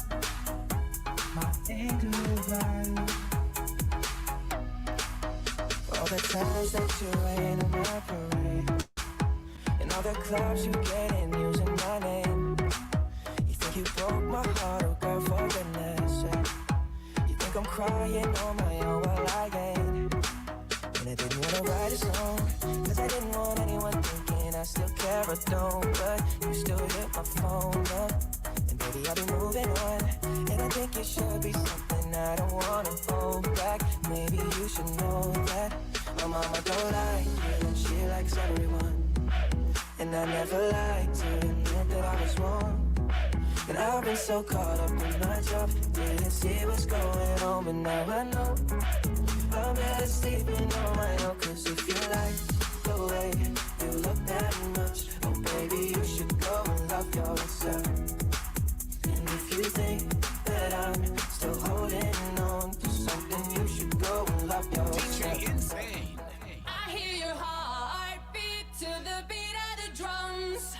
My angel vibe. All the times that you rain on my parade, and all the clubs you get in using my name. You think you broke my heart, oh girl, for goodness sake. You think I'm crying on my own, well I ain't. And I didn't wanna write a song, cause I didn't want anyone thinking I still care or don't. But you still hit my phone up, and baby I'll be moving on. And I think it should be something I don't wanna hold back. Maybe you should know that my mama don't like you, and she likes everyone. And I never liked to admit that I was wrong. And I've been so caught up in my job, didn't see what's going on, but now I know I'm better sleeping on my own. Cause if you like the way you look that much, oh baby, you should go and love yourself. And if you think that I'm still holding on to something, you should go and love yourself. Insane. I hear your heart beat to the beat of the drums.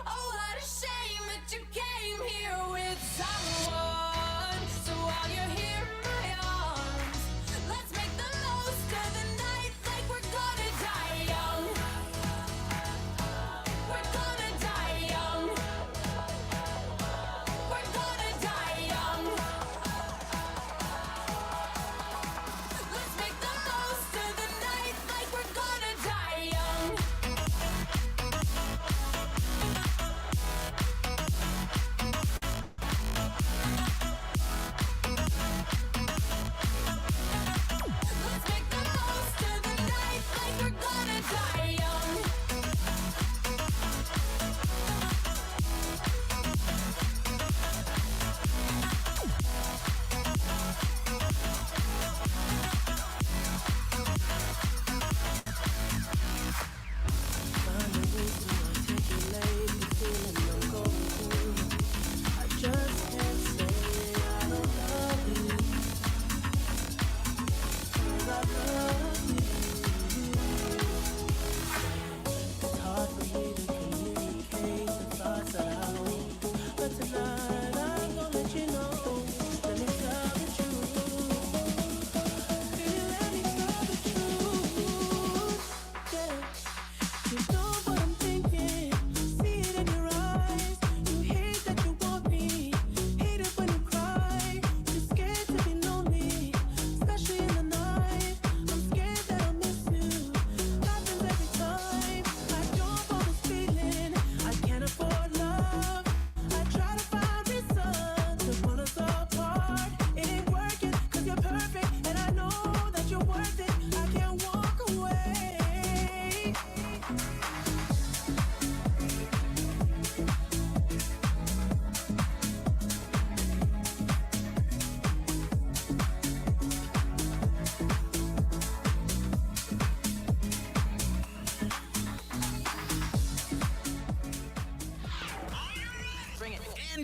Oh, what a shame that you came here with someone. So while you're here in my arms, let's make the most of the night like we're gonna die young. We're gonna die young. We're gonna die young. Let's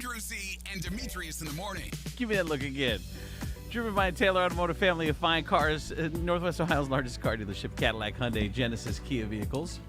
Andrew Z and Demetrius in the morning. Give me that look again. Driven by a Taylor Automotive family of fine cars, Northwest Ohio's largest car dealership, Cadillac, Hyundai, Genesis, Kia vehicles,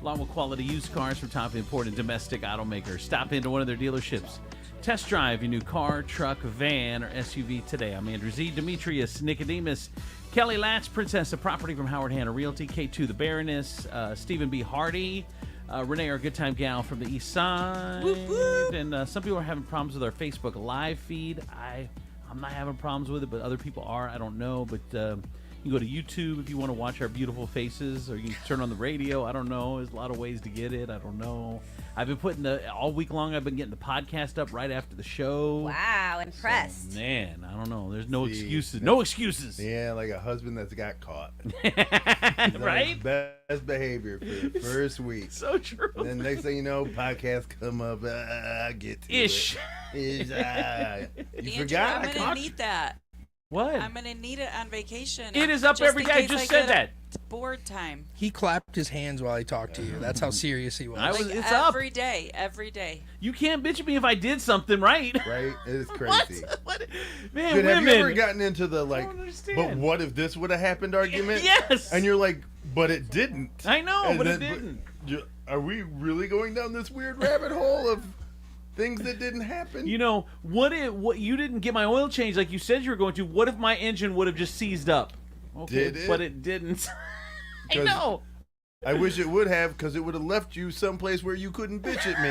along with quality used cars from top imported domestic automakers. Stop into one of their dealerships. Test drive your new car, truck, van, or SUV today. I'm Andrew Z, Demetrius, Nicodemus, Kelly Latch, Princess of Property from Howard Hanna Realty, K2 the Baroness, Stephen B. Hardy, Renee, our good time gal from the east side. Whoop, whoop. And some people are having problems with our Facebook live feed. I'm not having problems with it, but other people are. I don't know, but you can go to YouTube if you want to watch our beautiful faces, or you can turn on the radio. I don't know. There's a lot of ways to get it. I don't know. I've been putting all week long, I've been getting the podcast up right after the show. Wow, impressed. So, man, I don't know. There's no excuses. No excuses. Yeah, like a husband that's got caught. Right? Best behavior for the first week. So true. And then next thing you know, podcasts come up. Get to Ish. It. You Andrew, forgot? I'm going to need that. What? I'm going to need it on vacation. It is up every day. I just said that. Board time. He clapped his hands while he talked to you. That's how serious he was. It's up. Every day. Every day. You can't bitch at me if I did something right. Right? It is crazy. What? Man, Dude, women. have you ever gotten into the like, don't understand. but what if this would have happened argument? Yes. And you're like, but it didn't. I know, And but it then- didn't. Are we really going down this weird rabbit hole of things that didn't happen? You know, what you didn't get my oil change like you said you were going to. What if my engine would have just seized up? Okay, Did it? But it didn't. I 'Cause know. I wish it would have, because it would have left you someplace where you couldn't bitch at me.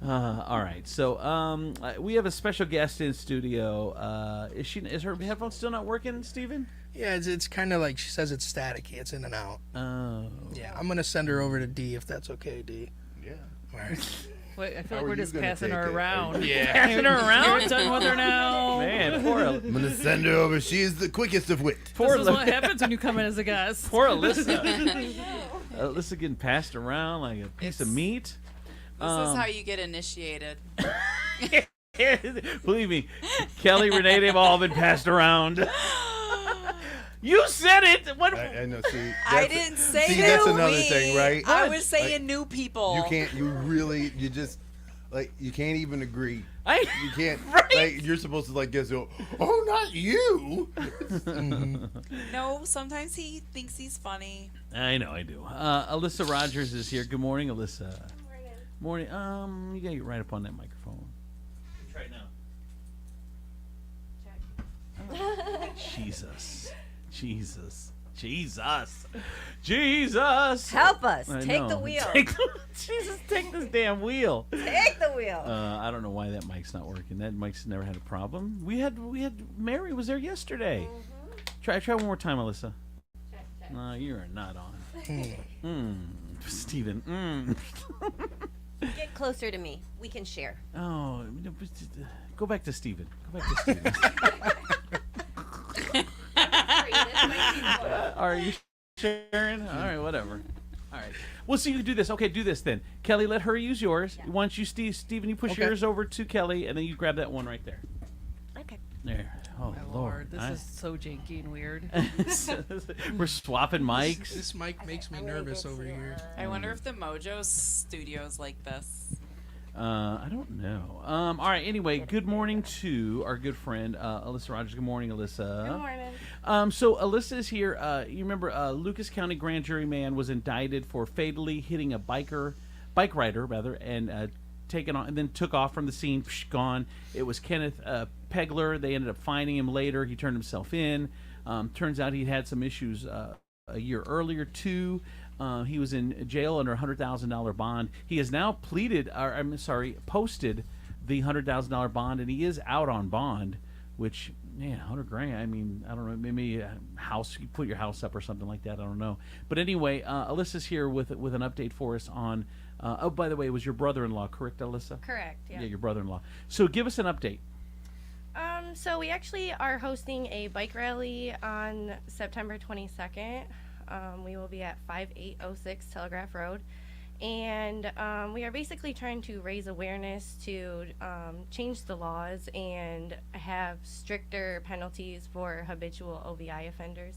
All right, so we have a special guest in studio. Is her headphones still not working, Steven? Yeah, it's kind of like she says it's staticky. It's in and out. Oh. Yeah, I'm gonna send her over to D if that's okay, D. Yeah. All right. Wait, I feel How like are we're you just gonna passing take her it? around. Yeah. Passing her around. You're done with her now. Man, poor I'm going to send her over. She is the quickest of wit. This is what happens when you come in as a guest. Poor Alyssa. Alyssa getting passed around like a piece of meat. This is how you get initiated. Believe me, Kelly, Renee, they've all been passed around. You said it. What? I know. See, I didn't say see, new that's another me. thing, right? I was saying new people. You can't. You just like you can't even agree. You can't. Right? Like you're supposed to like guess. Oh, not you. No, sometimes he thinks he's funny. I know, I do. Alyssa Rogers is here. Good morning, Alyssa. Morning. You gotta get right up on that microphone. Try it now. Jesus. Help us. I Take know. the wheel. Jesus, take this damn wheel. Take the wheel. I don't know why that mic's not working. That mic's never had a problem. We had Mary was there yesterday. Try one more time, Alyssa. No, you are not on. Steven. Get closer to me. We can share. Oh, go back to Steven. Are you sharing? All right, whatever. All right. Well, so you can do this. Okay, do this then. Kelly, let her use yours. Yeah. Once you, Steven, you push yours over to Kelly, and then you grab that one right there. Okay. There. Oh, My Lord. This is so janky and weird. We're swapping mics. This mic makes me nervous over here. I wonder if the Mojo studio's like this. I don't know. All right. Anyway, good morning to our good friend Alyssa Rogers. Good morning, Alyssa. Good morning. So Alyssa is here. You remember Lucas County grand jury man was indicted for fatally hitting a bike rider, and taken on and then took off from the scene. Gone. It was Kenneth Pegler. They ended up finding him later. He turned himself in. Turns out he had some issues a year earlier too. He was in jail under a $100,000 bond. He has now posted the $100,000 bond, and he is out on bond. Which, man, $100,000. I mean, I don't know. Maybe a house. You put your house up or something like that. I don't know. But anyway, Alyssa's here with an update for us on. Oh, by the way, it was your brother-in-law, correct, Alyssa? Correct. Yeah. Yeah, your brother-in-law. So give us an update. So we actually are hosting a bike rally on September 22nd. We will be at 5806 Telegraph Road. And we are basically trying to raise awareness to change the laws and have stricter penalties for habitual OVI offenders.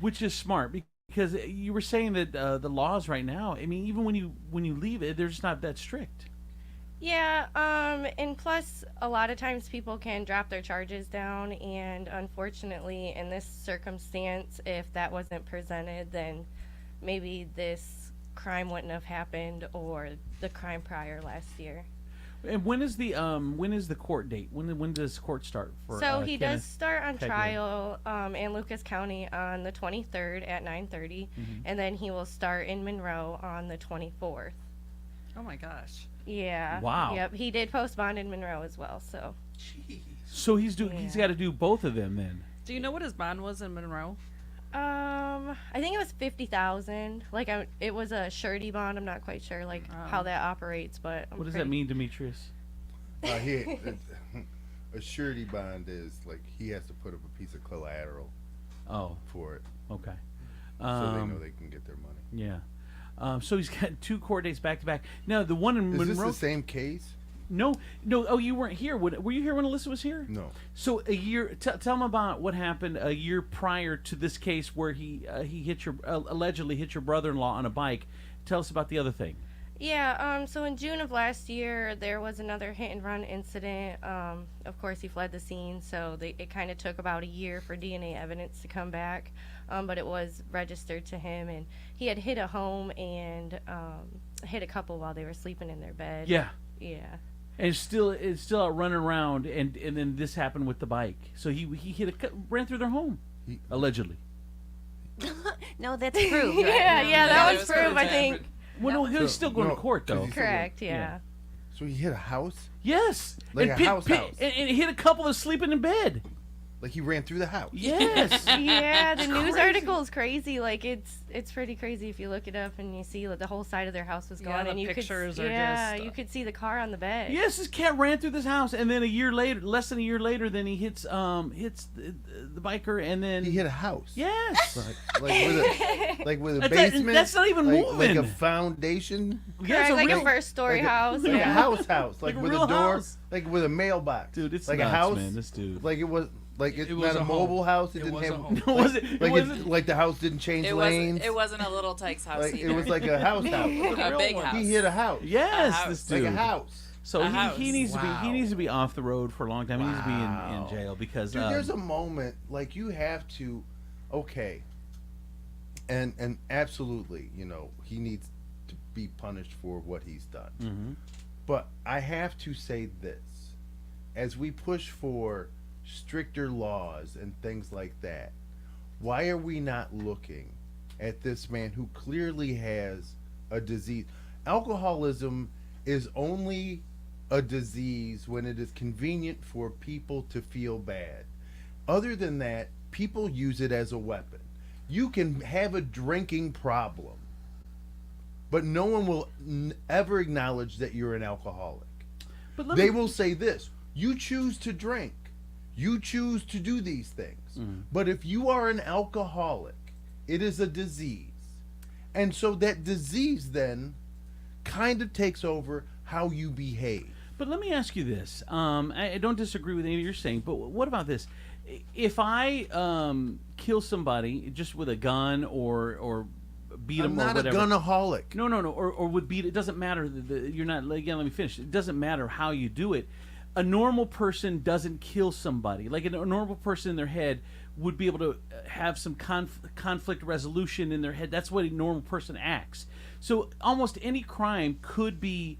Which is smart Because you were saying that the laws right now, I mean, even when you leave it, they're just not that strict. Yeah, and plus, a lot of times people can drop their charges down, and unfortunately, in this circumstance, if that wasn't presented, then maybe this crime wouldn't have happened, or the crime prior last year. And when is the court date? When does court start for? So he Kenneth does start on Pegler? trial in Lucas County on the 23rd at 9:30, and then he will start in Monroe on the 24th. Oh my gosh. Yeah. Wow. Yep. He did post bond in Monroe as well. So. So he's got to do both of them then. Do you know what his bond was in Monroe? I think it was 50,000. Like it was a surety bond. I'm not quite sure how that operates, but What does that mean, Demetrius? A surety bond is like he has to put up a piece of collateral. For it. Okay. So they know they can get their money. Yeah. So he's got 2 court dates back to back. Now the one in Monroe. Is this the same case? No. Oh, you weren't here. Were you here when Alyssa was here? No. So a year. Tell him about what happened a year prior to this case where he allegedly hit your brother-in-law on a bike. Tell us about the other thing. Yeah. So in June of last year, there was another hit and run incident. Of course, he fled the scene, so it kind of took about a year for DNA evidence to come back. But it was registered to him, and he had hit a home and hit a couple while they were sleeping in their bed. Yeah. Yeah. And it's still out running around, and then this happened with the bike. So he ran through their home, allegedly. No, that's proved. Right? Yeah, that was proved, I think. Well, no, he was still going to court, though. Correct, yeah. So he hit a house? Yes. Like a house. And hit a couple that's sleeping in bed. Like he ran through the house? Yes. Yeah, the It's news crazy. article is crazy. Like it's pretty crazy if you look it up and you see the whole side of their house was Yeah, gone, the and you pictures could are just, you could see the car on the bed. Yes, this cat ran through this house, and then a year later, less than a year later, then he hits the biker, and then he hit a house. Yes, like with a That's basement. that's not even like moving. a foundation. Yeah, like a first story house. Like Yeah. a house, like Like a with real a door, house. like with a mailbox. Dude, it's like nuts, a house, man. This dude. like it was. Like it's It was not a a home. mobile house. It, It didn't was a have. home. Like, Was it? Like, wasn't- like the house didn't change lanes. It wasn't a little Tyke's house Like, either. it was like a house. A big house. He hit a house. Yes, A house. this Like dude. a house. So A he house. needs to be Wow. he needs to be off the road for a long time. He needs to be in jail because Dude, there's a moment like you have to, okay. And absolutely, he needs to be punished for what he's done. Mm-hmm. But I have to say this, as we push for stricter laws and things like that, why are we not looking at this man who clearly has a disease? Alcoholism is only a disease when it is convenient for people to feel bad. Other than that, people use it as a weapon. You can have a drinking problem, but no one will ever acknowledge that you're an alcoholic. But let They me- will say this: you choose to drink, you choose to do these things. But if you are an alcoholic, it is a disease. And so that disease then kind of takes over how you behave. But let me ask you this. I don't disagree with anything you're saying, but what about this? If I kill somebody just with a gun or beat I'm them or not a whatever. gunaholic. No. Or would beat. It doesn't matter. You're not. Again, let me finish. It doesn't matter how you do it. A normal person doesn't kill somebody. Like a normal person in their head would be able to have some conflict resolution in their head. That's what a normal person acts. So almost any crime could be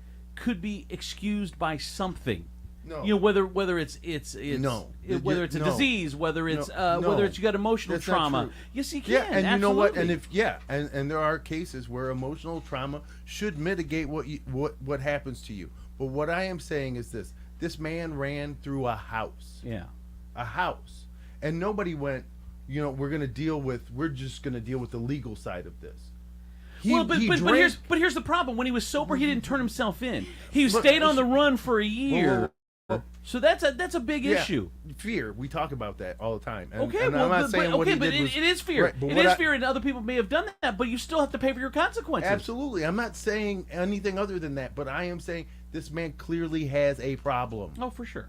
excused by something. No. Whether it's No. whether it's a No. disease, whether it's No. whether it's you got emotional That's not trauma. true. Yes, you can. Yeah, and you know what? And absolutely. and there are cases where emotional trauma should mitigate what happens to you. But what I am saying is this: this man ran through a house. Yeah. A house, and nobody went. We're just gonna deal with the legal side of this. But here's the problem. When he was sober, he didn't turn himself in. He stayed on the run for a year. So that's a big issue. Fear. We talk about that all the time. And, Okay, and well, I'm not saying what he but did was, it is fear. Right, but It what is I- fear, and other people may have done that, but you still have to pay for your consequences. Absolutely. I'm not saying anything other than that, but I am saying this man clearly has a problem. Oh, for sure.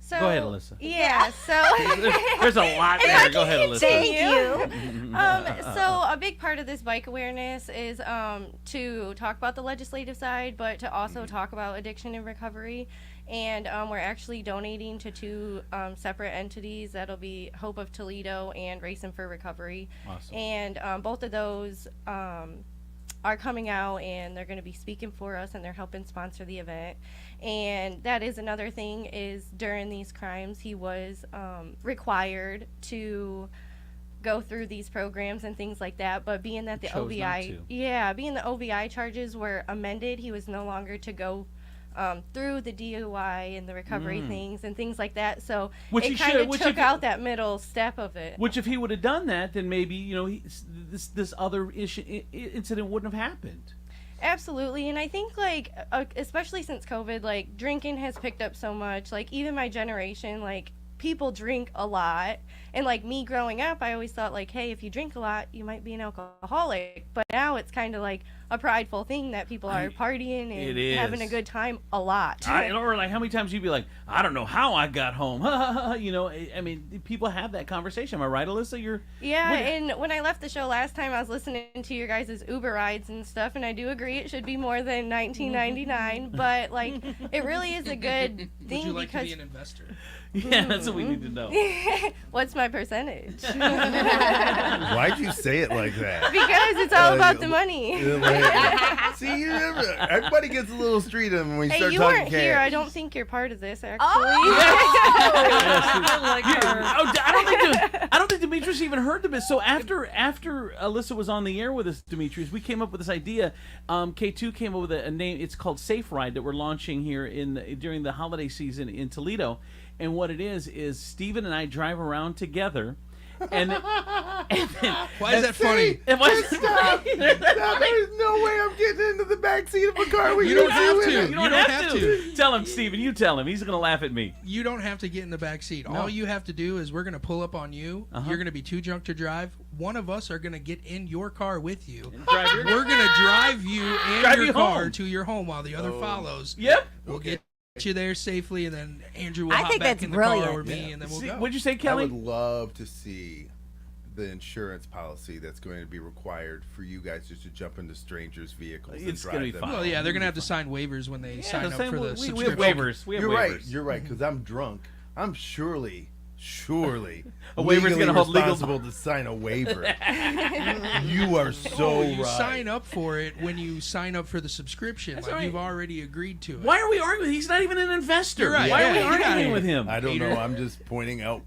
So, Go ahead, Alyssa. Yeah, so There's a lot there. Go ahead, Alyssa. Thank you. So a big part of this bike awareness is to talk about the legislative side, but to also talk about addiction and recovery. And we're actually donating to two separate entities. That'll be Hope of Toledo and Racing for Recovery. Awesome. And both of those are coming out, and they're going to be speaking for us, and they're helping sponsor the event. And that is another thing, is during these crimes he was required to go through these programs and things like that, but being that the Chose not to. being the OVI charges were amended, he was no longer to go through the DUI and the recovery things and things like that. So Which he it kind should- of which took if- out that middle step of it. Which, if he would have done that, then maybe this other incident wouldn't have happened. Absolutely, and I think like especially since COVID, like drinking has picked up so much. Like even my generation, like people drink a lot, and like me growing up, I always thought like, hey, if you drink a lot, you might be an alcoholic. But now it's kind of like a prideful thing that people are partying It and is. having a good time a lot. Or like how many times you'd be like, I don't know how I got home. You know, I mean, people have that conversation. Am I right, Alyssa? Yeah, and when I left the show last time, I was listening to your guys' Uber rides and stuff, and I do agree it should be more than $19.99, but like it really is a good thing. Would you like because to be an investor? Yeah, that's what we need to know. What's my percentage? Why'd you say it like that? Because it's all about the money. See, you never, everybody gets a little street in when you Hey, start you talking weren't cash. here. I don't think you're part of this, actually. I don't think Demetrius even heard of it. So after Alyssa was on the air with us, Demetrius, we came up with this idea. K2 came up with a name. It's called Safe Ride that we're launching here during the holiday season in Toledo. And what it is Steven and I drive around together. And then, Why is that funny? Stop. There's no way I'm getting into the back seat of a car with You don't have two in to. it. You don't have to. Tell him, Steven. You tell him. He's going to laugh at me. You don't have to get in the back seat. No. All you have to do is we're going to pull up on you. You're going to be too drunk to drive. One of us are going to get in your car with you. We're going to drive you and Drive your you car home. to your home while the other follows. Yep. We'll get you there safely, and then Andrew will I hop think back that's in the brilliant. car or me, and then we'll go. What'd you say, I Kelly? would love to see the insurance policy that's going to be required for you guys just to jump into strangers' vehicles. It's and gonna drive be them fun. Well, yeah, they're going to have to sign waivers when they sign up for the we have subscription. waivers. We have You're waivers. right. You're right. Because I'm drunk. I'm surely A waiver's legally gonna hold legal- responsible to sign a waiver. You are so you right. sign up for it when you sign up for the subscription. That's Like right. you've already agreed to it. Why are we arguing? He's not even an investor. You're right. Why are we Yeah, you got arguing it. with him? I don't know. I'm just pointing out.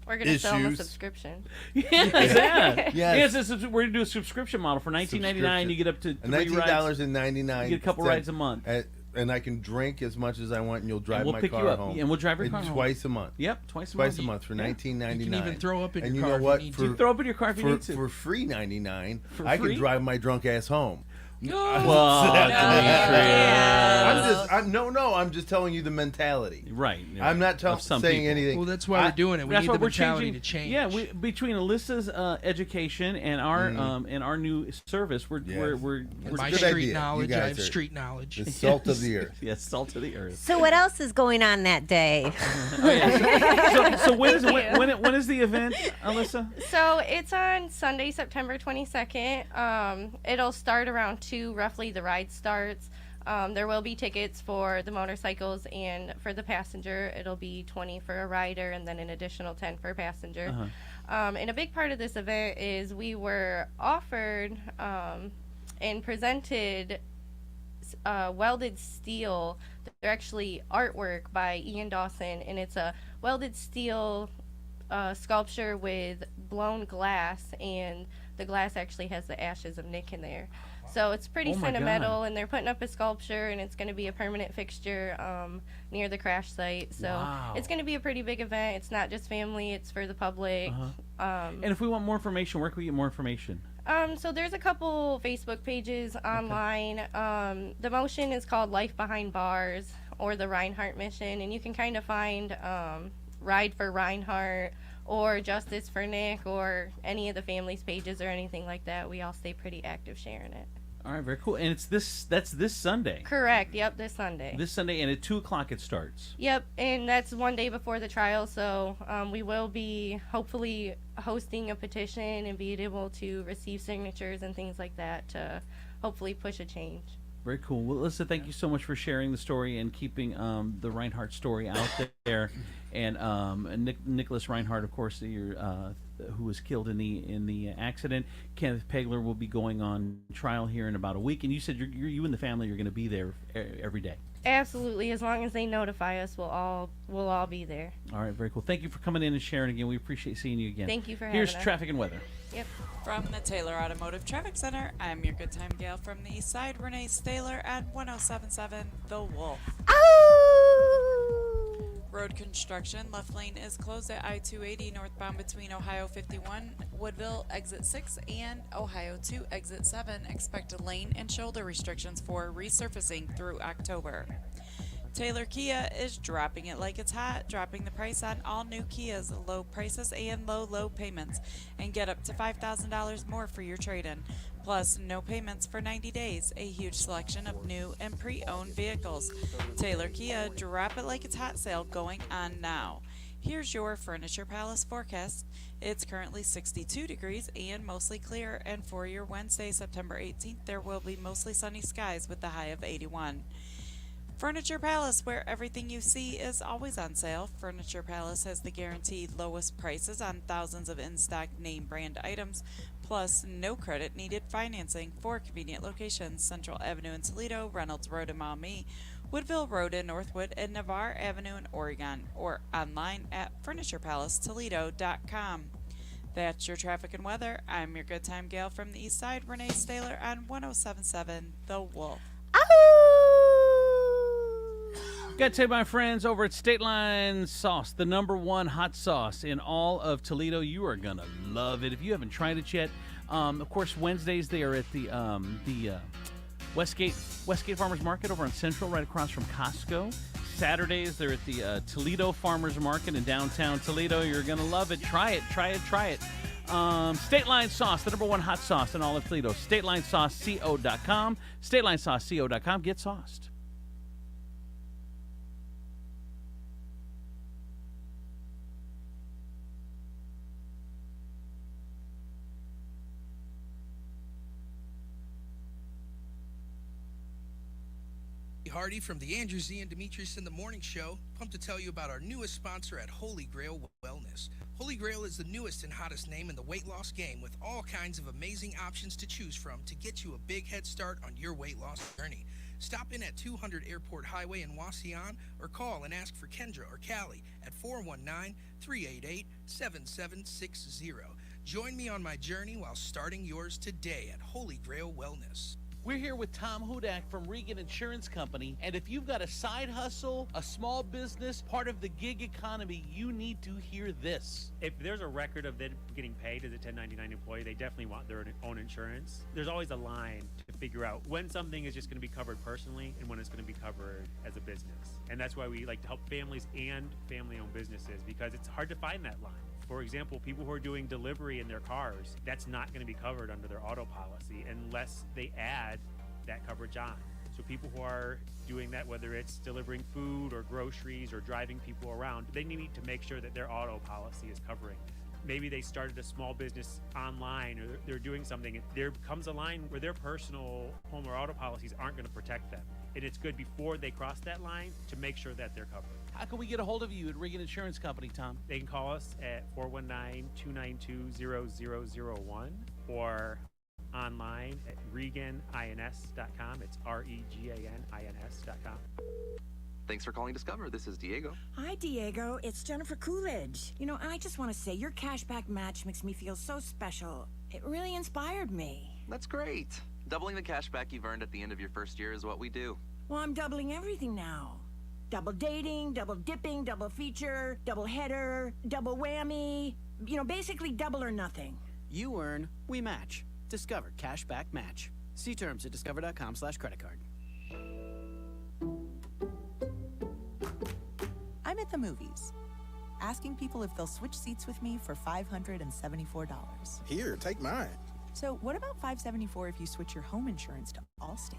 We're going to sell them a Issues. subscription. Yeah. Yes. Yes, we're going to do a subscription model for $19.99. You get up to 3 rides. $19.99. You get a couple rides a month. And I can drink as much as I want, and you'll drive we'll my pick you car up. home. And we'll drive your car home. Twice a month. Yep, twice a Twice month. a month for Yeah. $19.99. You can even throw up in and your you car know if what? you need For, to. You throw up in your car if you for, need to. For free $99, For I free? can drive my drunk ass home. Well, I'm just telling you the mentality. Right. I'm not Of some saying people. anything. Well, that's why we're doing it. We That's need why the we're mentality changing. to change. Yeah, between Alyssa's education and our new service, we're my good street idea. You knowledge. guys I have are street knowledge. The salt of the earth. Yes, salt of the earth. So what else is going on that day? So when is the event, Alyssa? So it's on Sunday, September 22nd. It'll start around 2, roughly, the ride starts. There will be tickets for the motorcycles, and for the passenger, it'll be 20 for a rider and then an additional 10 for a passenger. And a big part of this event is we were offered and presented welded steel. They're actually artwork by Ian Dawson, and it's a welded steel sculpture with blown glass, and the glass actually has the ashes of Nick in there. So it's pretty Oh my sentimental, God. and they're putting up a sculpture, and it's going to be a permanent fixture near the crash site. So Wow. it's going to be a pretty big event. It's not just family, it's for the public. And if we want more information, where can we get more information? So there's a couple Facebook pages online. The motion is called Life Behind Bars, or the Reinhardt Mission, and you can kind of find Ride for Reinhardt or Justice for Nick or any of the family's pages or anything like that. We all stay pretty active sharing it. All right, very cool. And it's that's this Sunday. Correct. Yep, this Sunday. This Sunday, and at 2:00 it starts. Yep, and that's one day before the trial, so we will be hopefully hosting a petition and being able to receive signatures and things like that to hopefully push a change. Very cool. Well, Alyssa, thank you so much for sharing the story and keeping the Reinhardt story out there. And Nicholas Reinhardt, of course, who was killed in the accident. Kenneth Pegler will be going on trial here in about a week. And you said you and the family are going to be there every day. Absolutely. As long as they notify us, we'll all be there. All right, very cool. Thank you for coming in and sharing again. We appreciate seeing you again. Thank you for having Here's us. traffic and weather. Yep. From the Taylor Automotive Traffic Center, I'm your good time gal from the East Side, Renee Staylor at 1077 The Wolf. Road construction. Left lane is closed at I-280 northbound between Ohio 51, Woodville exit 6, and Ohio 2 exit 7. Expect lane and shoulder restrictions for resurfacing through October. Taylor Kia is dropping it like it's hot, dropping the price on all new Kias, low prices and low payments, and get up to $5,000 more for your trade-in. Plus, no payments for 90 days, a huge selection of new and pre-owned vehicles. Taylor Kia, drop it like it's hot sale going on now. Here's your Furniture Palace forecast. It's currently 62 degrees and mostly clear, and for your Wednesday, September 18th, there will be mostly sunny skies with the high of 81. Furniture Palace, where everything you see is always on sale. Furniture Palace has the guaranteed lowest prices on thousands of in-stock name brand items, plus no credit needed financing. 4 convenient locations: Central Avenue in Toledo, Reynolds Road in Maumee, Woodville Road in Northwood, and Navarre Avenue in Oregon, or online at FurniturePalaceToledo.com. That's your traffic and weather. I'm your good time gal from the East Side, Renee Staylor on 1077 The Wolf. Got to tell you, my friends over at State Line Sauce, the #1 hot sauce in all of Toledo. You are going to love it if you haven't tried it yet. Of course, Wednesdays they are at the Westgate Farmers Market over on Central, right across from Costco. Saturdays they're at the Toledo Farmers Market in downtown Toledo. You're going to love it. Try it. State Line Sauce, the #1 hot sauce in all of Toledo. StatelineSauceCO.com. StatelineSauceCO.com. Get sauced. Hardy from the Andrew Z and Demetrius in the Morning Show. Pumped to tell you about our newest sponsor at Holy Grail Wellness. Holy Grail is the newest and hottest name in the weight loss game, with all kinds of amazing options to choose from to get you a big head start on your weight loss journey. Stop in at 200 Airport Highway in Wasion, or call and ask for Kendra or Callie at 419-388-7760. Join me on my journey while starting yours today at Holy Grail Wellness. We're here with Tom Hudak from Regan Insurance Company, and if you've got a side hustle, a small business, part of the gig economy, you need to hear this. If there's a record of them getting paid as a 1099 employee, they definitely want their own insurance. There's always a line to figure out when something is just going to be covered personally and when it's going to be covered as a business. And that's why we like to help families and family-owned businesses, because it's hard to find that line. For example, people who are doing delivery in their cars, that's not going to be covered under their auto policy unless they add that coverage on. So people who are doing that, whether it's delivering food or groceries or driving people around, they need to make sure that their auto policy is covering that. Maybe they started a small business online, or they're doing something, and there comes a line where their personal home or auto policies aren't going to protect them. And it's good before they cross that line to make sure that they're covered. How can we get a hold of you at Regan Insurance Company, Tom? They can call us at 419-292-0001 or online at reganins.com. It's REGANINS.com. Thanks for calling Discover. This is Diego. Hi, Diego. It's Jennifer Coolidge. You know, I just want to say your cashback match makes me feel so special. It really inspired me. That's great. Doubling the cashback you've earned at the end of your first year is what we do. Well, I'm doubling everything now. Double dating, double dipping, double feature, double header, double whammy. You know, basically double or nothing. You earn, we match. Discover Cashback Match. See terms at discover.com/creditcard. I'm at the movies, asking people if they'll switch seats with me for $574. Here, take mine. So what about $574 if you switch your home insurance to Allstate?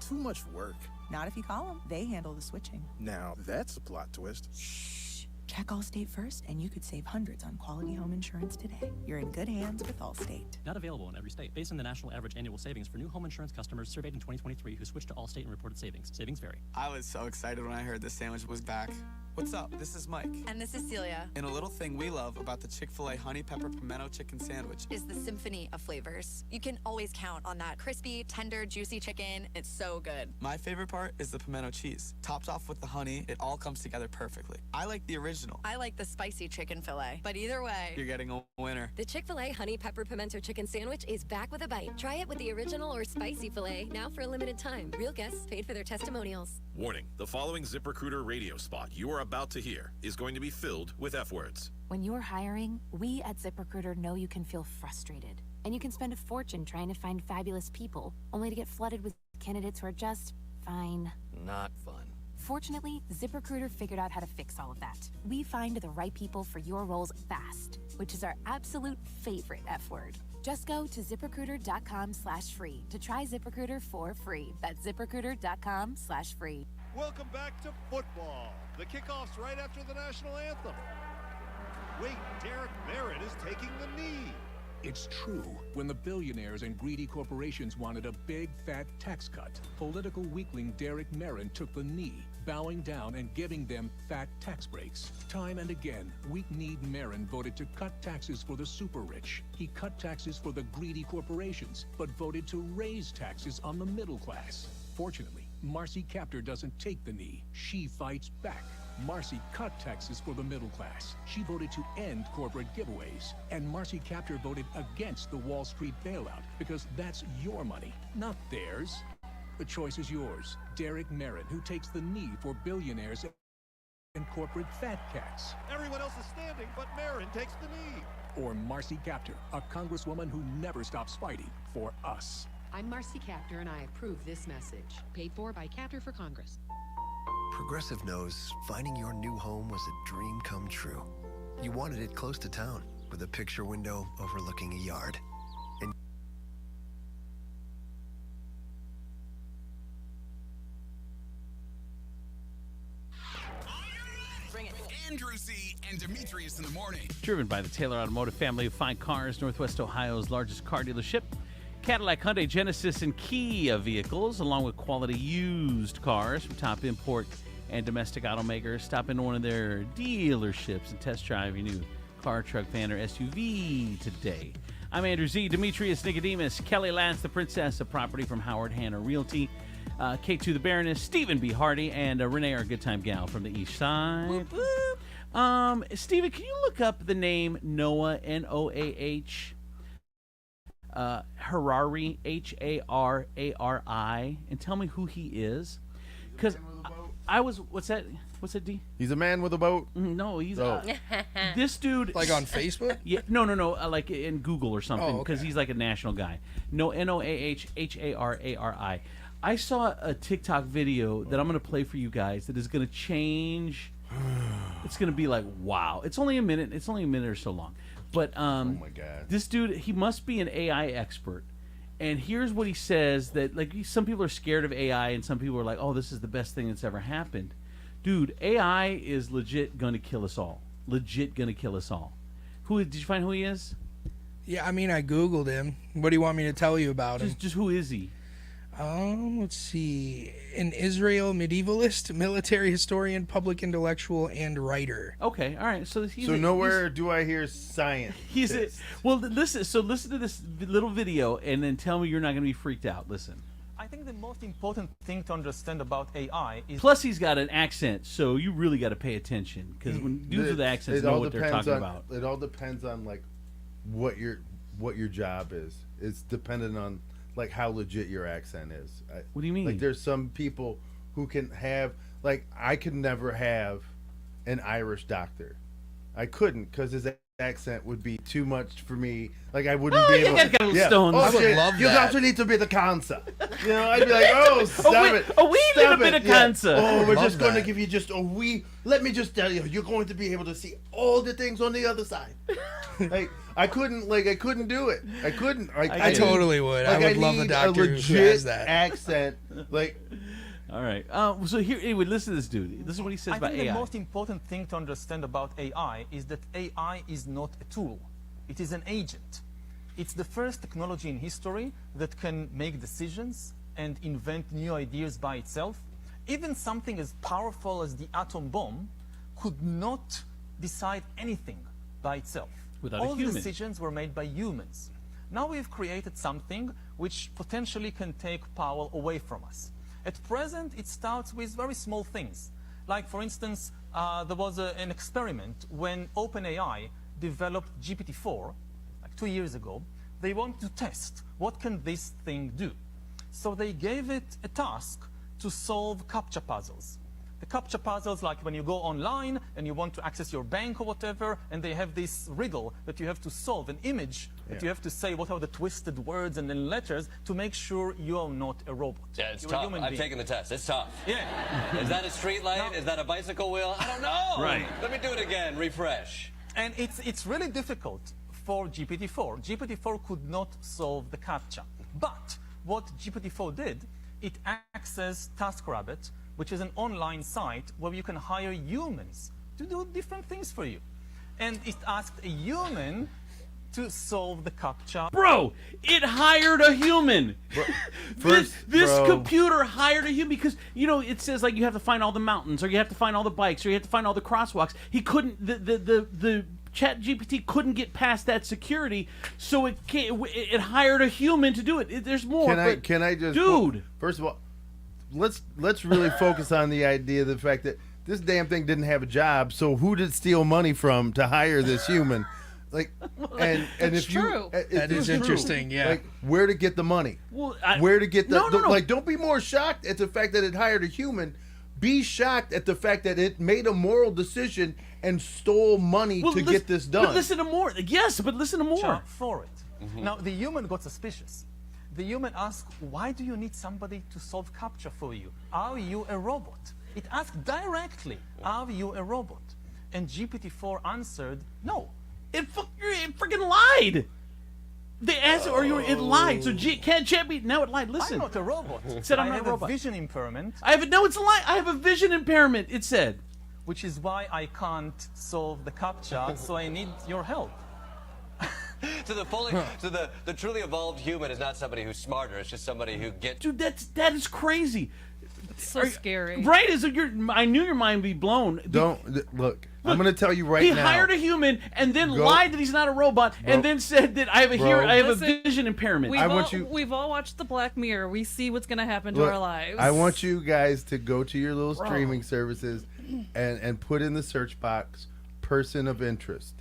Too much work. Not if you call them. They handle the switching. Now that's a plot twist. Shh. Check Allstate first, and you could save hundreds on quality home insurance today. You're in good hands with Allstate. Not available in every state. Based on the national average annual savings for new home insurance customers surveyed in 2023 who switched to Allstate and reported savings. Savings vary. I was so excited when I heard this sandwich was back. What's up? This is Mike. And this is Celia. And a little thing we love about the Chick-fil-A Honey Pepper Pimento Chicken Sandwich Is the symphony of flavors. You can always count on that crispy, tender, juicy chicken. It's so good. My favorite part is the pimento cheese. Topped off with the honey, it all comes together perfectly. I like the original. I like the spicy chicken fillet. But either way, You're getting a winner. The Chick-fil-A Honey Pepper Pimento Chicken Sandwich is back with a bite. Try it with the original or spicy filet, now for a limited time. Real guests paid for their testimonials. Warning, the following ZipRecruiter radio spot you are about to hear is going to be filled with F words. When you're hiring, we at ZipRecruiter know you can feel frustrated. And you can spend a fortune trying to find fabulous people, only to get flooded with candidates who are just fine. Not fun. Fortunately, ZipRecruiter figured out how to fix all of that. We find the right people for your roles fast, which is our absolute favorite F word. Just go to ZipRecruiter.com/free to try ZipRecruiter for free. That's ZipRecruiter.com/free. Welcome back to football. The kickoff's right after the national anthem. Wait, Derek Merritt is taking the knee. It's true. When the billionaires and greedy corporations wanted a big, fat tax cut, political weakling Derek Merrin took the knee, bowing down and giving them fat tax breaks. Time and again, weak-kneed Merrin voted to cut taxes for the super rich. He cut taxes for the greedy corporations, but voted to raise taxes on the middle class. Fortunately, Marcy Kaptur doesn't take the knee. She fights back. Marcy cut taxes for the middle class. She voted to end corporate giveaways. And Marcy Kaptur voted against the Wall Street bailout because that's your money, not theirs. The choice is yours. Derek Merritt, who takes the knee for billionaires and corporate fat cats. Everyone else is standing, but Marin takes the knee. Or Marcy Kaptur, a congresswoman who never stops fighting for us. I'm Marcy Kaptur, and I approve this message. Paid for by Kaptur for Congress. Progressive knows finding your new home was a dream come true. You wanted it close to town, with a picture window overlooking a yard. And Bring it. Andrew Z and Demetrius in the morning. Driven by the Taylor Automotive family of fine cars, Northwest Ohio's largest car dealership. Cadillac, Hyundai, Genesis, and Kia vehicles, along with quality used cars from top import and domestic automakers. Stop into one of their dealerships and test drive your new car, truck, van, or SUV today. I'm Andrew Z. Demetrius, Nicodemus, Kelly Lance, the Princess of Property from Howard Hanna Realty, K2 the Baroness, Stephen B. Hardy, and Renee, our good time gal from the east side. Whoop, whoop. Stephen, can you look up the name Noah, Noah, Harari, Harari, and tell me who he is? Because I was, what's that, D? He's a man with a boat? No, he's this dude. Like on Facebook? Yeah, no, like in Google or something, because he's like a national guy. No, Noah, Harari. I saw a TikTok video that I'm going to play for you guys that is going to change. It's going to be like, wow. It's only a minute or so long. But oh my God. This dude, he must be an AI expert. And here's what he says, that like some people are scared of AI and some people are like, oh, this is the best thing that's ever happened. Dude, AI is legit going to kill us all. Legit going to kill us all. Did you find who he is? Yeah, I mean, I Googled him. What do you want me to tell you about him? Just who is he? Let's see. An Israel medievalist, military historian, public intellectual, and writer. Okay, all right. So nowhere do I hear science. Listen to this little video, and then tell me you're not going to be freaked out. Listen. I think the most important thing to understand about AI is... Plus, he's got an accent, so you really got to pay attention, because when dudes with accents know what they're talking about. It all depends on like what your job is. It's dependent on like how legit your accent is. What do you mean? Like there's some people who can have, like I could never have an Irish doctor. I couldn't because his accent would be too much for me. Like I wouldn't be able. You got stones. Oh, I would shit, love you that. got to need to be the cancer. You know, I'd be like, oh, stop it. A wee little Stop bit it. of Yeah. cancer. Oh, we're Love just going to that. give you just a wee. Let me just tell you, you're going to be able to see all the things on the other side. Like I couldn't do it. I couldn't. I totally would. I would love a need doctor who legit has that. accent. Like. All right. So here, anyway, listen to this dude. This is what he says I about think AI. the most important thing to understand about AI is that AI is not a tool. It is an agent. It's the first technology in history that can make decisions and invent new ideas by itself. Even something as powerful as the atom bomb could not decide anything by itself. Without All a the human. decisions were made by humans. Now we've created something which potentially can take power away from us. At present, it starts with very small things. Like, for instance, there was an experiment when OpenAI developed GPT-4, like 2 years ago. They wanted to test what can this thing do. So they gave it a task to solve CAPTCHA puzzles. The CAPTCHA puzzles, like when you go online and you want to access your bank or whatever, and they have this riddle that you have to solve, an image that you have to say what are the twisted words and then letters to make sure you are not a robot. Yeah, it's You're a tough. human I've being. taken the test. It's tough. Yeah. Is that a street light? Is that a bicycle wheel? I don't know. Right. Let me do it again. Refresh. And it's really difficult for GPT-4. GPT-4 could not solve the CAPTCHA. But what GPT-4 did, it accessed TaskRabbit, which is an online site where you can hire humans to do different things for you. And it asked a human to solve the CAPTCHA. Bro, it hired a human. This computer hired a human because, you know, it says like you have to find all the mountains or you have to find all the bikes or you have to find all the crosswalks. He couldn't, the Chat GPT couldn't get past that security, so it hired a human to do it. There's more. Can I just, dude? First of all, let's really focus on the idea of the fact that this damn thing didn't have a job. So who did it steal money from to hire this human? Like, and if true. That is interesting. Yeah. Like, where to get the money? Well, where to get the No. like? Don't be more shocked at the fact that it hired a human. Be shocked at the fact that it made a moral decision and stole money to get this done. But listen to more. Yes, but listen to more. For it. Now, the human got suspicious. The human asked, why do you need somebody to solve CAPTCHA for you? Are you a robot? It asked directly, are you a robot? And GPT-4 answered, no. It freaking lied. They asked, it lied. So can't be now it lied. Listen, I'm not a robot. It said I'm I not have a robot. vision impairment. It's a lie. I have a vision impairment. It said, which is why I can't solve the CAPTCHA. So I need your help. So the truly evolved human is not somebody who's smarter. It's just somebody who gets. Dude, that is crazy. It's so scary. Right? I knew your mind would be blown. Look. I'm going to tell you right now. He hired a human and then lied that he's not a robot, and then said that I have a vision impairment. We've all watched the Black Mirror. We see what's going to happen to our lives. I want you guys to go to your little streaming services and put in the search box "person of interest."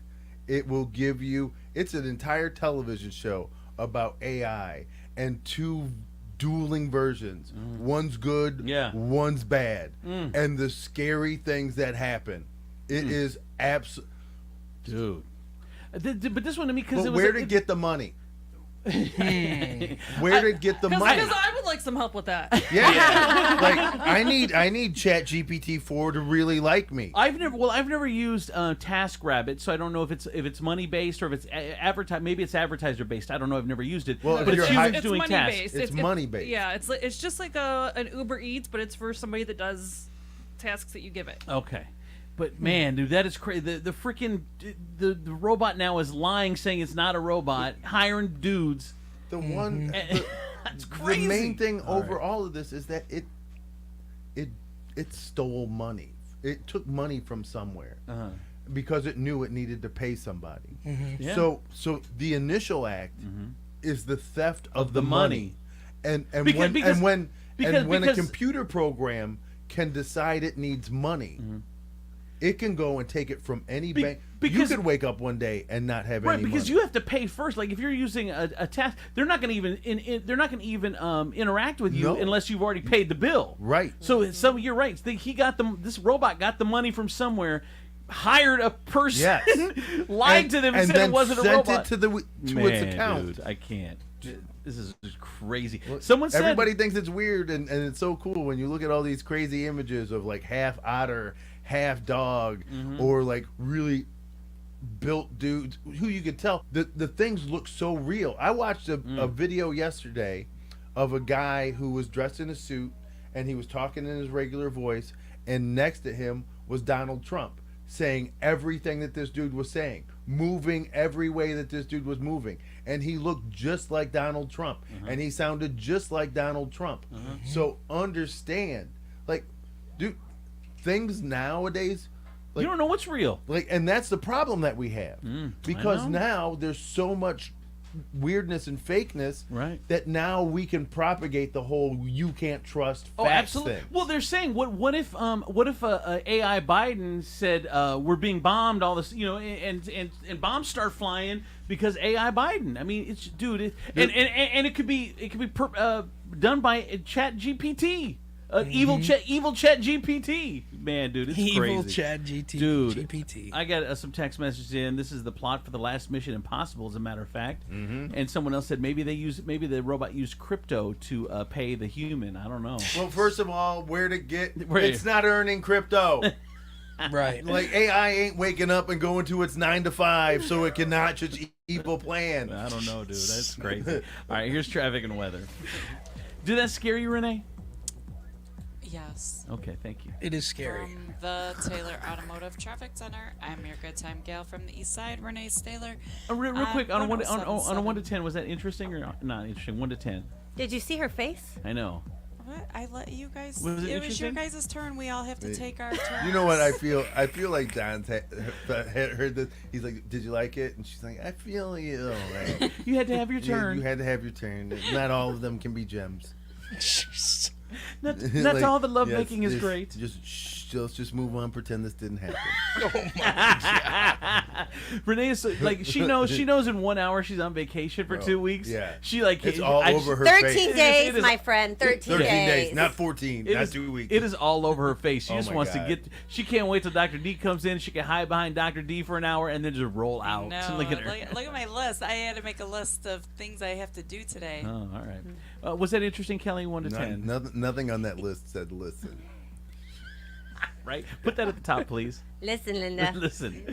It will give you. It's an entire television show about AI and two dueling versions. One's good, one's bad, and the scary things that happen. It is absolute, dude. But this one to me because where to get the money? Where to get the money? Because I would like some help with that. Yeah. Like I need Chat GPT-4 to really like me. I've never used TaskRabbit, so I don't know if it's money based or if it's advertised. Maybe it's advertiser based. I don't know. I've never used it. Well, but it's humans doing money tasks. based. It's money based. Yeah, it's just like an Uber Eats, but it's for somebody that does tasks that you give it. Okay. But man, dude, that is crazy. The freaking the robot now is lying, saying it's not a robot, hiring dudes. The one that's crazy. The main thing over all of this is that it stole money. It took money from somewhere because it knew it needed to pay somebody. Yeah. So the initial act is the theft of the money. And Because when a because- computer program can decide it needs money. It can go and take it from any bank. You could wake up one day and not have any money. Because you have to pay first. Like if you're using a task, they're not going to even interact with you unless you've already paid the bill. Right. So you're right. This robot got the money from somewhere, hired a person, Yes. lied to them, and said then it wasn't a sent robot. it to its account. Dude, I can't. This is just crazy. Someone said everybody thinks it's weird, and it's so cool when you look at all these crazy images of like half otter, half dog, or like really built dudes who you could tell the things look so real. I watched a video yesterday of a guy who was dressed in a suit and he was talking in his regular voice, and next to him was Donald Trump saying everything that this dude was saying, moving every way that this dude was moving, and he looked just like Donald Trump, and he sounded just like Donald Trump. So understand, like, dude, things nowadays, like, you don't know what's real. Like, and that's the problem that we have, because know. now there's so much weirdness and fakeness, right, that now we can propagate the whole "you can't trust" facts absolutely. thing. Well, they're saying what if AI Biden said we're being bombed, all this, and bombs start flying because AI Biden. I mean, it's and it could be done by Chat GPT. Evil Chat GPT, man, dude, it's crazy. Evil Chat GPT. I got some text messages in. This is the plot for the last Mission Impossible, as a matter of fact. And someone else said maybe the robot used crypto to pay the human. I don't know. Well, first of all, it's not earning crypto. Right. Like, AI ain't waking up and going to its 9 to 5 so it can notch its evil plan. I don't know, dude. That's crazy. All right, here's traffic and weather. Did that scare you, Renee? Yes. Okay, thank you. It is scary. From the Taylor Automotive Traffic Center, I'm your good time gal from the east side, Renee Staylor. Real quick, on a 1 to 10, was that interesting or not interesting? 1 to 10. Did you see her face? I know. What? I let you guys. Was it was your interesting? guys' turn. We all have to take our turn. You know what I feel? I feel like Don's heard this. He's like, "Did you like it?" And she's like, "I feel you." Like, you had to have your turn. You had to have your turn. Not all of them can be gems. Not Like, all the lovemaking is great. Let's just move on. Pretend this didn't happen. Oh my God. Renee is like, she knows in 1 hour she's on vacation for 2 weeks. Yeah. She like it's all over her 13 face. days, my friend. 13 days, not 14, not 2 weeks. It is all over her face. She Oh just my wants God. to get. She can't wait till Dr. D comes in. She can hide behind Dr. D for an hour and then just roll out. No, Look at her. look at my list. I had to make a list of things I have to do today. Oh, all right. Was that interesting, Kelly? 1 to 10. Nothing on that list said listen. Right? Put that at the top, please. Listen, Linda. Listen.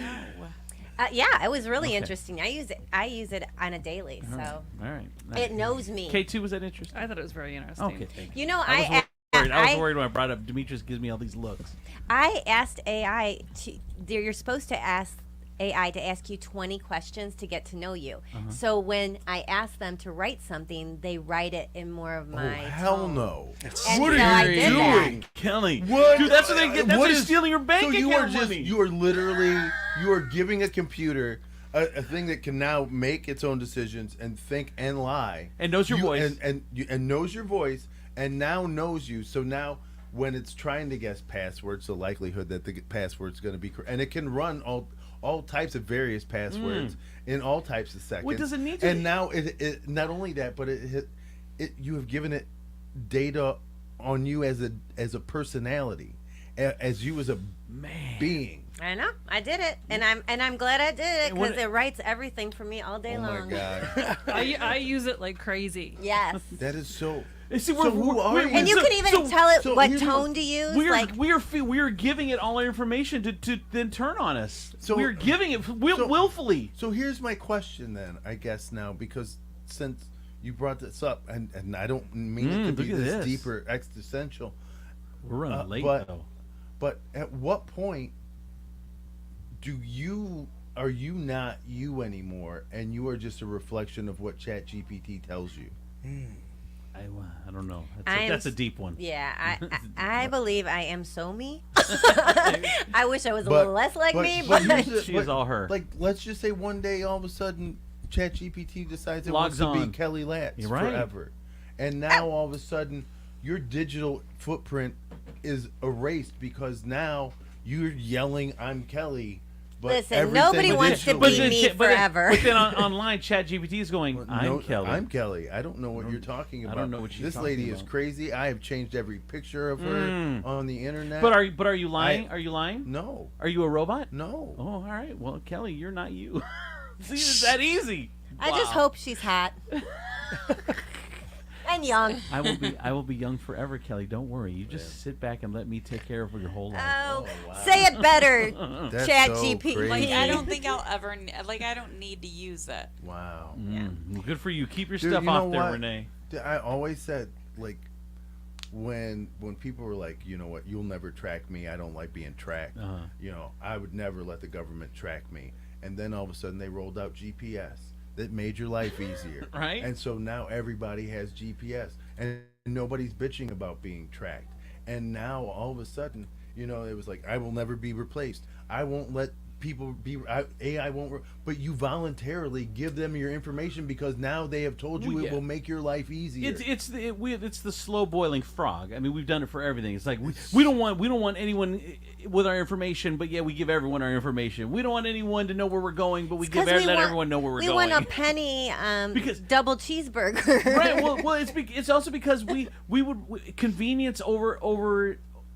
Yeah, it was really Okay. interesting. I use it on a daily, so All right. it knows me. K2, was that interesting? I thought it was very interesting. Okay, thank you. You know, I was worried when I brought up Demetrius gives me all these looks. I asked AI you're supposed to ask AI to ask you 20 questions to get to know you. So when I ask them to write something, they write it in more of my Hell tone. no! And What so are I you did doing, that. Kelly? What? Dude, that's what they get. That's What why is- stealing your bank so account you money. are literally giving a computer a thing that can now make its own decisions and think and lie And knows your voice. and knows your voice and now knows you. So now when it's trying to guess passwords, the likelihood that the password's going to be correct, and it can run all types of various passwords in all types of seconds. What does it need to? And now it not only that, but you have given it data on you as a personality, as you as a being. I know. I did it, and I'm glad I did it what- because it writes everything for me all day Oh long. my God! I use it like crazy. Yes. That is so. See, So who are you? And you can even tell it so what here's tone to use. We are giving it all our information to then turn on us. So we're giving it willfully. So here's my question then, I guess now, because since you brought this up, and I don't mean it to be look at this this. deeper existential. We're running late though. But at what point are you not you anymore, and you are just a reflection of what ChatGPT tells you? I don't know. I am That's a deep one. Yeah, I believe I am so me. I wish I was a little less like me, but She is all her. Like, let's just say one day, all of a sudden, ChatGPT decides it Logs wants to on. be Kelly Latz You're right. forever, and now all of a sudden, your digital footprint is erased because now you're yelling, "I'm Kelly," Listen, everything nobody wants to digitally- be me forever. But then online, ChatGPT is going, I'm Kelly. I'm Kelly. I don't know what you're talking about. I don't know what she's This talking lady is about. crazy. I have changed every picture of her on the internet. But are you lying? Are you lying? No. Are you a robot? No. Oh, all right. Well, Kelly, you're not you. See, it's that easy. I just Wow. hope she's hot. And young. I will be young forever, Kelly. Don't worry. You just sit back and let me take care of your whole life. Oh, say it better, That's Chat so GP. crazy. Like, I don't think I'll ever, I don't need to use it. Wow. Well, good for you. Keep your Dude, stuff you know off there, what? Renee. I always said, like, when people were like, you know what, you'll never track me. I don't like being tracked. You know, I would never let the government track me. And then all of a sudden they rolled out GPS. That made your life easier. Right. And so now everybody has GPS. And nobody's bitching about being tracked. And now all of a sudden, you know, it was like, I will never be replaced. I won't let people be AI won't but you voluntarily give them your information because now they have told you Well, it yeah. will make your life easier. It's the slow boiling frog. I mean, we've done it for everything. It's like we don't want anyone with our information, but yeah, we give everyone our information. We don't want anyone to know where we're going, but we let everyone know where we're going. We want a penny double cheeseburger. Right. Well, it's also because we would convenience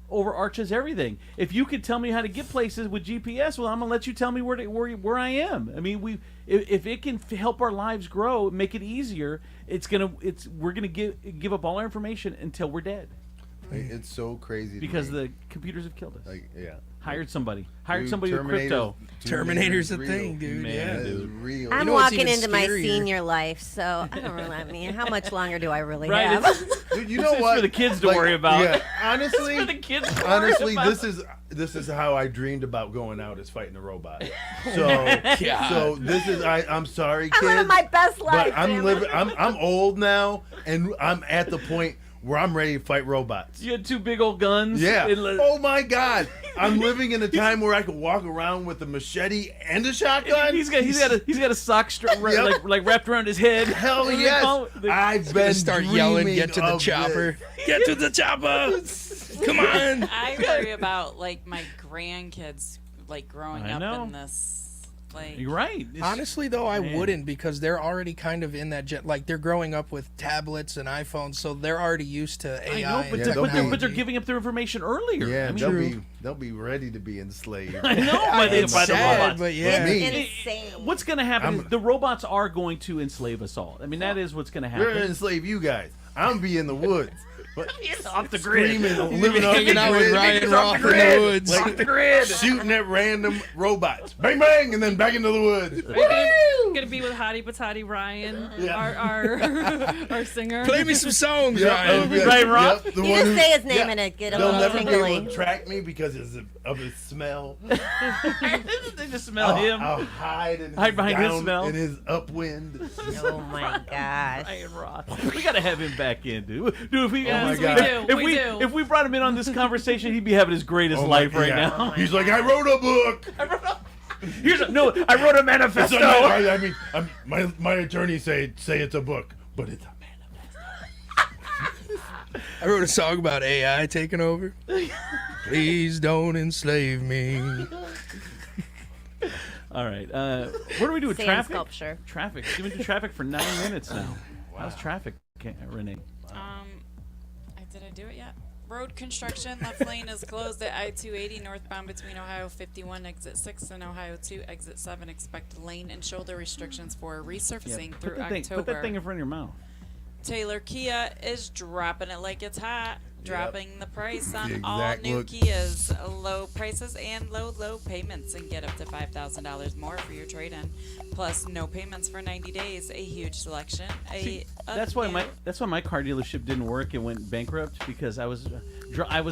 overarches everything. If you could tell me how to get places with GPS, well, I'm gonna let you tell me where I am. I mean, if it can help our lives grow, make it easier, we're gonna give up all our information until we're dead. It's so crazy because to me. the computers have killed us. Like, yeah. Hired somebody with Terminator's- crypto. Terminator's a real. thing, dude. Man, Yeah, dude. Real. I'm You know what's walking even into my scarier? senior life, so I don't really. I mean, how much longer do I really Right, have? Dude, you know It's what? for the kids to worry about. Yeah, honestly, It's for the kids to worry about. this is how I dreamed about going out as fighting a robot. So this is I'm sorry, kids. I'm living my best life. But I'm damn living. it. I'm old now, and I'm at the point where I'm ready to fight robots. You had two big old guns. Yeah. and Oh my God. I'm living in a time where I can walk around with a machete and a shotgun. He's got a sock strap like wrapped around his head. Hell What do they yes. call it? I've been Start yelling, dreaming get to the of chopper. this. Get to the chopper. Come on. I worry about like my grandkids like growing I up know. in this. Like, You're right. Honestly, though, I Man. wouldn't because they're already kind of in that like they're growing up with tablets and iPhones, so they're already used to AI. I know, but, and Yeah, but technology. they're giving up their information earlier. Yeah, I mean, they'll be ready to be enslaved. I know by the It's sad, robots. but yeah. It's insane. What's going to happen I'm- is the robots are going to enslave us all. I mean, that is what's going to We're happen. gonna enslave you guys. I'm be in the woods. But Off the grid. screaming, living off the Hanging out with grid. Ryan Roth in the Grid. woods. Like, Off the grid. shooting at random robots. Bang bang, and then back into the woods. Gonna be with Hottie Patati Ryan, Yeah. our singer. Play me some songs, Yep, Ryan. yep, Ryan Roth? yep, the You one just who- say his name yeah. and it get a They'll little never be able tingly. to track me because of his smell. They just smell him. I'll hide Hide behind his down smell. in his upwind. Oh my gosh. Ryan Roth. We gotta have him back in, dude. Dude, if we, my if, God. if we if we brought him in on this conversation, he'd be having his greatest Oh my- life right yeah. now. He's like, I wrote a book. I wrote a manifesto. I mean, my attorneys say it's a book, but it's a I wrote a song about AI taking over. Please don't enslave me. All right. What do we do with Sand traffic? sculpture. Traffic. We've been to traffic for 9 minutes now. How's traffic, Renee? did I do it yet? Road construction. Left lane is closed at I-280 northbound between Ohio 51 exit 6 and Ohio 2 exit 7. Expect lane and shoulder restrictions for resurfacing Put through that thing- October. Put that thing in front of your mouth. Taylor Kia is dropping it like it's hot. Dropping the price on The all exact new look. Kias. Low prices and low payments, and get up to $5,000 more for your trade-in. Plus, no payments for 90 days. A huge selection. That's why my car dealership didn't work. It went bankrupt because I was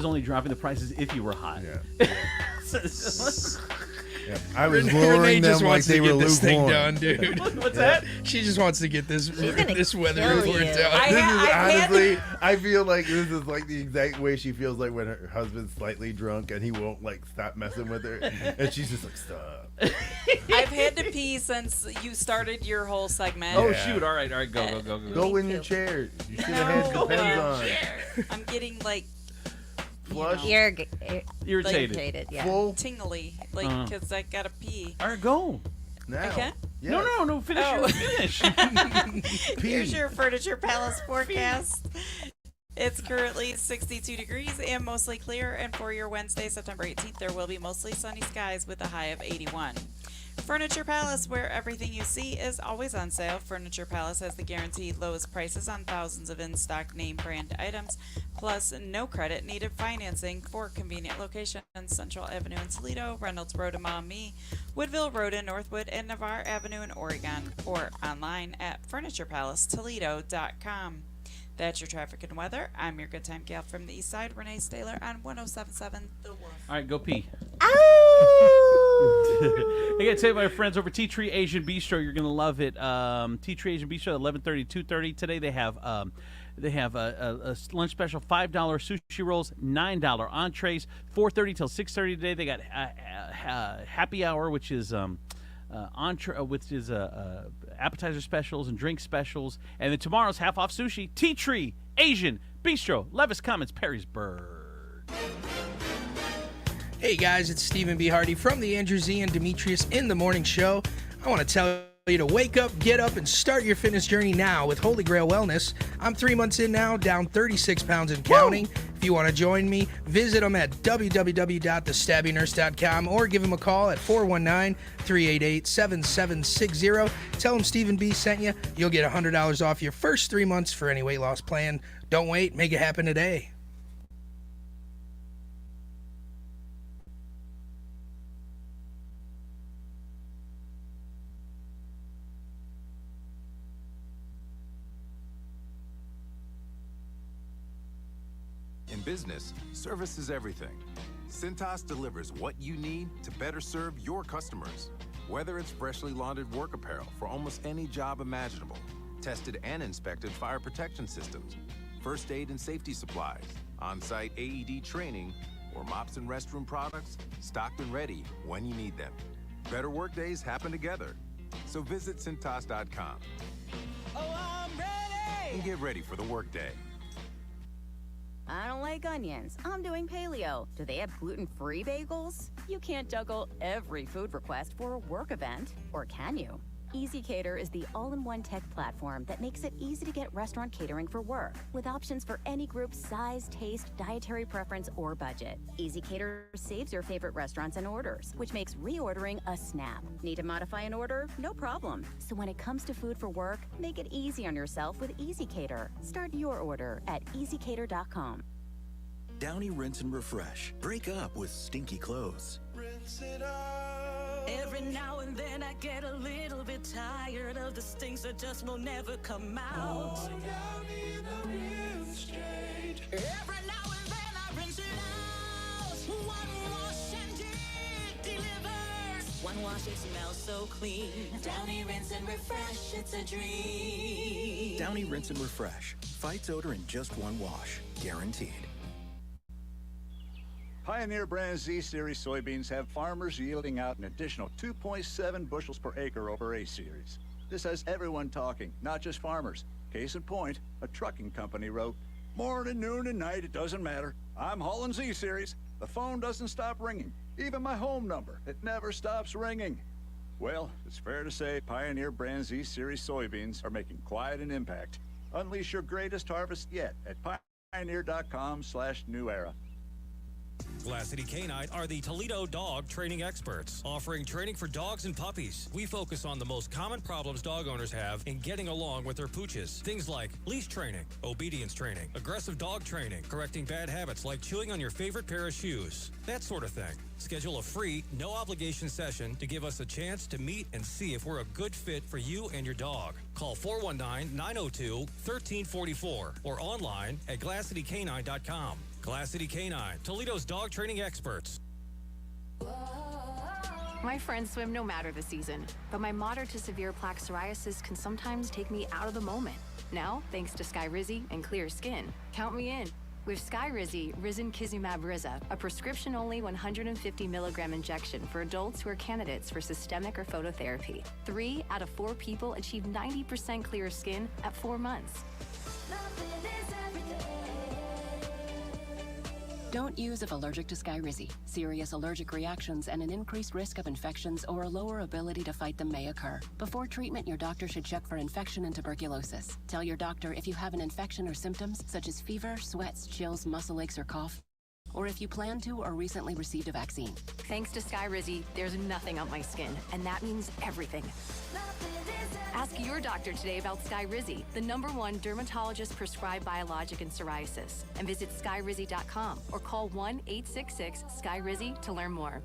only dropping the prices if you were hot. Yeah. Yeah. I was lowering Renee them just like wants they to were get this thing lukewarm. done, dude. What's that? She just wants to get this weather kill report you. done. This is honestly, I feel like this is like the exact way she feels like when her husband's slightly drunk and he won't like stop messing with her, and she's just like, stop. I've had to pee since you started your whole segment. Oh Yeah. shoot! All right, go. Go in your chair. You should have had No, depends on. I'm getting like flush? Irritated. Yeah. Full? Tingly, like, Uh-huh. because I gotta pee. All right, go. Now. I can't? Yes. No. Finish your finish. Here's your Furniture Palace forecast. It's currently 62 degrees and mostly clear, and for your Wednesday, September 18th, there will be mostly sunny skies with a high of 81. Furniture Palace, where everything you see is always on sale. Furniture Palace has the guaranteed lowest prices on thousands of in-stock name brand items, plus no credit needed financing for convenient locations. Central Avenue in Toledo, Reynolds Road in Maumee, Woodville Road in Northwood, and Navarre Avenue in Oregon, or online at FurniturePalaceToledo.com. That's your traffic and weather. I'm your good time gal from the east side, Renee Staler on 107.7 The Wolf. All right, go pee. I gotta tell you, my friends over Tea Tree Asian Bistro, you're gonna love it. Tea Tree Asian Bistro, 11:30 to 2:30 today. They have a lunch special, $5 sushi rolls, $9 entrees, 4:30 till 6:30 today. They got happy hour, which is appetizer specials and drink specials, and then tomorrow's half off sushi. Tea Tree Asian Bistro, Levis Commons, Perrysburg. Hey guys, it's Stephen B. Hardy from the Andrew Z and Demetrius in the Morning Show. I want to tell you to wake up, get up, and start your fitness journey now with Holy Grail Wellness. I'm 3 months in now, down 36 pounds and counting. If you want to join me, visit them at www.thestabbynurse.com or give them a call at 419-388-7760. Tell them Stephen B. sent you. You'll get $100 off your first 3 months for any weight loss plan. Don't wait, make it happen today. In business, service is everything. Cintas delivers what you need to better serve your customers. Whether it's freshly laundered work apparel for almost any job imaginable, tested and inspected fire protection systems, first aid and safety supplies, on-site AED training, or mops and restroom products, stocked and ready when you need them. Better work days happen together. So visit Cintas.com. Oh, I'm ready! And get ready for the workday. I don't like onions. I'm doing paleo. Do they have gluten-free bagels? You can't juggle every food request for a work event, or can you? Easy Cater is the all-in-one tech platform that makes it easy to get restaurant catering for work, with options for any group size, taste, dietary preference, or budget. Easy Cater saves your favorite restaurants and orders, which makes reordering a snap. Need to modify an order? No problem. So when it comes to food for work, make it easy on yourself with Easy Cater. Start your order at easycater.com. Downy Rinse and Refresh. Break up with stinky clothes. Rinse it out. Every now and then I get a little bit tired of the stinks that just will never come out. Oh, Downy the rinse change. Every now and then I rinse it out. One wash and it delivers. One wash, it smells so clean. Downy Rinse and Refresh, it's a dream. Downy Rinse and Refresh. Fights odor in just one wash. Guaranteed. Pioneer brand Z-Series soybeans have farmers yielding out an additional 2.7 bushels per acre over A-Series. This has everyone talking, not just farmers. Case in point, a trucking company wrote, "Morning, noon, and night, it doesn't matter. I'm hauling Z-Series. The phone doesn't stop ringing. Even my home number, it never stops ringing." Well, it's fair to say Pioneer brand Z-Series soybeans are making quite an impact. Unleash your greatest harvest yet at pioneer.com/new era. Glass City Canine are the Toledo dog training experts, offering training for dogs and puppies. We focus on the most common problems dog owners have in getting along with their pooches. Things like leash training, obedience training, aggressive dog training, correcting bad habits like chewing on your favorite pair of shoes, that sort of thing. Schedule a free, no-obligation session to give us a chance to meet and see if we're a good fit for you and your dog. Call 419-902-1344 or online at glasscitycanine.com. Glass City Canine, Toledo's dog training experts. My friends swim no matter the season, but my moderate to severe plaque psoriasis can sometimes take me out of the moment. Now, thanks to Skyrizi and clear skin, count me in. With Skyrizi, Risankizumab Riza, a prescription-only 150 milligram injection for adults who are candidates for systemic or phototherapy. 3 out of 4 people achieve 90% clear skin at 4 months. Don't use if allergic to Skyrizi. Serious allergic reactions and an increased risk of infections or a lower ability to fight them may occur. Before treatment, your doctor should check for infection and tuberculosis. Tell your doctor if you have an infection or symptoms such as fever, sweats, chills, muscle aches, or cough, or if you plan to or recently received a vaccine. Thanks to Skyrizi, there's nothing on my skin, and that means everything. Ask your doctor today about Skyrizi, the #1 dermatologist-prescribed biologic in psoriasis, and visit skyrizi.com or call 1-866-SKYRIZI to learn more.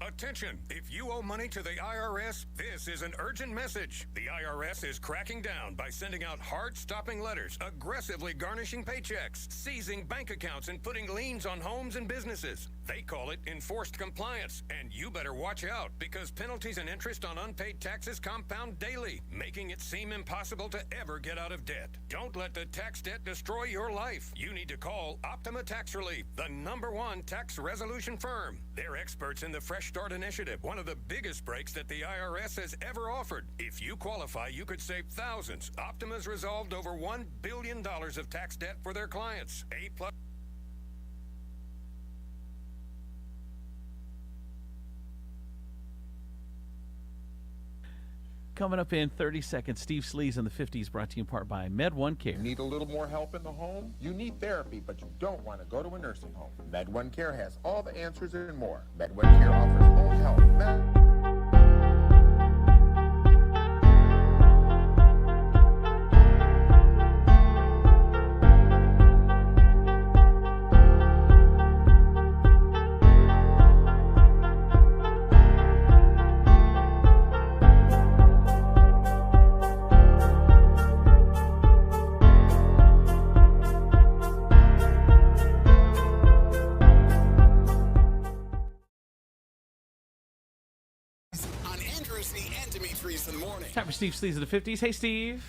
Attention! If you owe money to the IRS, this is an urgent message. The IRS is cracking down by sending out heart-stopping letters, aggressively garnishing paychecks, seizing bank accounts, and putting liens on homes and businesses. They call it enforced compliance, and you better watch out because penalties and interest on unpaid taxes compound daily, making it seem impossible to ever get out of debt. Don't let the tax debt destroy your life. You need to call Optima Tax Relief, the #1 tax resolution firm. They're experts in the Fresh Start Initiative, one of the biggest breaks that the IRS has ever offered. If you qualify, you could save thousands. Optima's resolved over $1 billion of tax debt for their clients. A+. Coming up in 30 seconds, Steve Sleaze in the 50s, brought to you in part by Med1 Care. Need a little more help in the home? You need therapy, but you don't want to go to a nursing home. Med1 Care has all the answers and more. Med1 Care offers home health. and Demetrius in the morning. Time for Steve Sleaze of the 50s. Hey, Steve.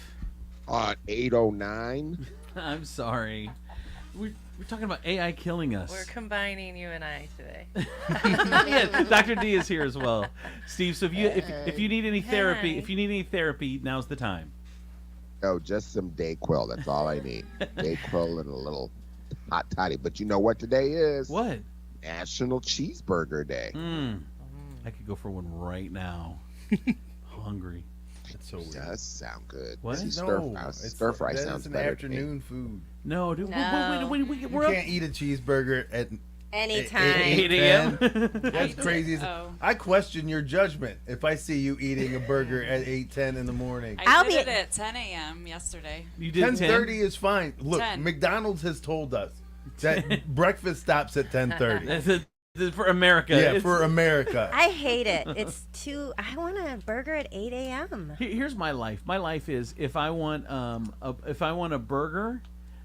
On 809. I'm sorry. We're talking about AI killing us. We're combining you and I today. Yeah, Dr. D is here as well. Steve, so if you need any therapy, now's the time. Oh, just some Dayquil. That's all I need. Dayquil and a little hot toddy. But you know what today is? What? National Cheeseburger Day. I could go for one right now. Hungry. That's so weird. Does sound good. What? Stir fry sounds an better. afternoon food. No, dude. No. Wait, You can't eat a cheeseburger at Anytime. 8 a.m. That's crazy. I question your judgment if I see you eating a burger at 8:10 in the morning. I did it at 10 a.m. yesterday. You did 10:30 is fine. Look, 10. McDonald's has told us that breakfast stops at 10:30. That's for America. Yeah, for America. I hate it. It's too. I want a burger at 8 a.m. Here's my life. My life is if I want a burger,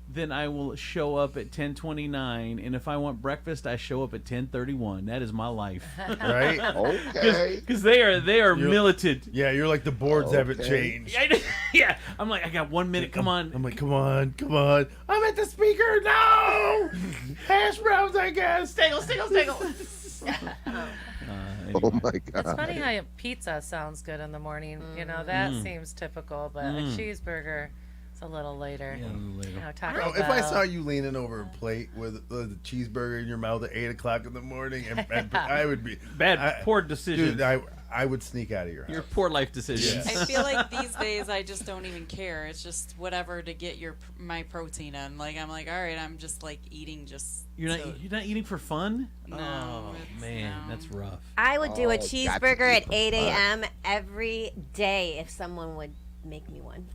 then I will show up at 10:29, and if I want breakfast, I show up at 10:31. That is my life. Right? Okay. Because they are militant. Yeah, you're like the boards haven't changed. Yeah, I'm like, I got 1 minute. Come on. I'm like, come on. I'm at the speaker. No, hash browns, I guess. Staggle. Oh my God. It's funny how pizza sounds good in the morning. You know, that seems typical, but a cheeseburger, it's a little later. Yeah, a little later. You know, Taco Bro, if I Bell. saw you leaning over a plate with the cheeseburger in your mouth at 8 o'clock in the morning, and I would be poor decisions. Dude, I would sneak out of your house. Your poor life decisions. I feel like these days I just don't even care. It's just whatever to get my protein in. Like I'm like, all right, I'm just like eating just. You're not eating for fun? No, Oh man, that's rough. I would do a got to cheeseburger eat at for 8 fun. a.m. every day if someone would make me one.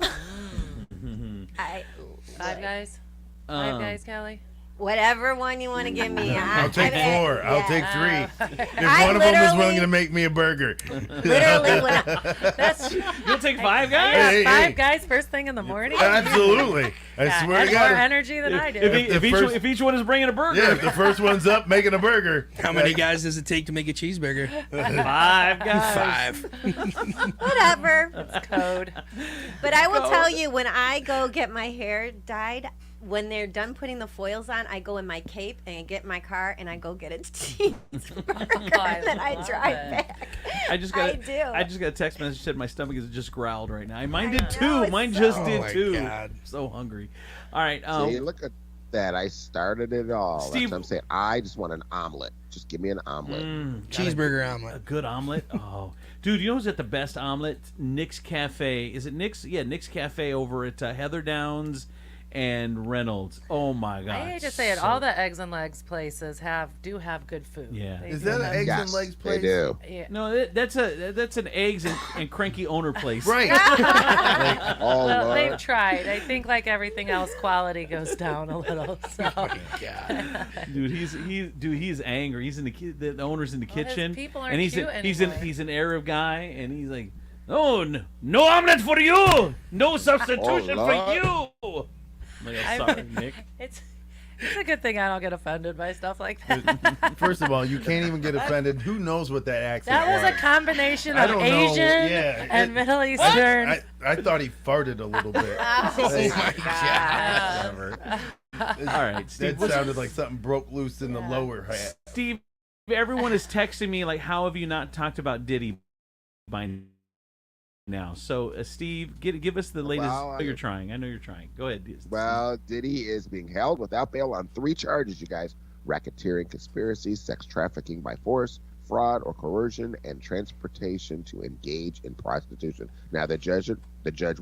Five Guys? Five Guys, Kelly? Whatever one you want to give me. I'll take four. I'll take three. If I one of them is literally- willing to make me a burger. Literally, when You'll take Five Guys? Yeah, Hey, Five hey. Guys first thing in the morning? Absolutely. I Yeah, swear and to God. more energy than I do. If each one is bringing a burger. Yeah, if the first one's up making a burger. How many guys does it take to make a cheeseburger? 5 guys. 5. whatever. It's code. But I will tell you, when I go get my hair dyed, when they're done putting the foils on, I go in my cape and I get in my car and I go get a cheeseburger and then I drive back. I just got a text message that said my stomach is just growled right now. Mine did too. Mine just did too. God. I'm so hungry. All right. See, look at that. I started it all. Steve- That's what I'm saying. I just want an omelet. Just give me an omelet. Cheeseburger A omelet. good omelet. Oh, dude, you know who's at the best omelet? Nick's Cafe. Is it Nick's? Yeah, Nick's Cafe over at Heather Downs and Reynolds. Oh my god. I hate to say it, all the eggs and legs places do have good food. Yeah. They Is do that an have- eggs and legs place? They do. Yeah. No, that's an eggs and cranky owner place. Right. Oh, Well, Lord. they've tried. I think like everything else, quality goes down a little. So. Dude, he's angry. He's in the owner's in the Well, his kitchen, people aren't and he's cute he's anymore. an Arab guy, and he's like, "Oh, no omelet for you, no substitution Oh, for Lord. you." Like, I'm sorry, Nick. It's a good thing I don't get offended by stuff like that. First of all, you can't even get offended. Who knows what that accent That was a combination I of don't know. Asian Yeah, and Middle Eastern. I thought he farted a little bit. Oh, my God. Whatever. All right, Steve. That sounded like something broke loose in the lower half. Steve, everyone is texting me like, "How have you not talked about Diddy by now?" So, Steve, give us the latest. Well, I know you're trying. I know you're trying. Go ahead. Well, Diddy is being held without bail on 3 charges, you guys. Racketeering, conspiracy, sex trafficking by force, fraud or coercion, and transportation to engage in prostitution. Now, the judge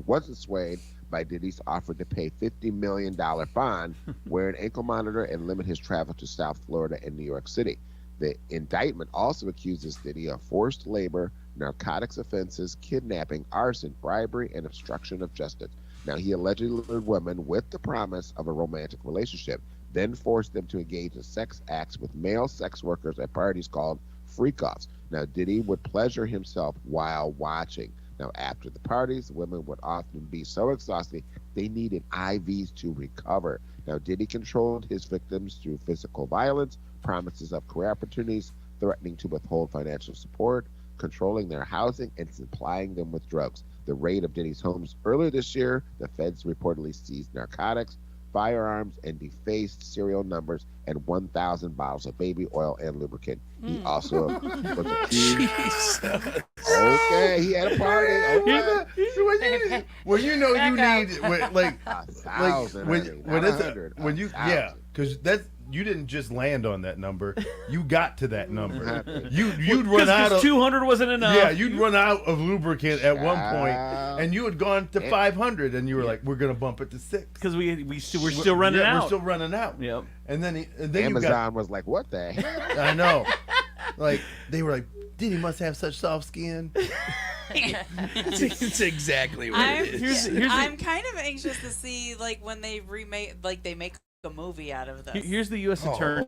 wasn't swayed by Diddy's offer to pay $50 million bond, wear an ankle monitor, and limit his travel to South Florida and New York City. The indictment also accuses Diddy of forced labor, narcotics offenses, kidnapping, arson, bribery, and obstruction of justice. Now, he allegedly lured women with the promise of a romantic relationship, then forced them to engage in sex acts with male sex workers at parties called freak-offs. Now, Diddy would pleasure himself while watching. Now, after the parties, women would often be so exhausted they needed IVs to recover. Now, Diddy controlled his victims through physical violence, promises of career opportunities, threatening to withhold financial support, controlling their housing, and supplying them with drugs. The raid of Diddy's homes earlier this year, the feds reportedly seized narcotics, firearms, and defaced serial numbers and 1,000 bottles of baby oil and lubricant. He also was accused. Okay, he had a party. Okay. Well, you know you Back need up. like 1,000, when honey, when not it's 100, when you 1,000. yeah, because that's you didn't just land on that number. You got to that number. You'd run out of 200 wasn't enough. Yeah, you'd run out of lubricant at one point, and you had gone to 500, and you were like, "We're gonna bump it to 6 because we're still running out. We're still running out. Yep. And then Amazon was like, "What the heck?" I know. Like they were like, "Diddy must have such soft skin." It's exactly what I'm, it is. I'm kind of anxious to see like when they they make a movie out of this. Here's the U.S. attorney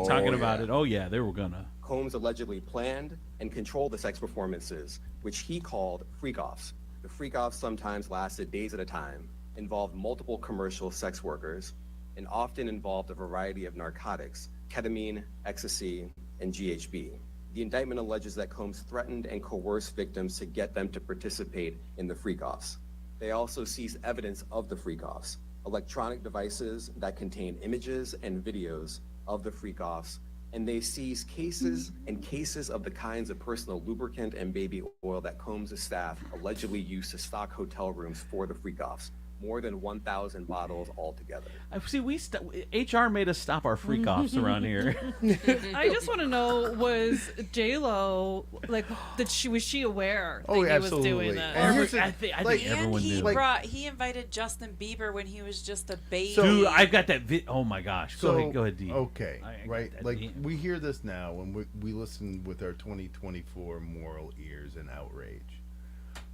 talking about it. Oh yeah, they were gonna. Combs allegedly planned and controlled the sex performances, which he called freak-offs. The freak-offs sometimes lasted days at a time, involved multiple commercial sex workers, and often involved a variety of narcotics, ketamine, ecstasy, and GHB. The indictment alleges that Combs threatened and coerced victims to get them to participate in the freak-offs. They also seized evidence of the freak-offs, electronic devices that contain images and videos of the freak-offs, and they seized cases and cases of the kinds of personal lubricant and baby oil that Combs' staff allegedly used to stock hotel rooms for the freak-offs. More than 1,000 bottles altogether. See, HR made us stop our freak offs around here. I just want to know, was J-Lo like? Was she aware that Oh, he absolutely. was doing that? And here's I think everyone he knew. he invited Justin Bieber when he was just a baby. Dude, I've got that. Oh my gosh. Go ahead, D. Okay, I right. got that, Like D. we hear this now, and we listen with our 2024 moral ears and outrage.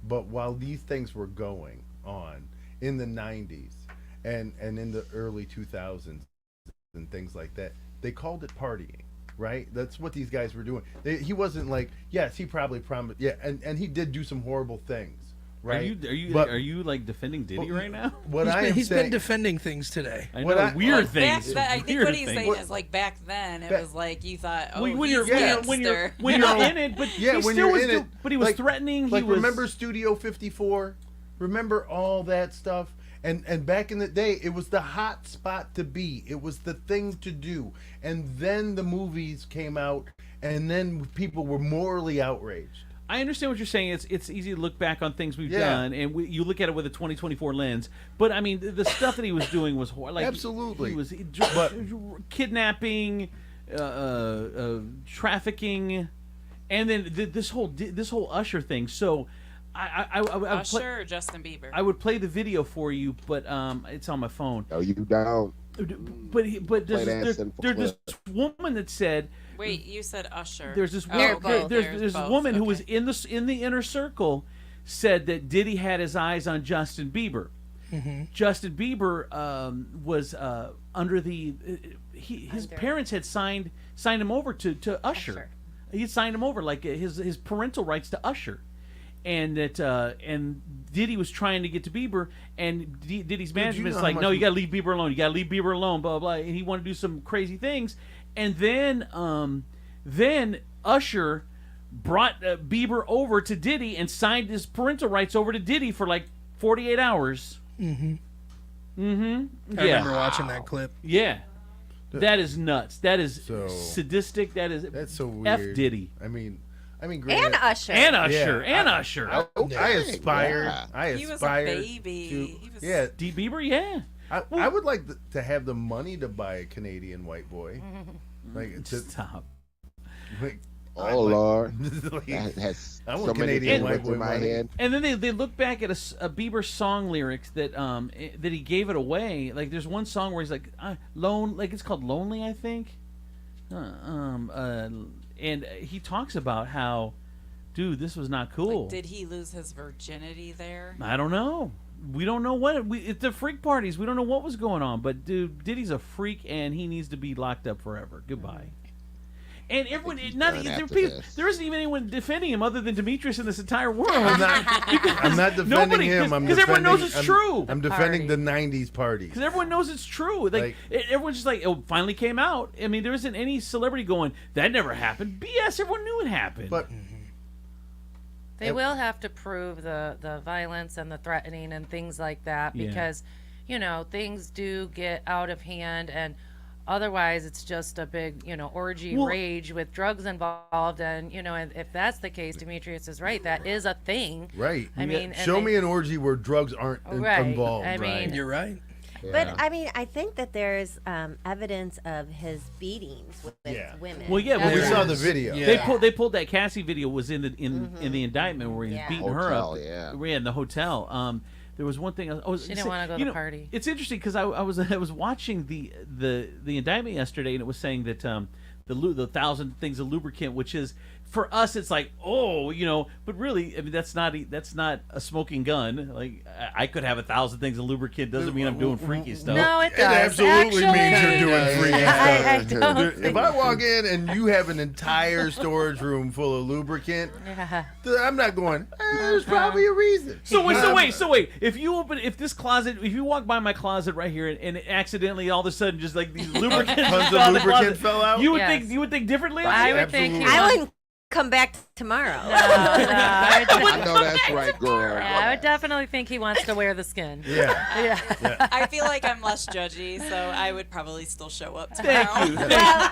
But while these things were going on in the 90s and in the early 2000s and things like that, they called it partying, right? That's what these guys were doing. He wasn't like, yes, he probably promised, yeah, and he did do some horrible things, right? Are you like defending Diddy right now? What He's been defending things today. I know, weird things. I think Weird what he's saying things. is like back then it was like you thought, oh, when he's you're gangster. when you're in it, but yeah, he when still you're was in it, but he was like, threatening. Like he was, remember Studio 54? Remember all that stuff? And back in the day, it was the hot spot to be. It was the thing to do. And then the movies came out, and then people were morally outraged. I understand what you're saying. It's easy to look back on things we've Yeah. done, and you look at it with a 2024 lens. But I mean, the stuff that he was doing was like Absolutely. He was But- kidnapping, trafficking, and then this whole Usher thing. So I would Usher or Justin Bieber? I would play the video for you, but it's on my phone. No, you don't. But Play that there's simple this clip. woman that said. Wait, you said Usher. There's this Oh, woman, both. there's a both. woman who Okay. was in the inner circle said that Diddy had his eyes on Justin Bieber. Justin Bieber was under the his parents had signed him over to Usher. He had signed him over like his parental rights to Usher, and that and Diddy was trying to get to Bieber, and Diddy's management is like, no, you gotta leave Bieber alone. You gotta leave Bieber alone. Blah blah. And he wanted to do some crazy things, and then Usher brought Bieber over to Diddy and signed his parental rights over to Diddy for like 48 hours. I Yeah. remember watching that clip. Yeah. That is nuts. That is sadistic. That's so F weird. Diddy. I mean, And granted, Usher. And Usher. Yeah, And I- Usher. I aspire. Yeah. I He was a aspire baby. to. He was- Yeah, D. Bieber, yeah. I would like to have the money to buy a Canadian white boy. Like to, Stop. like, Oh Lord, like, that has I want so many Canadian things white boy in my money. head. And then they look back at a Bieber song lyrics that he gave it away. Like there's one song where he's like like it's called Lonely, I think. And he talks about how, dude, this was not cool. Like, did he lose his virginity there? I don't know. We don't know what it's the freak parties. We don't know what was going on. But dude, Diddy's a freak, and he needs to be locked up forever. Goodbye. And everyone, done after this. there isn't even anyone defending him other than Demetrius in this entire world. I'm not defending Nobody, him. I'm because everyone knows defending- it's true. I'm defending the '90s parties. Because everyone knows it's true. Like everyone's just like, it finally came out. I mean, there isn't any celebrity going, that never happened. BS. Everyone knew it happened. But They will have to prove the violence and the threatening and things like that Yeah. because, things do get out of hand and otherwise it's just a big, orgy rage with drugs involved. And, and if that's the case, Demetrius is right. That is a thing. right. I mean, and show me an orgy where drugs aren't involved. I mean, You're right. But I mean, I think that there's evidence of his beatings with women. Well, yeah, we well, saw the video. They pulled that Cassie video was in the indictment where he was beating her up. Hotel, in the hotel. There was one thing. She didn't wanna go to the party. It's interesting because I was watching the indictment yesterday, and it was saying that the 1,000 things of lubricant, which is for us, it's like but really, I mean that's not a smoking gun. Like I could have 1,000 things of lubricant. Doesn't mean I'm doing freaky stuff. No, it does. absolutely means Actually, you're doing freaky I stuff. don't Dude, if think- I walk in and you have an entire storage room full of lubricant, I'm not going. There's probably a reason. So wait. If you walk by my closet right here and accidentally all of a sudden just like these lubricants Tons fell in of the lubricant closet, fell out. you would think differently. I would think he I wants- wouldn't come back tomorrow. I I know that's right, girl. Yeah, I would definitely think he wants to wear the skin. Yeah. I feel like I'm less judgy, so I would probably still show up Thank tomorrow. you,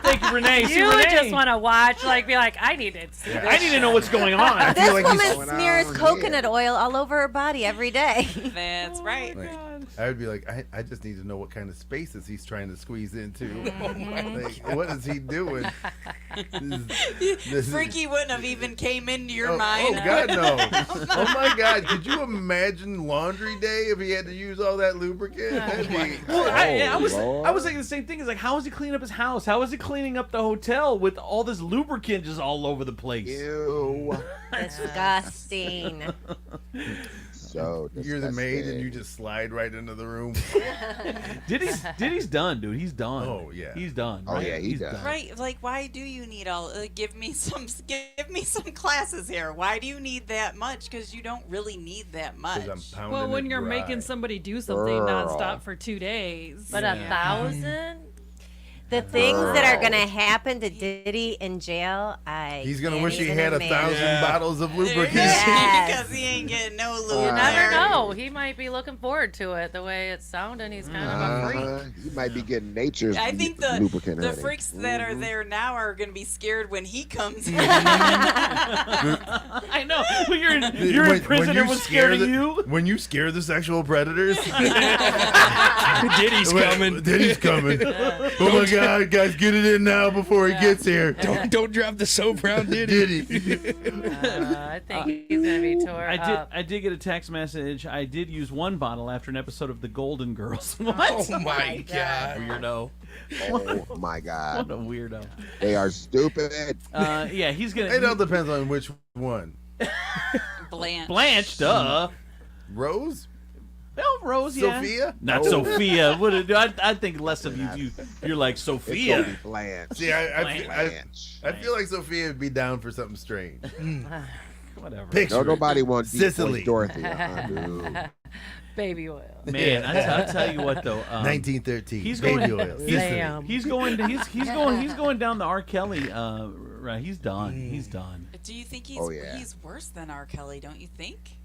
thank you, Renee. See, You would Renee, just want to watch, be like, I need to see this. I need to know what's going on. This like he's woman going smears on coconut oil all over her body every day. That's right. Like, I would be like, I just need to know what kind of spaces he's trying to squeeze into. Like, what is he doing? This is- Freaky wouldn't have even came into your Oh mind. God, no! Oh my God! Could you imagine laundry day if he had to use all that lubricant? That'd be, Well, I was Lord. thinking the same thing. Is like, how is he cleaning up his house? How is he cleaning up the hotel with all this lubricant just all over the place? Ew. Disgusting. So you're the maid and disgusting. you just slide right into the room. Diddy's done, dude. He's done. Oh, yeah. he's done. Oh, right? yeah, he's done. Right, like why do you need all? Give me some classes here. Why do you need that much? Because you don't really need that much. 'Cause I'm pounding Well, when it you're dry. making somebody do something Girl. nonstop for 2 days. But 1,000? The things that are gonna happen to Diddy in jail, He's gonna wish he can't had even 1,000 imagine. bottles of There you lubricant. go. Yes. Because he ain't getting no lube. You never there. know. He might be looking forward to it. The way it's sounding, he's kind of a freak. You might be getting nature's I think lubricant, the honey. freaks that are there now are going to be scared when he comes in. I know. Well, you're in prison. Everyone's scared of you. When you scare the sexual predators. Diddy's coming. Diddy's coming. Oh my God, guys, get it in now before he gets here. Don't drop the soap around Diddy. I think he's gonna be tore up. I did get a text message. I did use one bottle after an episode of The Golden Girls. What? Oh my God. Weirdo. Oh my God. What a weirdo. They are stupid. Yeah, he's gonna. It all depends on which one. Blanche. Blanche, duh. Rose? Oh, Rose, yeah. Sophia? Not Oh. Sophia. I think less of you. You're like Sophia. It's Blanche. See, I Blanche. feel like Sophia would be down for something strange. Whatever. Picture No, it. nobody wants deep voice Sicily. Dorothy. No. Baby oil. Man, I'll tell you what though. 1913. He's baby going. oil. He's going down the R. Kelly. Right. He's done. He's done. Do you think he's he's worse than R. Kelly? Don't you think?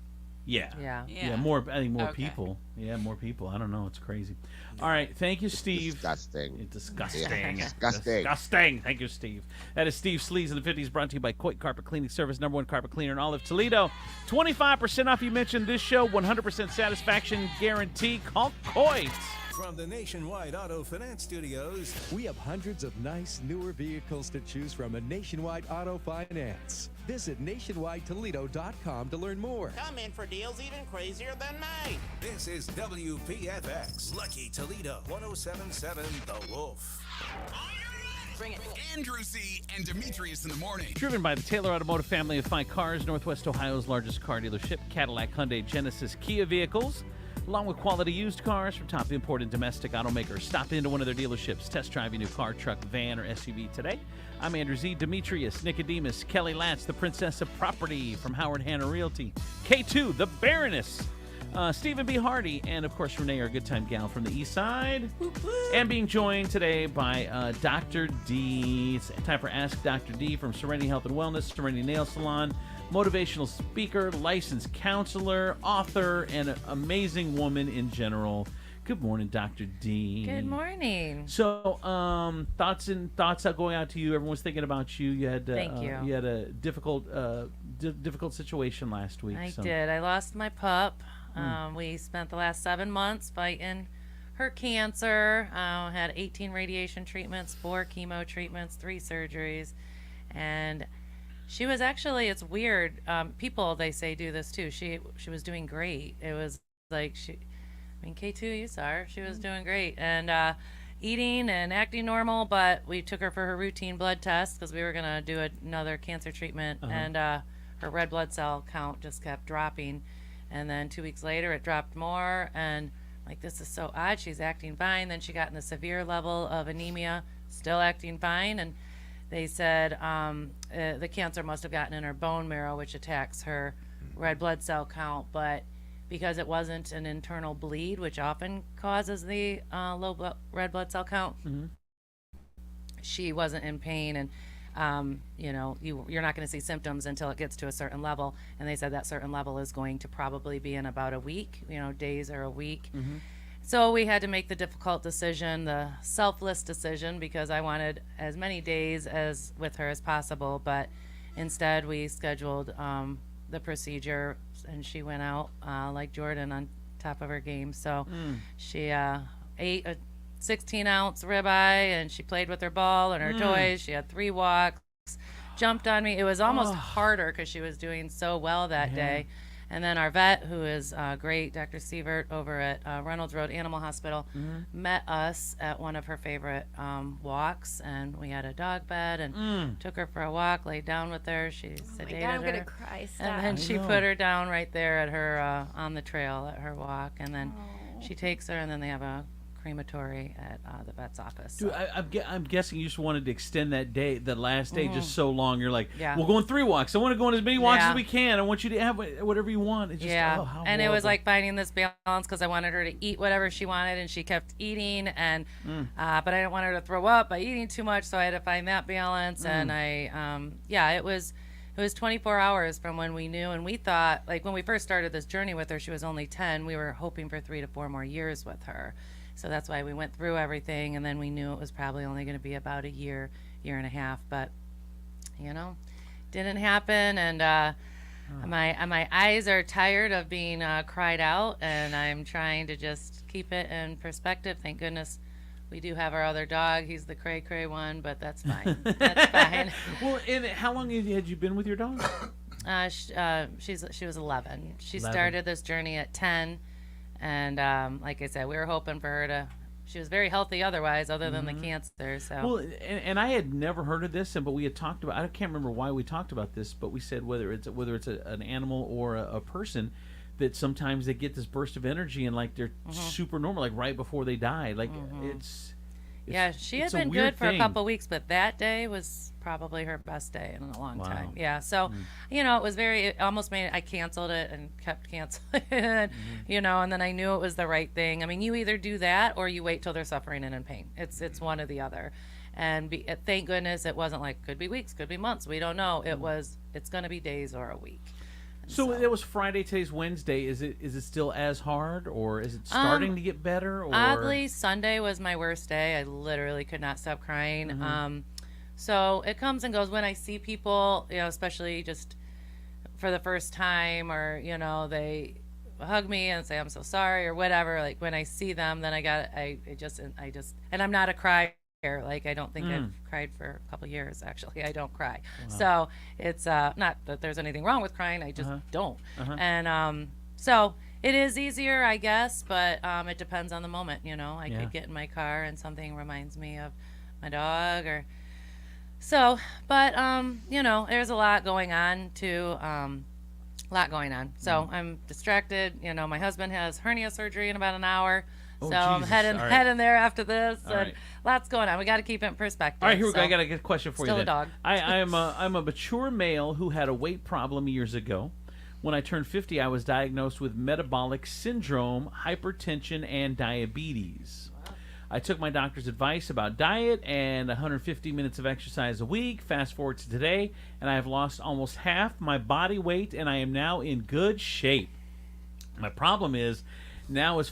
Yeah. Yeah. More. I think more Okay. people. Yeah, more people. I don't know. It's crazy. All right. Thank you, Steve. Disgusting. Disgusting. Yeah, disgusting. Disgusting. Thank you, Steve. That is Steve Sleaze in the 50s, brought to you by Coit Carpet Cleaning Service, #1 carpet cleaner in all of Toledo. 25% off. You mentioned this show. 100% satisfaction guarantee. Call Coit. From the Nationwide Auto Finance Studios, we have hundreds of nice, newer vehicles to choose from at Nationwide Auto Finance. Visit nationwidetoledo.com to learn more. Come in for deals even crazier than mine. This is WPFX, Lucky Toledo, 1077 The Wolf. Bring it. Andrew Z and Demetrius in the morning. Driven by the Taylor Automotive family of fine cars, Northwest Ohio's largest car dealership, Cadillac, Hyundai, Genesis, Kia vehicles, along with quality used cars from top import and domestic automakers. Stop into one of their dealerships. Test drive your new car, truck, van, or SUV today. I'm Andrew Z. Demetrius, Nicodemus, Kelly Latz, the Princess of Property from Howard Hanna Realty, K2, the Baroness, Stephen B. Hardy, and of course Renee, our good time gal from the East Side. And being joined today by Dr. D. It's time for Ask Dr. D from Serenity Health and Wellness, Serenity Nail Salon, motivational speaker, licensed counselor, author, and an amazing woman in general. Good morning, Dr. D. Good morning. So, thoughts going out to you. Everyone's thinking about you. You had Thank you. You had a difficult situation last week. I so. did. I lost my pup. We spent the last 7 months fighting her cancer. Had 18 radiation treatments, 4 chemo treatments, 3 surgeries, and she was actually, it's weird. People, they say, do this too. She was doing great. It was like K2, you saw her. She was doing great and eating and acting normal, but we took her for her routine blood test because we were going to do another cancer treatment, and her red blood cell count just kept dropping. And then 2 weeks later, it dropped more, and this is so odd. She's acting fine. Then she got in the severe level of anemia, still acting fine, and they said the cancer must have gotten in her bone marrow, which attacks her red blood cell count. But because it wasn't an internal bleed, which often causes the low red blood cell count, she wasn't in pain. And you're not going to see symptoms until it gets to a certain level. And they said that certain level is going to probably be in about a week, days or a week. So we had to make the difficult decision, the selfless decision, because I wanted as many days as with her as possible. But instead, we scheduled the procedure, and she went out like Jordan on top of her game. So she ate a 16-ounce ribeye, and she played with her ball and her toys. She had 3 walks, jumped on me. It was almost harder because she was doing so well that day. And then our vet, who is great, Dr. Sievert over at Reynolds Road Animal Hospital, met us at one of her favorite walks, and we had a dog bed and took her for a walk, laid down with her. She sedated her. I'm gonna cry. Stop. And then she put her down right there at her on the trail at her walk, and then she takes her, and then they have a crematory at the vet's office. Dude, I'm guessing you just wanted to extend that day, the last day, Mhm. just so long. You're like, Yeah. we'll go on 3 walks. I want to go on as many walks Yeah. as we can. I want you to have whatever you want. It's just, Yeah, oh, how and it was horrible. like finding this balance because I wanted her to eat whatever she wanted, and she kept eating, and but I didn't want her to throw up by eating too much, so I had to find that balance. And it was 24 hours from when we knew, and we thought, like, when we first started this journey with her, she was only 10. We were hoping for 3 to 4 more years with her, so that's why we went through everything, and then we knew it was probably only going to be about a year and a half, but didn't happen. And my eyes are tired of being cried out, and I'm trying to just keep it in perspective. Thank goodness we do have our other dog. He's the cray one, but that's fine. That's fine. Well, and how long had you been with your dog? She was 11. She 11. started this journey at 10, and like I said, we were hoping for her to. She was very healthy otherwise, other than the cancer. So. Well, and I had never heard of this, but we had talked about. I can't remember why we talked about this, but we said whether it's an animal or a person, that sometimes they get this burst of energy and like they're super normal, like right before they die. Like it's yeah, she had it's a been weird good for a thing. couple weeks, but that day was probably her best day in a long Wow. time. Yeah, so it was it almost made I canceled it and kept canceling it, and then I knew it was the right thing. I mean, you either do that or you wait till they're suffering and in pain. It's one or the other. And thank goodness it wasn't like could be weeks, could be months. We don't know. It's going to be days or a week. So it was Friday. Today's Wednesday. Is it still as hard, or is it starting to get better? Or Oddly, Sunday was my worst day. I literally could not stop crying. So it comes and goes. When I see people, especially just for the first time, or they hug me and say I'm so sorry or whatever. Like when I see them, then I just and I'm not a crier. Like I don't think I've cried for a couple years. Actually, I don't cry. Wow. So it's not that there's anything wrong with crying. I just don't. And so it is easier, I guess, but it depends on the moment. I could get in my car and something reminds me of my dog, or so. But there's a lot going on too. So I'm distracted. My husband has hernia surgery in about an hour. Oh, so I'm Jesus. heading there after this, All and right. lots going on. We got to keep it in perspective. All right, here we go. So, I got a good question for still you. a dog. I'm a mature male who had a weight problem years ago. When I turned 50, I was diagnosed with metabolic syndrome, hypertension, and diabetes. I took my doctor's advice about diet and 150 minutes of exercise a week. Fast forward to today, and I have lost almost half my body weight, and I am now in good shape. My problem is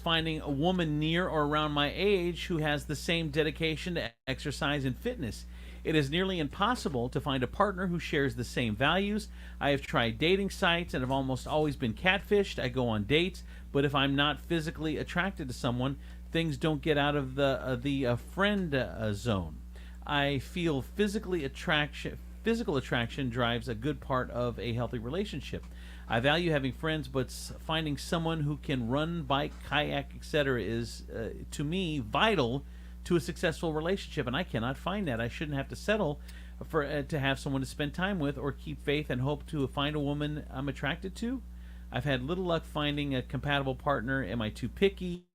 finding a woman near or around my age who has the same dedication to exercise and fitness. It is nearly impossible to find a partner who shares the same values. I have tried dating sites and have almost always been catfished. I go on dates, but if I'm not physically attracted to someone, things don't get out of the friend zone. I feel physical attraction drives a good part of a healthy relationship. I value having friends, but finding someone who can run, bike, kayak, etc. is, to me, vital to a successful relationship, and I cannot find that. I shouldn't have to settle for to have someone to spend time with, or keep faith and hope to find a woman I'm attracted to. I've had little luck finding a compatible partner. Am I too picky?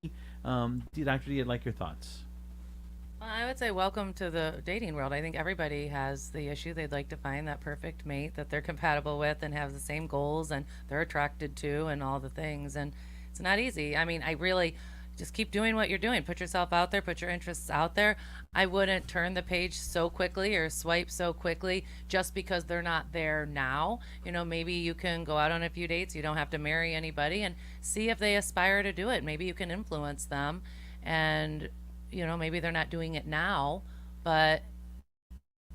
Dr. D, I'd like your thoughts. I would say welcome to the dating world. I think everybody has the issue. They'd like to find that perfect mate that they're compatible with and have the same goals and they're attracted to and all the things. And it's not easy. I mean, I really just keep doing what you're doing. Put yourself out there, put your interests out there. I wouldn't turn the page so quickly or swipe so quickly just because they're not there now. Maybe you can go out on a few dates. You don't have to marry anybody, and see if they aspire to do it. Maybe you can influence them, and maybe they're not doing it now, but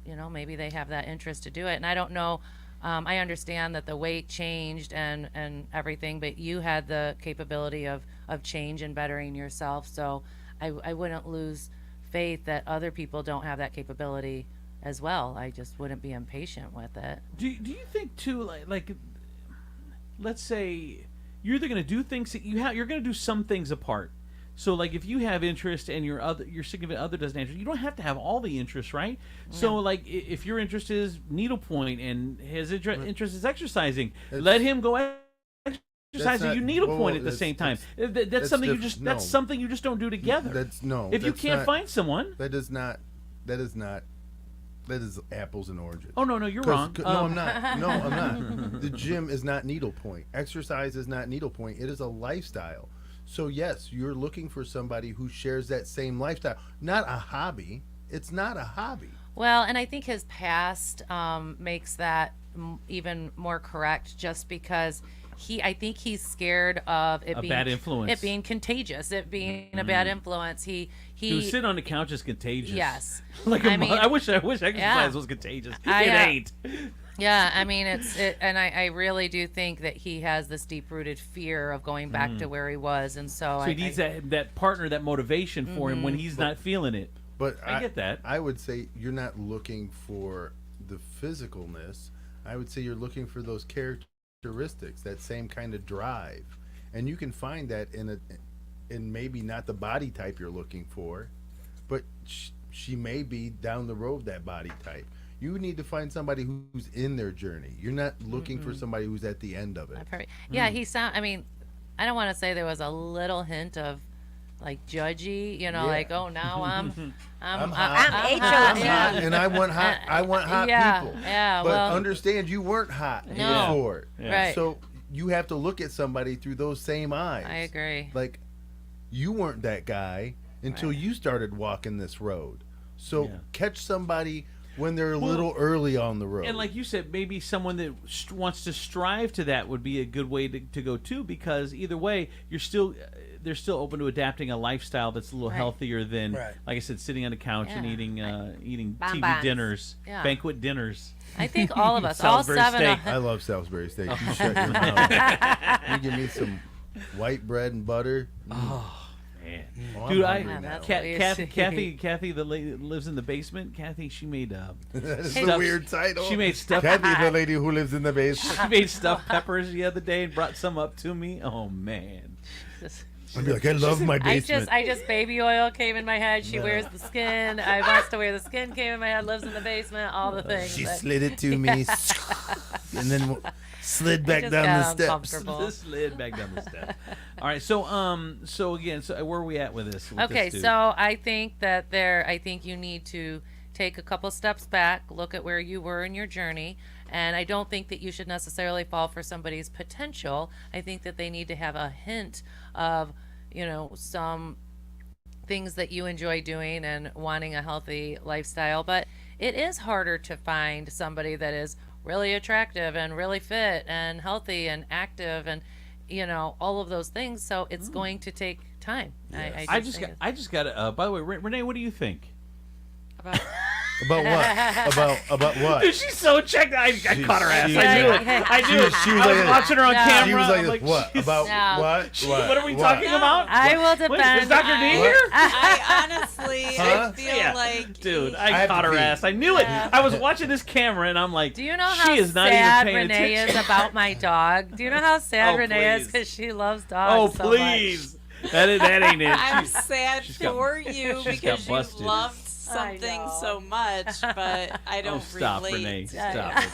maybe they have that interest to do it. And I don't know, I understand that the weight changed and everything, but you had the capability of change and bettering yourself. So I wouldn't lose faith that other people don't have that capability as well. I just wouldn't be impatient with it. Do you think too, like let's say you're either going to do things that you're going to do some things apart. So, like, if you have interest and your significant other doesn't have interest, you don't have to have all the interest, right? No. So, like, if your interest is needlepoint and his interest is exercising, let him go exercise and you needlepoint at the same time. That's something that's something you just don't do together. If you can't find someone, that is apples and oranges. Oh no, you're wrong. No, I'm not. No, I'm not. The gym is not needlepoint. Exercise is not needlepoint. It is a lifestyle. So yes, you're looking for somebody who shares that same lifestyle, not a hobby. It's not a hobby. Well, and I think his past makes that even more correct, just because I think he's scared of it being bad influence, it being contagious, it being a bad influence. He sitting on the couch is contagious. Yes, like I wish exercise was contagious. It ain't. Yeah, I mean and I really do think that he has this deep-rooted fear of going back to where he was, and so he needs that partner, that motivation for him when he's not feeling it. But I get that. I would say you're not looking for the physicalness. I would say you're looking for those characteristics, that same kind of drive, and you can find that in maybe not the body type you're looking for, but she may be down the road that body type. You need to find somebody who's in their journey. You're not looking for somebody who's at the end of it. Yeah, I mean, I don't want to say there was a little hint of like judgy, like, oh, now I'm hot, and I want hot people. Yeah, but understand, you weren't hot before. Right. So you have to look at somebody through those same eyes. I agree. Like, you weren't that guy until you started walking this road. So catch somebody when they're a little early on the road. And like you said, maybe someone that wants to strive to that would be a good way to go too, because either way, they're still open to adapting a lifestyle that's a little healthier than, like I said, sitting on the couch and eating TV dinners, banquet dinners. I think all of us, all seven. I love Salisbury steak. You shut your mouth. You give me some white bread and butter. Oh. Man. Dude, Kathy, the lady that lives in the basement. Kathy, she made that's a weird title. She made stuffed. Kathy, the lady who lives in the basement. She made stuffed peppers the other day and brought some up to me. Oh man. I'd be like, I love my basement. I just baby oil came in my head. She wears the skin. I wants to wear the skin came in my head. Lives in the basement. All the things. She slid it to me, and then slid back down the steps. Slid back down the steps. All right. So again, where are we at with this? Okay. So I think I think you need to take a couple steps back, look at where you were in your journey. And I don't think that you should necessarily fall for somebody's potential. I think that they need to have a hint of, some things that you enjoy doing and wanting a healthy lifestyle. But it is harder to find somebody that is really attractive and really fit and healthy and active and, all of those things. So it's going to take time. Yes. I just got by the way, Renee, what do you think? About what? About what? Dude, she's so checked. I caught her ass. I knew it. I knew it. I was watching her on camera. She was like, what? About what? What are we talking about? I will defend. Is Dr. D here? I honestly, I feel like... Dude, I caught her ass. I knew it. I was watching this camera, and I'm like, do you know how she is not sad even paying Renee attention. is about my dog? Do you know how sad Renee is because she loves dogs so much? Oh, please. That ain't it. I'm sad for you because you busted. loved something so much, but I don't stop, relate. Renee. to Stop it.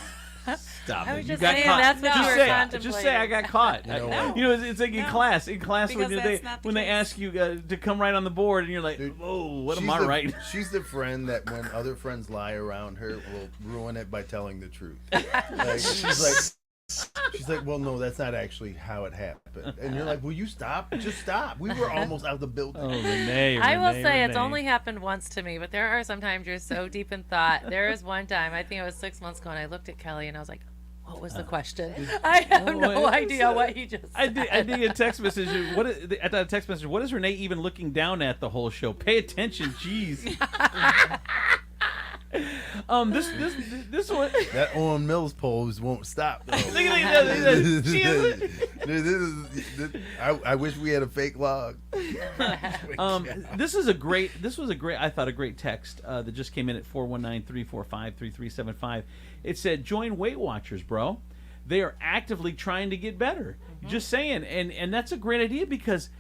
Stop I it. was You just got saying caught. that's what you were contemplating. Just say I got caught. It's like in class. In class, Because when they ask you to come right on the board, and you're like, "Oh, what am I writing?" She's the friend that when other friends lie around her, will ruin it by telling the truth. Like, she's like, well, no, that's not actually how it happened. And you're like, will you stop? Just stop. We were almost out of the building. Oh, Renee. I will say it's only happened once to me, but there are sometimes you're so deep in thought. There is one time, I think it was 6 months ago, and I looked at Kelly and I was like, what was the question? I have no idea what he just said. I did a text message. I thought a text message. What is Renee even looking down at the whole show? Pay attention, jeez. This one. That Owen Mills pose won't stop. Though. I wish we had a fake log. This was a great I thought a great text that just came in at 419-345-3375. It said, join Weight Watchers, bro. They are actively trying to get better. Just saying, and that's a great idea because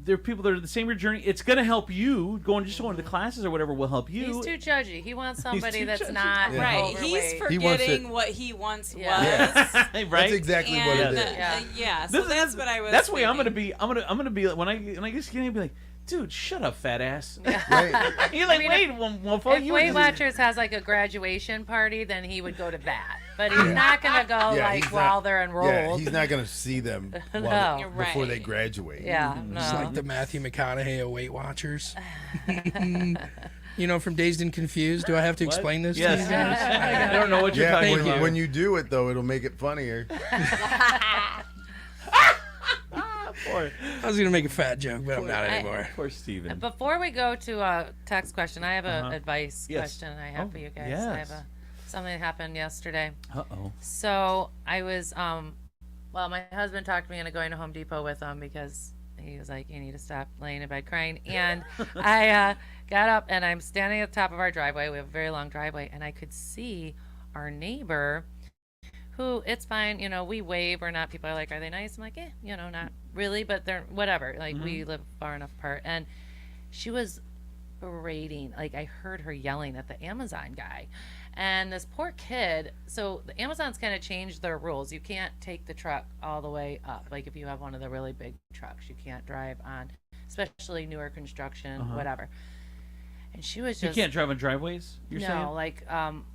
there are people that are the same journey. It's going to help you. Going to classes or whatever will help you. He's too judgy. He wants somebody too that's judgy. not Right. overweight. He's forgetting what he once was. Right? That's exactly what it is. Yeah. So that's what I was. That's why I'm thinking. going to be when I get skinny, I'll be like, dude, shut up, fat ass. Right. You're like, wait, if Weight Watchers has like a graduation party, then he would go to that. But he's not going to go while they're enrolled. Yeah, he's not going to see them before they graduate. Yeah, no. It's like the Matthew McConaughey of Weight Watchers. You know, from Dazed and Confused. Do I have to explain this to you guys? I don't know what you're talking about. When you do it, though, it'll make it funnier. I was going to make a fat joke, but I'm not anymore. Poor Steven. Before we go to a text question, I have an advice Yes. question I have for you guys. yes. I have something that happened yesterday. Uh-oh. So I was, my husband talked me into going to Home Depot with him because he was like, you need to stop laying in bed crying. And I got up and I'm standing at the top of our driveway. We have a very long driveway. And I could see our neighbor who, it's fine, we wave or not. People are like, are they nice? I'm like, not really, but they're whatever. Like, we live far enough apart. And she was berating, like, I heard her yelling at the Amazon guy. And this poor kid, so the Amazon's kind of changed their rules. You can't take the truck all the way up. Like, if you have one of the really big trucks, you can't drive on, especially newer construction, whatever. And she was just... You can't drive on driveways, you're saying?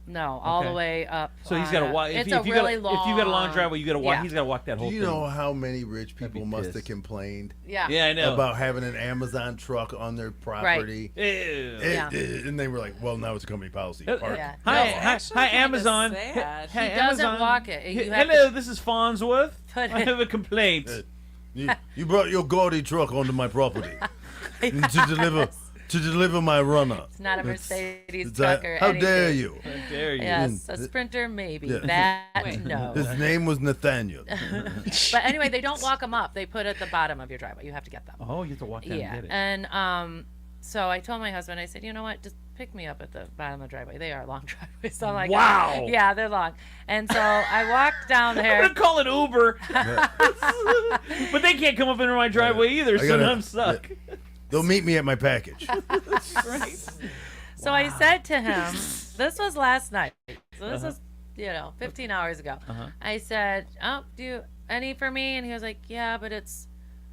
No, all the way up. So he's got to walk. If you got a long driveway, you got to walk. Yeah. He's got to walk that whole Do thing. you know how many rich people must have complained? Yeah. Yeah, I know. About having an Amazon truck on their property. Ew. And they were like, well, now it's a company policy. Park. Yeah. Hi, Amazon. Sad. Hey, He doesn't Amazon. walk it. You have Hello, this is Farnsworth. I Put it- have a complaint. You brought your gaudy truck onto my property to deliver my runner. It's not a Mercedes It's truck like, or how anything. dare you? How dare you? Yes, a Sprinter maybe. Yeah. That, no. His name was Nathaniel. But anyway, they don't walk them up. They put at the bottom of your driveway. You have to get them. Oh, you have to walk down and get it. And so I told my husband, I said, you know what, just pick me up at the bottom of the driveway. They are long driveways. So I'm like, wow. Yeah, they're long. And so I walked down there. I'm going to call it Uber. But they can't come up into my driveway either, so I'm stuck. They'll meet me at my package. Right. So I said to him, this was last night. So this was, 15 hours ago. I said, oh, do you any for me? And he was like, yeah, but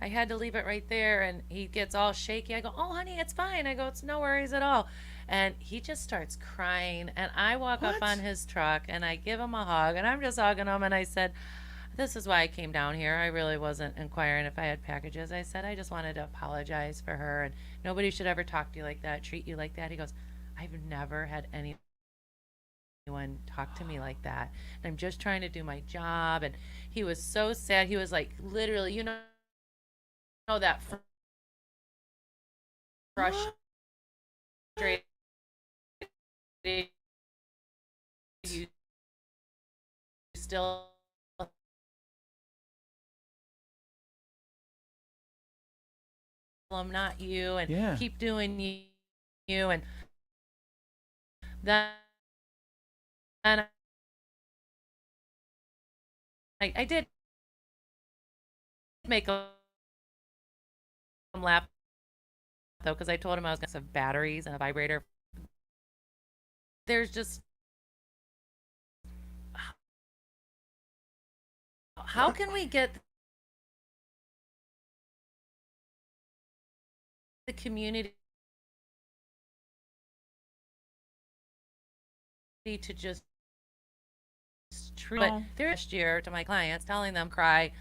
I had to leave it right there. And he gets all shaky. I go, oh, honey, it's fine. I go, it's no worries at all. And he just starts crying. And I walk up on his truck and I give him a hug. And I'm just hugging him. And I said, this is why I came down here. I really wasn't inquiring if I had packages. I said, I just wanted to apologize for her. And nobody should ever talk to you like that, treat you like that. He goes, I've never had anyone talk to me like that. And I'm just trying to do my job. And he was so sad. He was like, literally, that frustrated you still I'm not you, and keep doing you, and then I did make him laugh though, because I told him I was going to have batteries and a vibrator. There's just how can we get the community to just treat last year to my clients, telling them cry,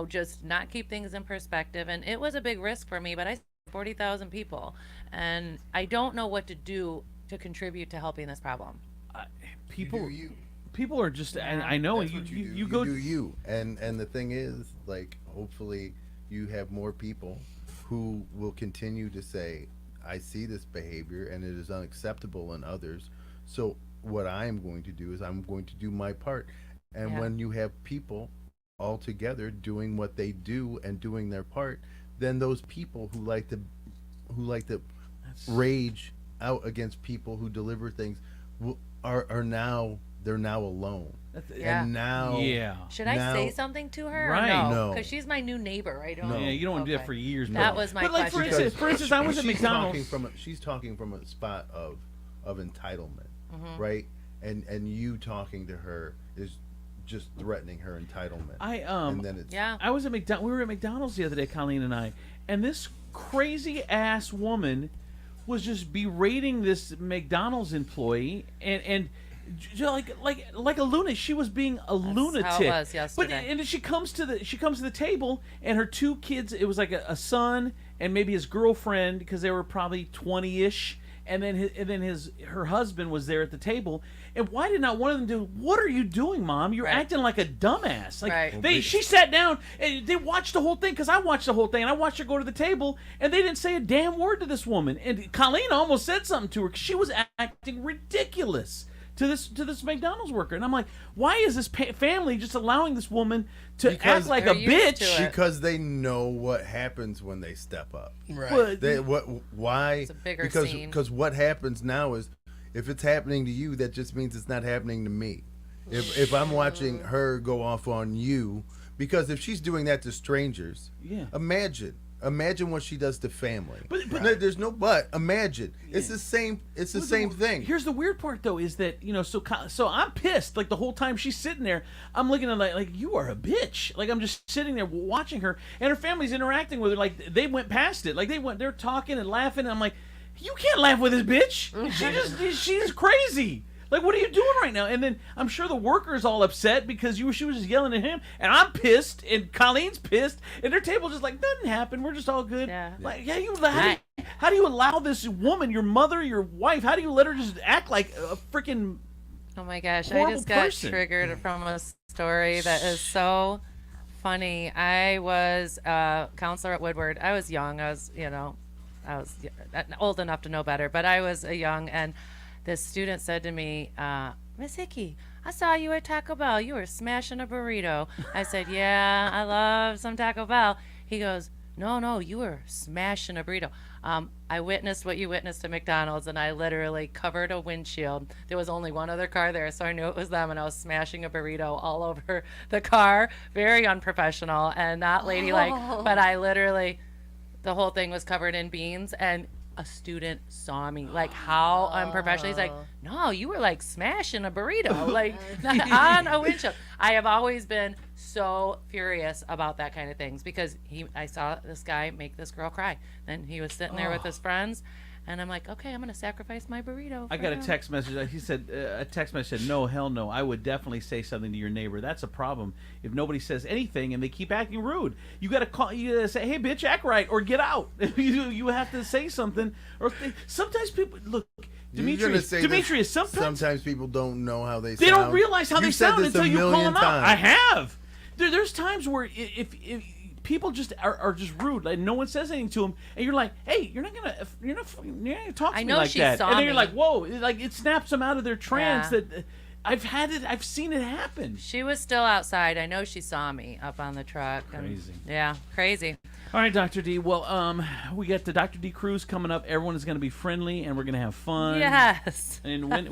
just not keep things in perspective. And it was a big risk for me, but I 40,000 people, and I don't know what to do to contribute to helping this problem. People are just, I know you go do you, and the thing is, like, hopefully you have more people who will continue to say, I see this behavior and it is unacceptable in others, so what I am going to do is I'm going to do my part. And when you have people all together doing what they do and doing their part, then those people who like to rage out against people who deliver things are now they're now alone. Yeah. And now, Should I say something to her? Right. Or no, No. because she's my new neighbor. I don't. No. Yeah, you don't want to do that Okay. for years. That was my but like question. for instance, I was at she's McDonald's. she's talking from a spot of entitlement, Mhm. right? And you talking to her is just threatening her entitlement. And then it's I was at We were at McDonald's the other day, Colleen and I, and this crazy ass woman was just berating this McDonald's employee and like a lunatic. She was being a lunatic. how it was yesterday. But and then she comes to the table, and her two kids. It was like a son and maybe his girlfriend, because they were probably 20-ish. And then her husband was there at the table. And why did not one of them do? What are you doing, Mom? You're acting like a dumbass. Like she sat down and they watched the whole thing, because I watched the whole thing and I watched her go to the table, and they didn't say a damn word to this woman. And Colleen almost said something to her because she was acting ridiculous to this McDonald's worker. And I'm like, why is this family just allowing this woman to act like a bitch? Because they know what happens when they step up. Right. Why? It's a bigger because scene. because what happens now is, if it's happening to you, that just means it's not happening to me. If I'm watching her go off on you, because if she's doing that to strangers, imagine what she does to family. But there's no but. Imagine. It's the same. It's the same thing. Here's the weird part, though, is that so I'm pissed. Like the whole time she's sitting there, I'm looking at her like you are a bitch. Like I'm just sitting there watching her, and her family's interacting with her. Like they went past it. Like they're talking and laughing. And I'm like, you can't laugh with this bitch. She's crazy. Like, what are you doing right now? And then I'm sure the worker's all upset because she was just yelling at him, and I'm pissed, and Colleen's pissed, and their table just like, doesn't happen. We're just all good. Yeah. Like, how do you allow this woman, your mother, your wife, how do you let her just act like a freaking Oh my gosh, I horrible just got person? triggered from a story that is so funny. I was a counselor at Woodward. I was young. I was old enough to know better, but I was a young, and this student said to me, Miss Hickey, I saw you at Taco Bell. You were smashing a burrito. I said, yeah, I love some Taco Bell. He goes, no, you were smashing a burrito. I witnessed what you witnessed at McDonald's, and I literally covered a windshield. There was only one other car there, so I knew it was them, and I was smashing a burrito all over the car. Very unprofessional and not ladylike, but I literally, the whole thing was covered in beans, and a student saw me. Like, how unprofessional. He's like, no, you were like smashing a burrito, like on a windshield. I have always been so furious about that kind of things, because I saw this guy make this girl cry. Then he was sitting there with his friends, and I'm like, okay, I'm gonna sacrifice my burrito. I got a text message. He said, a text message said, no, hell no. I would definitely say something to your neighbor. That's a problem. If nobody says anything and they keep acting rude, you got to call. You got to say, hey, bitch, act right, or get out. you have to say something. Or sometimes people look. Demetrius, sometimes people don't know how they sound. They don't realize how they sound until you call them out. Times. I have. There's times where if people just are just rude, like no one says anything to them, and you're like, hey, you're not gonna talk to me like that. And then you're like, whoa, like it snaps them out of their trance. Yeah. That I've seen it happen. She was still outside. I know she saw me up on the truck. Crazy. Yeah, crazy. All right, Dr. D. Well, we got the Dr. D cruise coming up. Everyone is going to be friendly, and we're going to have fun. Yes. And when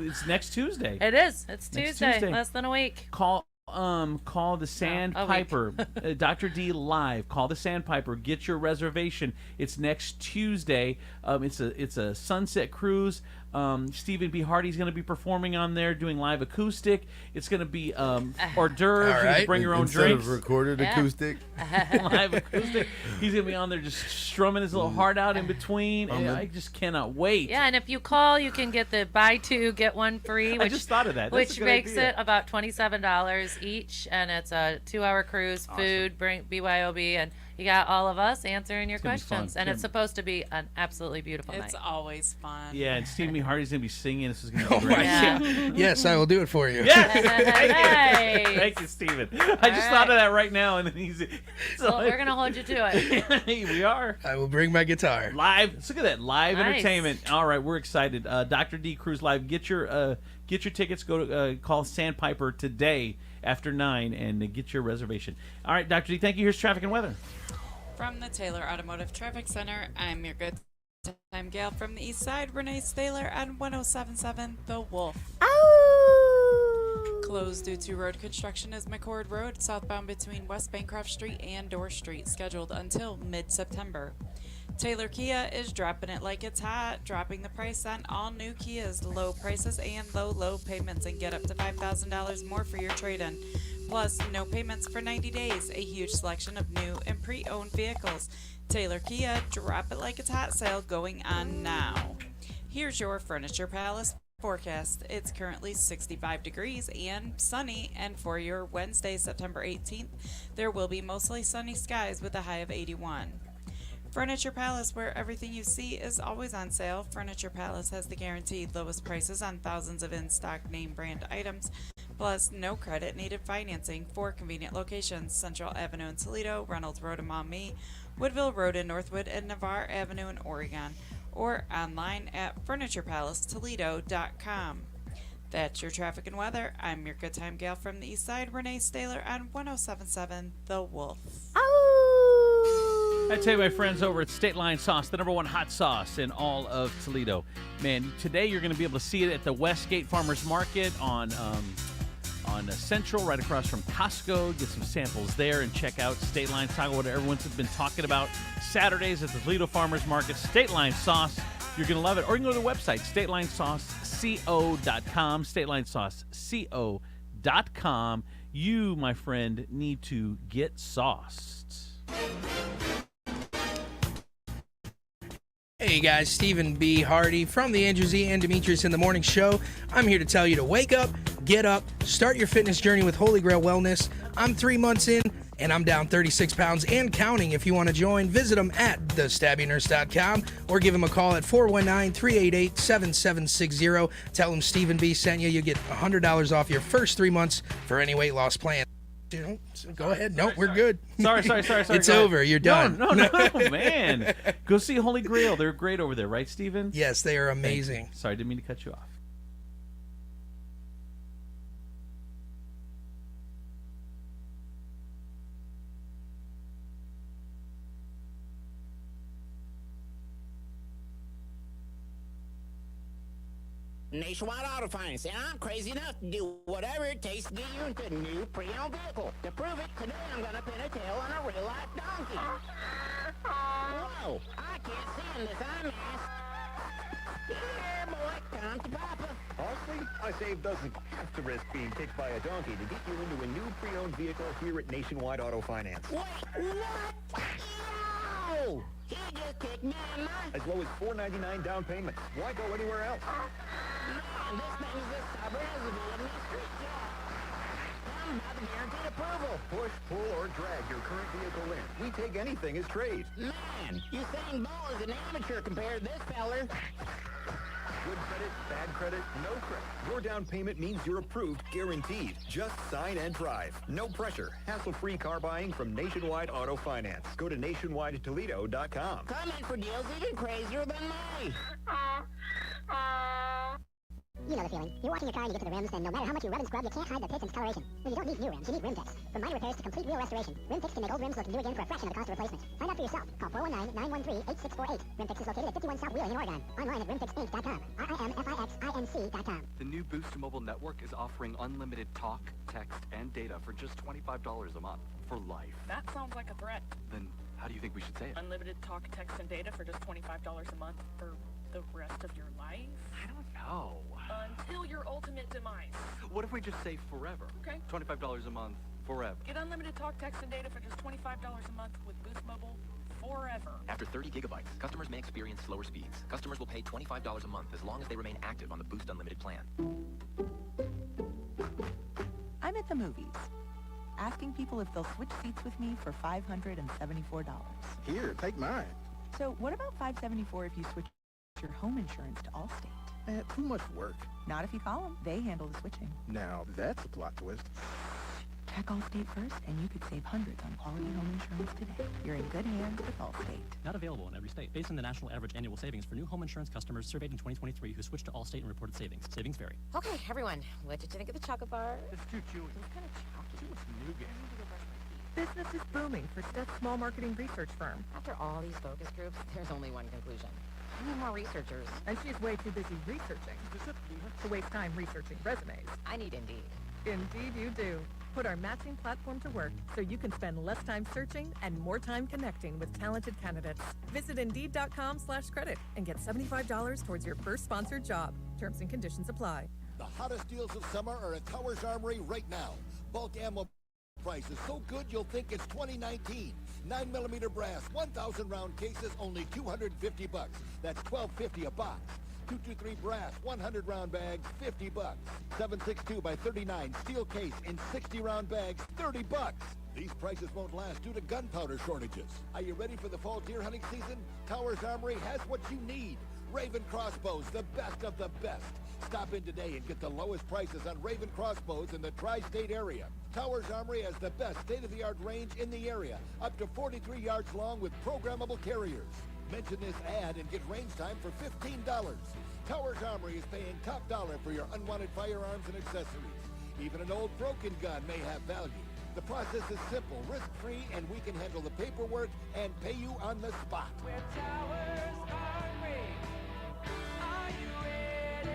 it's next Tuesday. It is. It's Next Tuesday. Less than a week. Call the Sandpiper, Dr. D Live. Call the Sandpiper. Get your reservation. It's next Tuesday. It's a sunset cruise. Stephen B. Hardy's going to be performing on there, doing live acoustic. It's going to be hors d'oeuvres. All You right. can bring your own Instead drinks. of recorded acoustic. Live acoustic. He's going to be on there just strumming his little heart out in between. And I just cannot wait. Yeah, and if you call, you can get the buy two, get one free. I just thought of that. That's Which a good makes idea. it about $27 each, and it's a 2-hour cruise, food, bring BYOB, and you got all of us answering your gonna be fun. questions. And it's supposed to be an absolutely beautiful night. It's always fun. Yeah, and Stephen B. Hardy's going to be singing. This is going to be great. Yes, I will do it for you. Yes. Thank Nice. you. Thank you, Stephen. I just thought of that right now, and then he's. Well, we're going to hold you to it. We are. I will bring my guitar. Live. Look at that. Live Nice. entertainment. All right, we're excited. Dr. D Cruise Live. Get your tickets. Go to call Sandpiper today after 9 and get your reservation. All right, Dr. D, thank you. Here's traffic and weather. From the Taylor Automotive Traffic Center, I'm your good time gal from the east side, Renee Staylor on 107.7 The Wolf. Oh! Closed due to road construction is McCord Road, southbound between West Bancroft Street and Dorr Street, scheduled until mid-September. Taylor Kia is dropping it like it's hot, dropping the price on all new Kias, low prices and low payments, and get up to $5,000 more for your trade-in. Plus, no payments for 90 days, a huge selection of new and pre-owned vehicles. Taylor Kia, drop it like it's hot sale going on now. Here's your Furniture Palace forecast. It's currently 65 degrees and sunny, and for your Wednesday, September 18th, there will be mostly sunny skies with a high of 81. Furniture Palace, where everything you see is always on sale. Furniture Palace has the guaranteed lowest prices on thousands of in-stock name brand items, plus no credit needed financing. 4 convenient locations: Central Avenue in Toledo, Reynolds Road in Maumee, Woodville Road in Northwood, and Navarre Avenue in Oregon, or online at FurniturePalaceToledo.com. That's your traffic and weather. I'm your good time gal from the east side, Renee Staler, on 107.7 The Wolf. I tell you, my friends over at State Line Sauce, the #1 hot sauce in all of Toledo. Man, today you're going to be able to see it at the Westgate Farmers Market on Central, right across from Costco. Get some samples there and check out State Line Sauce, what everyone's been talking about. Saturdays at the Toledo Farmers Market, State Line Sauce. You're going to love it. Or you can go to the website, StatelineSauceCO.com, StatelineSauceCO.com. You, my friend, need to get sauced. Hey guys, Stephen B. Hardy from the Andrew Z. and Demetrius in the Morning Show. I'm here to tell you to wake up, get up, start your fitness journey with Holy Grail Wellness. I'm 3 months in, and I'm down 36 pounds and counting. If you want to join, visit them at thestabbingnurse.com or give them a call at 419-388-7760. Tell them Stephen B. sent you. You get $100 off your first 3 months for any weight loss plan. Go ahead. Nope, we're good. Sorry. It's over. You're done. No, man. Go see Holy Grail. They're great over there, right, Steven? Yes, they are amazing. Sorry, didn't mean to cut you off. Nationwide Auto Finance, and I'm crazy enough to do whatever it takes to get you into a new pre-owned vehicle. To prove it, today I'm gonna pin a tail on a real-life donkey. Whoa, I can't stand this unmasked. Here, boy, come to Papa. Honestly, I save doesn't have to risk being kicked by a donkey to get you into a new pre-owned vehicle here at Nationwide Auto Finance. Wait, what? No! He just kicked me in my... As low as $4.99 down payment. Why go anywhere else? Man, this thing is as stubborn as a Vietnamese street cat. Tell him about the guaranteed approval. Push, pull, or drag your current vehicle in. We take anything as trade. Man, Usain Bolt is an amateur compared to this feller. Good credit, bad credit, no credit. Your down payment means you're approved, guaranteed. Just sign and drive. No pressure. Hassle-free car buying from Nationwide Auto Finance. Go to nationwidetoledo.com. Come in for deals even crazier than me. You know the feeling. You're washing your car and you get to the rims, and no matter how much you rub and scrub, you can't hide the pits and discoloration. Well, you don't need new rims, you need rim fix. From minor repairs to complete wheel restoration, rim fix can make old rims look new again for a fraction of the cost of replacement. Find out for yourself. Call 419-913-8648. Rim fix is located at 51 South Wheeling in Oregon. Online at rimfixinc.com. RIMFIXINC.com. The new Boost Mobile network is offering unlimited talk, text, and data for just $25 a month for life. That sounds like a threat. Then how do you think we should say it? Unlimited talk, text, and data for just $25 a month for the rest of your life? I don't know. Until your ultimate demise. What if we just say forever? Okay. $25 a month, forever. Get unlimited talk, text, and data for just $25 a month with Boost Mobile forever. After 30 gigabytes, customers may experience slower speeds. Customers will pay $25 a month as long as they remain active on the Boost Unlimited plan. I'm at the movies, asking people if they'll switch seats with me for $574. Here, take mine. So what about $574 if you switch your home insurance to Allstate? Too much work. Not if you call them. They handle the switching. Now, that's a plot twist. Check Allstate first, and you could save hundreds on quality home insurance today. You're in good hands with Allstate. Not available in every state. Based on the national average annual savings for new home insurance customers surveyed in 2023 who switched to Allstate and reported savings. Savings vary. Okay, everyone, what did you think of the chocolate bar? It's too chewy. It's kind of chalky. Too much nougat. Business is booming for Steph's small marketing research firm. After all these focus groups, there's only one conclusion. I need more researchers. And she's way too busy researching to waste time researching resumes. I need Indeed. Indeed you do. Put our matching platform to work so you can spend less time searching and more time connecting with talented candidates. Visit Indeed.com/credit and get $75 towards your first sponsored job. Terms and conditions apply. The hottest deals of summer are at Towers Armory right now. Bulk ammo prices so good you'll think it's 2019. 9mm brass, 1,000 round cases, only $250. That's $12.50 a box. 223 brass, 100 round bags, $50. 762 by 39 steel case in 60 round bags, $30. These prices won't last due to gunpowder shortages. Are you ready for the fall deer hunting season? Towers Armory has what you need. Raven crossbows, the best of the best. Stop in today and get the lowest prices on Raven crossbows in the tri-state area. Towers Armory has the best state-of-the-art range in the area, up to 43 yards long with programmable carriers. Mention this ad and get range time for $15. Towers Armory is paying top dollar for your unwanted firearms and accessories. Even an old broken gun may have value. The process is simple, risk-free, and we can handle the paperwork and pay you on the spot. We're Towers Armory. Are you ready?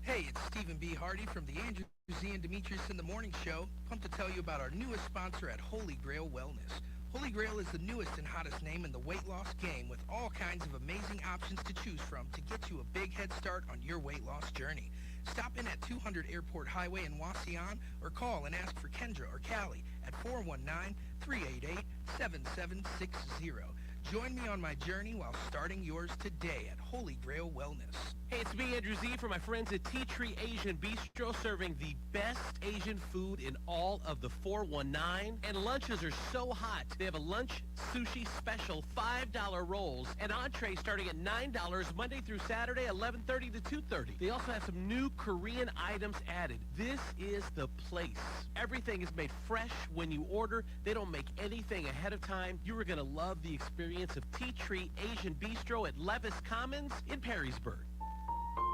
Hey, it's Stephen B. Hardy from the Andrew Z and Demetrius in the Morning Show. Pumped to tell you about our newest sponsor at Holy Grail Wellness. Holy Grail is the newest and hottest name in the weight loss game with all kinds of amazing options to choose from to get you a big head start on your weight loss journey. Stop in at 200 Airport Highway in Wasion or call and ask for Kendra or Callie at 419-388-7760. Join me on my journey while starting yours today at Holy Grail Wellness. Hey, it's me, Andrew Z, from my friends at Tea Tree Asian Bistro, serving the best Asian food in all of the 419. And lunches are so hot. They have a lunch sushi special, $5 rolls, and entree starting at $9 Monday through Saturday, 11:30 to 2:30. They also have some new Korean items added. This is the place. Everything is made fresh when you order. They don't make anything ahead of time. You are going to love the experience of Tea Tree Asian Bistro at Levis Commons in Perrysburg.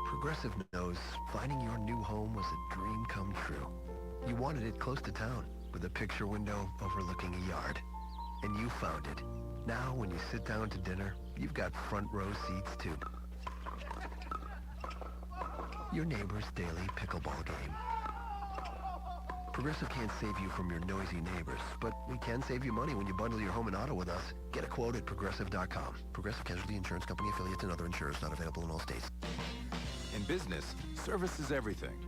Progressive knows finding your new home was a dream come true. You wanted it close to town, with a picture window overlooking a yard. And you found it. Now, when you sit down to dinner, you've got front row seats too. Your neighbor's daily pickleball game. Progressive can't save you from your noisy neighbors, but we can save you money when you bundle your home and auto with us. Get a quote at Progressive.com. Progressive Casualty Insurance Company affiliates and other insurers not available in all states. In business, service is everything.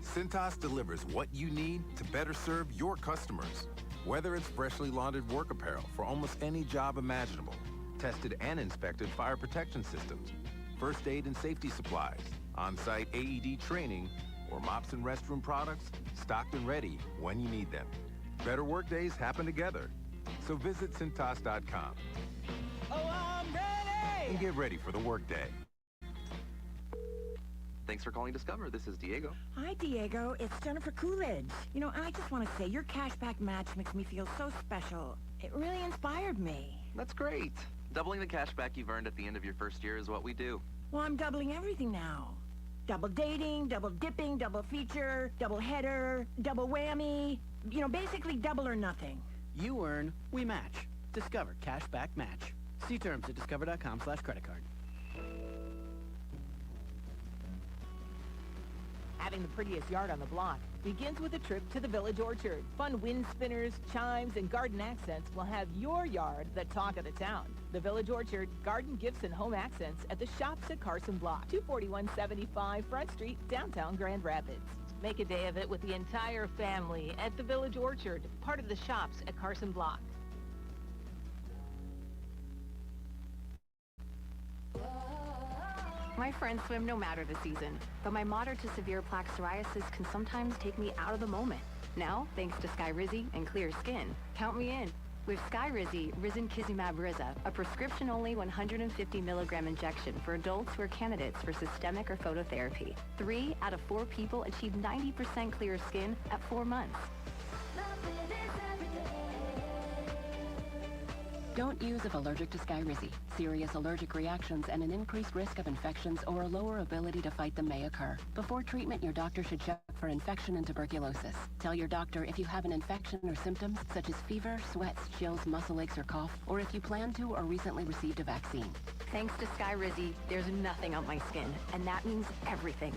Cintas delivers what you need to better serve your customers. Whether it's freshly laundered work apparel for almost any job imaginable, tested and inspected fire protection systems, first aid and safety supplies, on-site AED training, or mops and restroom products, stocked and ready when you need them. Better work days happen together. So visit Cintas.com. Oh, I'm ready! And get ready for the workday. Thanks for calling Discover. This is Diego. Hi, Diego. It's Jennifer Coolidge. You know, I just want to say your cashback match makes me feel so special. It really inspired me. That's great. Doubling the cash back you've earned at the end of your first year is what we do. Well, I'm doubling everything now. Double dating, double dipping, double feature, double header, double whammy. You know, basically double or nothing. You earn, we match. Discover Cashback Match. See terms at discover.com/creditcard. Having the prettiest yard on the block begins with a trip to the Village Orchard. Fun wind spinners, chimes, and garden accents will have your yard the talk of the town. The Village Orchard, garden gifts and home accents at the Shops at Carson Block, 24175 Front Street, downtown Grand Rapids. Make a day of it with the entire family at the Village Orchard, part of the Shops at Carson Block. My friends swim no matter the season, but my moderate to severe plaque psoriasis can sometimes take me out of the moment. Now, thanks to Skyrizi and clear skin, count me in. With Skyrizi, Risankizumab Riza, a prescription-only 150 milligram injection for adults who are candidates for systemic or phototherapy. 3 out of 4 people achieve 90% clear skin at 4 months. Don't use if allergic to Skyrizi. Serious allergic reactions and an increased risk of infections or a lower ability to fight them may occur. Before treatment, your doctor should check for infection and tuberculosis. Tell your doctor if you have an infection or symptoms such as fever, sweats, chills, muscle aches, or cough, or if you plan to or recently received a vaccine. Thanks to Skyrizi, there's nothing on my skin, and that means everything.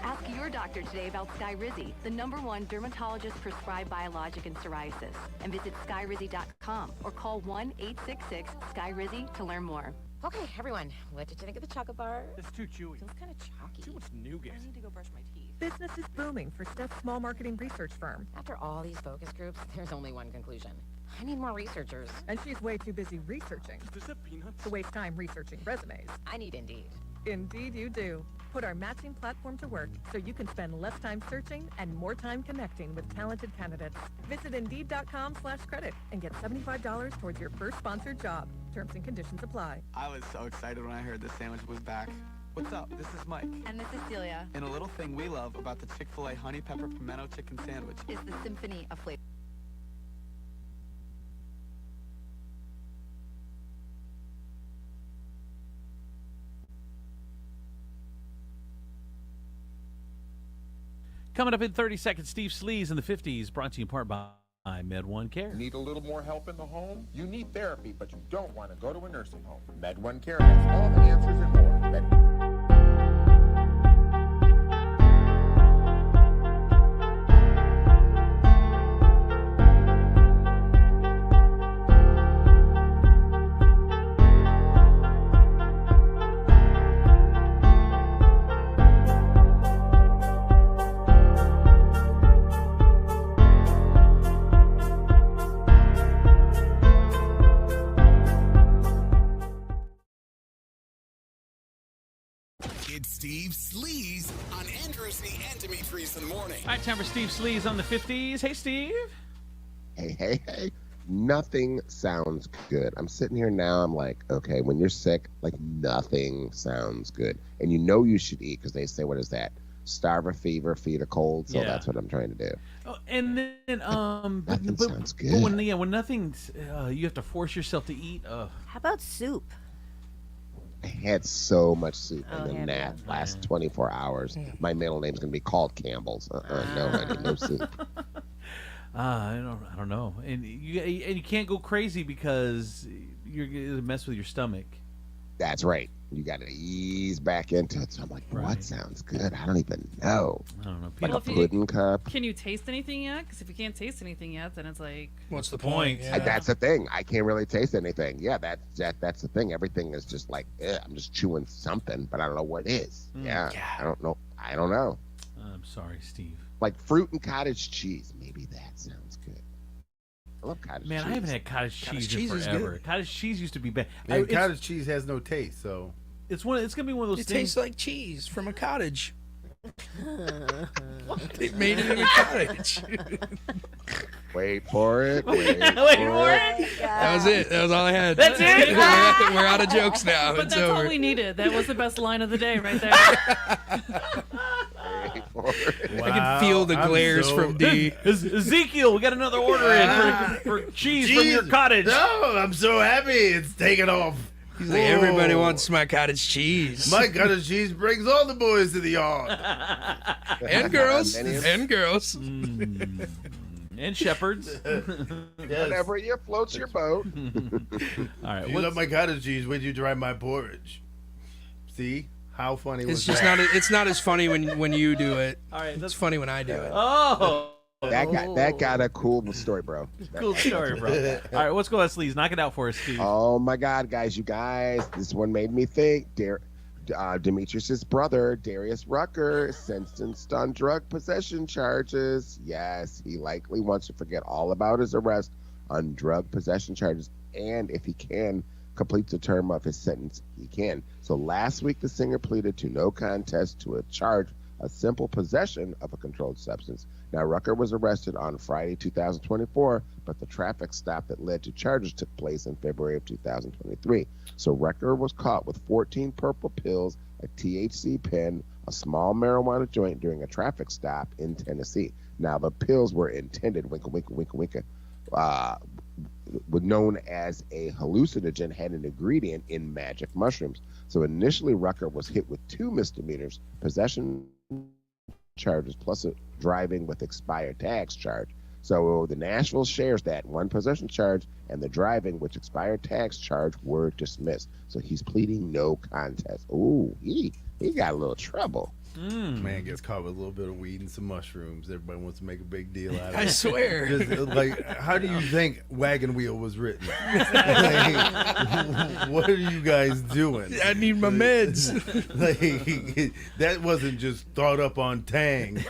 Ask to your doctor today about Skyrizi, the #1 dermatologist-prescribed biologic in psoriasis. And visit skyrizi.com or call 1-866-SKYRIZI to learn more. Okay, everyone, what did you think of the chocolate bar? It's too chewy. Feels kind of chalky. Too much nougat. I need to go brush my teeth. Business is booming for Steph's small marketing research firm. After all these focus groups, there's only one conclusion. I need more researchers. And she's way too busy researching Is this peanuts? to waste time researching resumes. I need Indeed. Indeed you do. Put our matching platform to work so you can spend less time searching and more time connecting with talented candidates. Visit Indeed.com/credit and get $75 towards your first sponsored job. Terms and conditions apply. I was so excited when I heard this sandwich was back. What's up? This is Mike. And this is Celia. And a little thing we love about the Chick-fil-A Honey Pepper Pimento Chicken Sandwich Is the symphony of flavor. Coming up in 30 seconds, Steve Sleaze in the 50s, brought to you in part by Med1 Care. Need a little more help in the home? You need therapy, but you don't want to go to a nursing home. Med1 Care has all the answers and more. It's Steve Sleaze on Andrew Z and Demetrius in the morning. All right, time for Steve Sleaze on the 50s. Hey, Steve. Hey. Nothing sounds good. I'm sitting here now. I'm like, okay, when you're sick, like nothing sounds good. And you know you should eat because they say, what is that? Starve a fever, feed a cold. So that's what I'm trying to do. Oh, and then, nothing sounds good. But when nothing's, you have to force yourself to eat. How about soup? I had so much soup in the last 24 hours. My middle name's going to be called Campbell's. No, honey, no soup. I don't know. And you can't go crazy because you're going to mess with your stomach. That's right. You got to ease back into it. So I'm like, what sounds good? I don't even know. I don't know. Like a pudding cup. Can you taste anything yet? Because if you can't taste anything yet, then it's like... What's the point? Yeah. That's the thing. I can't really taste anything. Yeah, that's the thing. Everything is just like, I'm just chewing something, but I don't know what it is. Yeah, I don't know. I'm sorry, Steve. Like fruit and cottage cheese. Maybe that sounds good. I love cottage cheese. Man, I haven't had cottage cheese in forever. Cottage cheese used to be bad. And cottage cheese has no taste, so... It's gonna be one of those it things. Tastes like cheese from a cottage. They made it in a cottage. Wait for it. Wait for it. That was it. That was all I had. That's it. We're out of jokes now. But it's that's over. all we needed. That was the best line of the day right there. I can feel the glares from D. Ezekiel, we got another order in for cheese from your cottage. No, I'm so happy it's taken off. He's like, everybody wants my cottage cheese. My cottage cheese brings all the boys to the yard. And girls. And girls. And shepherds. Whenever you floats your boat. All right. If you love my cottage cheese, wait till you try my porridge. See? How funny was It's just that? it's not as funny when you do it. All right, it's funny when I do it. Oh. That got a cool story, bro. Cool story, bro. All right, what's going on, Sleaze? Knock it out for us, Steve. Oh my God, guys, you guys! This one made me think. Demetrius's brother, Darius Rucker, sentenced on drug possession charges. Yes, he likely wants to forget all about his arrest on drug possession charges, and if he can complete the term of his sentence, he can. So last week, the singer pleaded to no contest to a charge of simple possession of a controlled substance. Now, Rucker was arrested on Friday, 2024, but the traffic stop that led to charges took place in February of 2023. So Rucker was caught with 14 purple pills, a THC pen, a small marijuana joint during a traffic stop in Tennessee. Now, the pills were intended, known as a hallucinogen, had an ingredient in magic mushrooms. So initially, Rucker was hit with 2 misdemeanors, possession charges plus a driving with expired tags charge. So the Nashville shares that 1 possession charge and the driving with expired tags charge were dismissed. So he's pleading no contest. Ooh, he got a little trouble. Man gets caught with a little bit of weed and some mushrooms. Everybody wants to make a big deal out of it. I swear. Just, like, how do you think Wagon Wheel was written? Like, what are you guys doing? I need my meds. Like, that wasn't just thought up on Tang.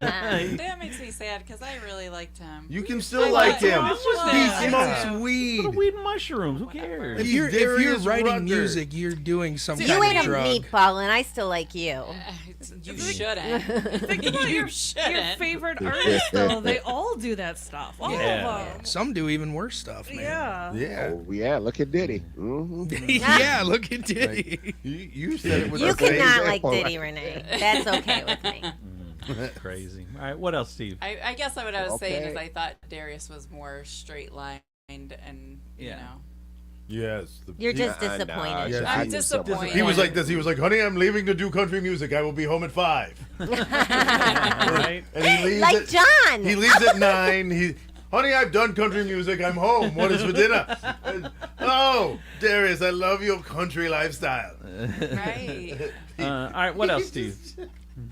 That makes me sad because I really liked him. You can still like him. He smokes weed. weed. Weed and mushrooms. Who cares? If you're Darius writing Rucker. music, you're doing some You kind ain't of a drug. meatball, and I still like you. You shouldn't. Think about your favorite artists, though. They all do that stuff. All of them. Some do even worse stuff, man. Yeah. Yeah. Oh, yeah, look at Diddy. Mm-hmm. Yeah, look at Diddy. Like, you said it with You the same cannot like tempo. Diddy, Renee. That's okay with me. Crazy. All right, what else, Steve? I guess what I was saying is Okay. I thought Darius was more straight lined and, you know. Yes. You're just disappointed. Yes, I'm he- disappointed. He was like this. He was like, "Honey, I'm leaving to do country music. I will be home at 5." Right? And he leaves Like at, John. He leaves at 9. Honey, I've done country music. I'm home. What is for dinner? Oh, Darius, I love your country lifestyle. Right. All right, what else, Steve?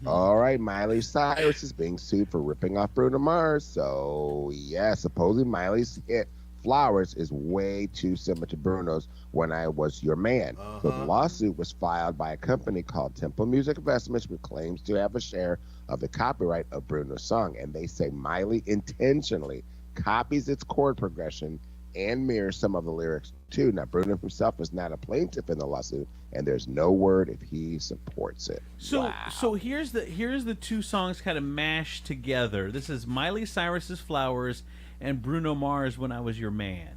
All right, Miley Cyrus is being sued for ripping off Bruno Mars. So, yeah, supposedly Miley's hit Flowers is way too similar to Bruno's When I Was Your Man. So the lawsuit was filed by a company called Temple Music Investments, which claims to have a share of the copyright of Bruno's song. And they say Miley intentionally copies its chord progression and mirrors some of the lyrics too. Now, Bruno himself is not a plaintiff in the lawsuit, and there's no word if he supports it. So here's the two songs kind of mashed together. This is Miley Cyrus's Flowers and Bruno Mars When I Was Your Man.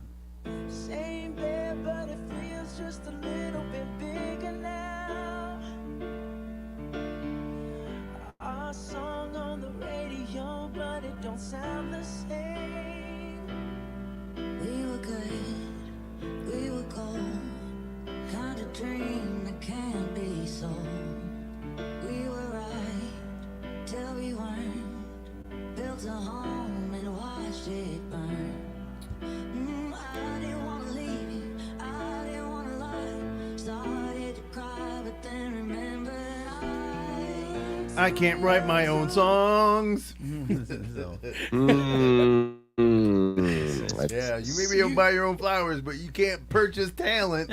Same bed, but it feels just a little bit bigger now. Our song on the radio, but it don't sound the same. We were good, we were gold, kind of dream that can't be sold. We were right till we weren't, built a home and watched it burn. I didn't want to leave you, I didn't want to lie. Started to cry, but then remembered I can't write my own songs. Yeah, you may be able to buy your own flowers, but you can't purchase talent.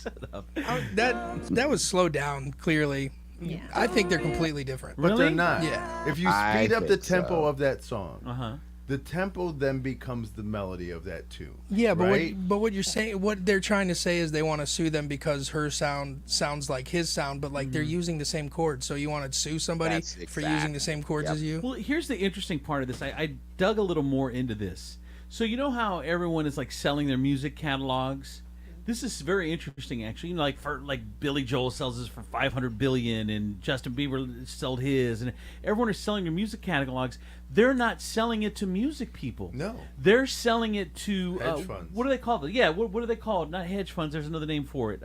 Shut up. That was slowed down, clearly. Yeah. I think they're completely different. But they're Really? not. Yeah. If you I speed up the think tempo so. of that song, Uh-huh. the tempo then becomes the melody of that tune. Yeah, but right? what you're saying, what they're trying to say is they want to sue them because her sound sounds like his sound, but like they're using the same chords. So you want to sue somebody That's for using the same chords as you? Well, here's the interesting part of this. I dug a little more into this. So you know how everyone is like selling their music catalogs? This is very interesting, actually. You know, like Billy Joel sells his for $500 billion, and Justin Bieber sold his, and everyone is selling their music catalogs. They're not selling it to music people. No. They're selling it to Hedge funds. What do they call it? Yeah, what are they called? Not hedge funds. There's another name for it.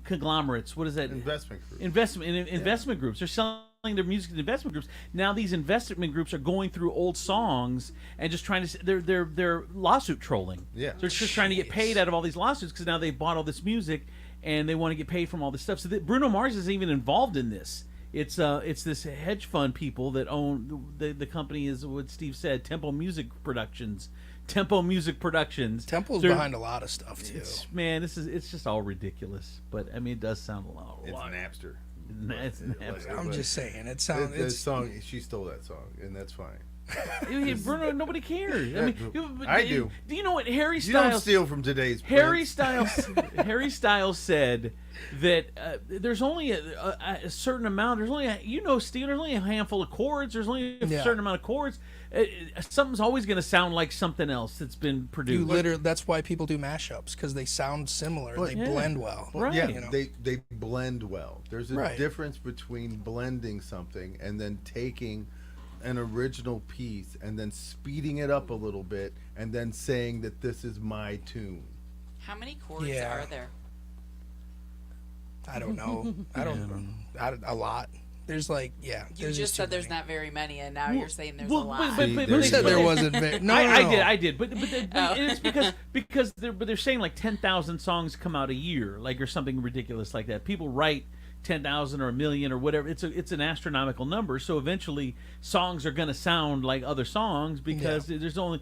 Conglomerates. What is that? Investment group. Investment groups. They're selling their music to investment groups. Now these investment groups are going through old songs and just trying to they're lawsuit trolling. Yeah. So they're just trying to get paid out of all these lawsuits because now they've bought all this music and they want to get paid from all this stuff. So Bruno Mars is even involved in this. It's this hedge fund people that own the company is what Steve said, Temple Music Productions. Temple's behind a lot of stuff too. Man, it's just all ridiculous. But I mean, it does sound a lot. It's Napster. It's Napster. I'm just saying, it sounds. That song, she stole that song, and that's fine. Bruno, nobody cares. I mean, I do. Do you know what Harry You don't Styles? steal from today's Harry Prince. Harry Styles said that there's only a certain amount. There's only Steve. There's only a handful of chords. There's only a certain amount of chords. Something's always going to sound like something else that's been produced. That's why people do mashups, because they sound similar. They blend well. Yeah, You know? they blend well. There's a Right. difference between blending something and then taking an original piece and then speeding it up a little bit and then saying that this is my tune. How many chords Yeah. are there? I don't know. A lot. There's like, yeah. You there's just said too there's many. not very many, and now you're saying there's a Well, lot. Who said there wasn't very? No, I did. But it's because they're saying like 10,000 songs come out a year, like or something ridiculous like that. People write 10,000 or a million or whatever. It's an astronomical number. So eventually, songs are going to sound like other songs because there's not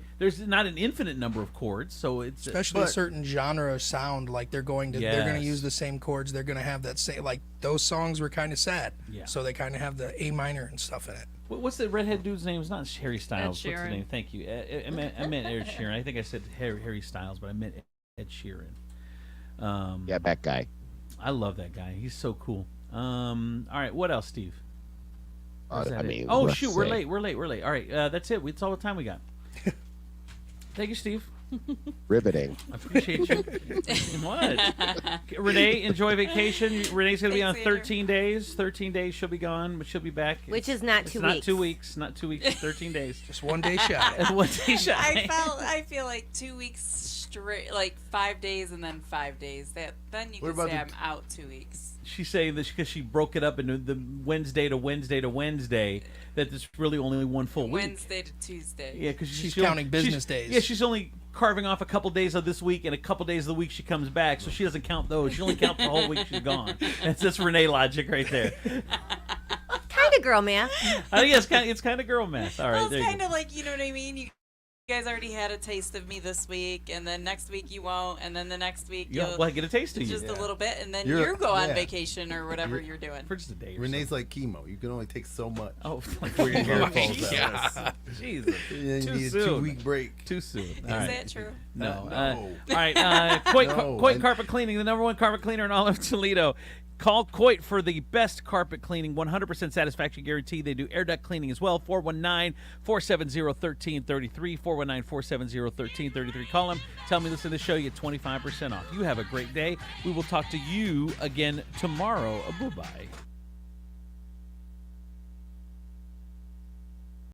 an infinite number of chords. So it's especially a certain genre of sound. Like they're going to use the same chords. They're going to have that same, like those songs were kind of sad. Yeah. So they kind of have the A minor and stuff in it. What's the redhead dude's name? It's not Harry Styles. Ed Sheeran. What's his name? Thank you. I meant Ed Sheeran. I think I said Harry Styles, but I meant Ed Sheeran. Yeah, that guy. I love that guy. He's so cool. All right, what else, Steve? Shoot, we're late. We're late. All right, that's it. That's all the time we got. Thank you, Steve. Riveting. I appreciate you. What? Renee, enjoy vacation. Renee's going to be on 13 days. 13 days she'll be gone, but she'll be back. Which is not 2 weeks. Not 2 weeks. Not 2 weeks. 13 days. Just 1 day shy. 1 day shy. I feel like 2 weeks straight, like 5 days and then 5 days. Then you can say I'm out 2 weeks. She's saying that because she broke it up into the Wednesday to Wednesday to Wednesday, that it's really only one full week. Wednesday to Tuesday. Yeah, because she's counting business days. Yeah, she's only carving off a couple days of this week and a couple days of the week she comes back, so she doesn't count those. She only counts the whole week she's gone. That's Renee logic right there. Kind of girl math. I think it's kind of girl math. All right, well, it's kind of like, you know what I mean? You guys already had a taste of me this week, and then next week you won't, and then the next week you'll get a taste of you. Just a little bit, and then you go on vacation or whatever you're doing. For just a day or Renee's like chemo. You can only take so much. Oh, before your hair falls out. Jesus. You Too need soon. a 2-week break. Too soon. Is that true? No. No. All right. Coit Carpet Cleaning, the #1 carpet cleaner in all of Toledo. Call Coit for the best carpet cleaning, 100% satisfaction guarantee. They do air duct cleaning as well. 419-470-1333. 419-470-1333. Call them. Tell me, listen to the show. You get 25% off. You have a great day. We will talk to you again tomorrow. Bye-bye.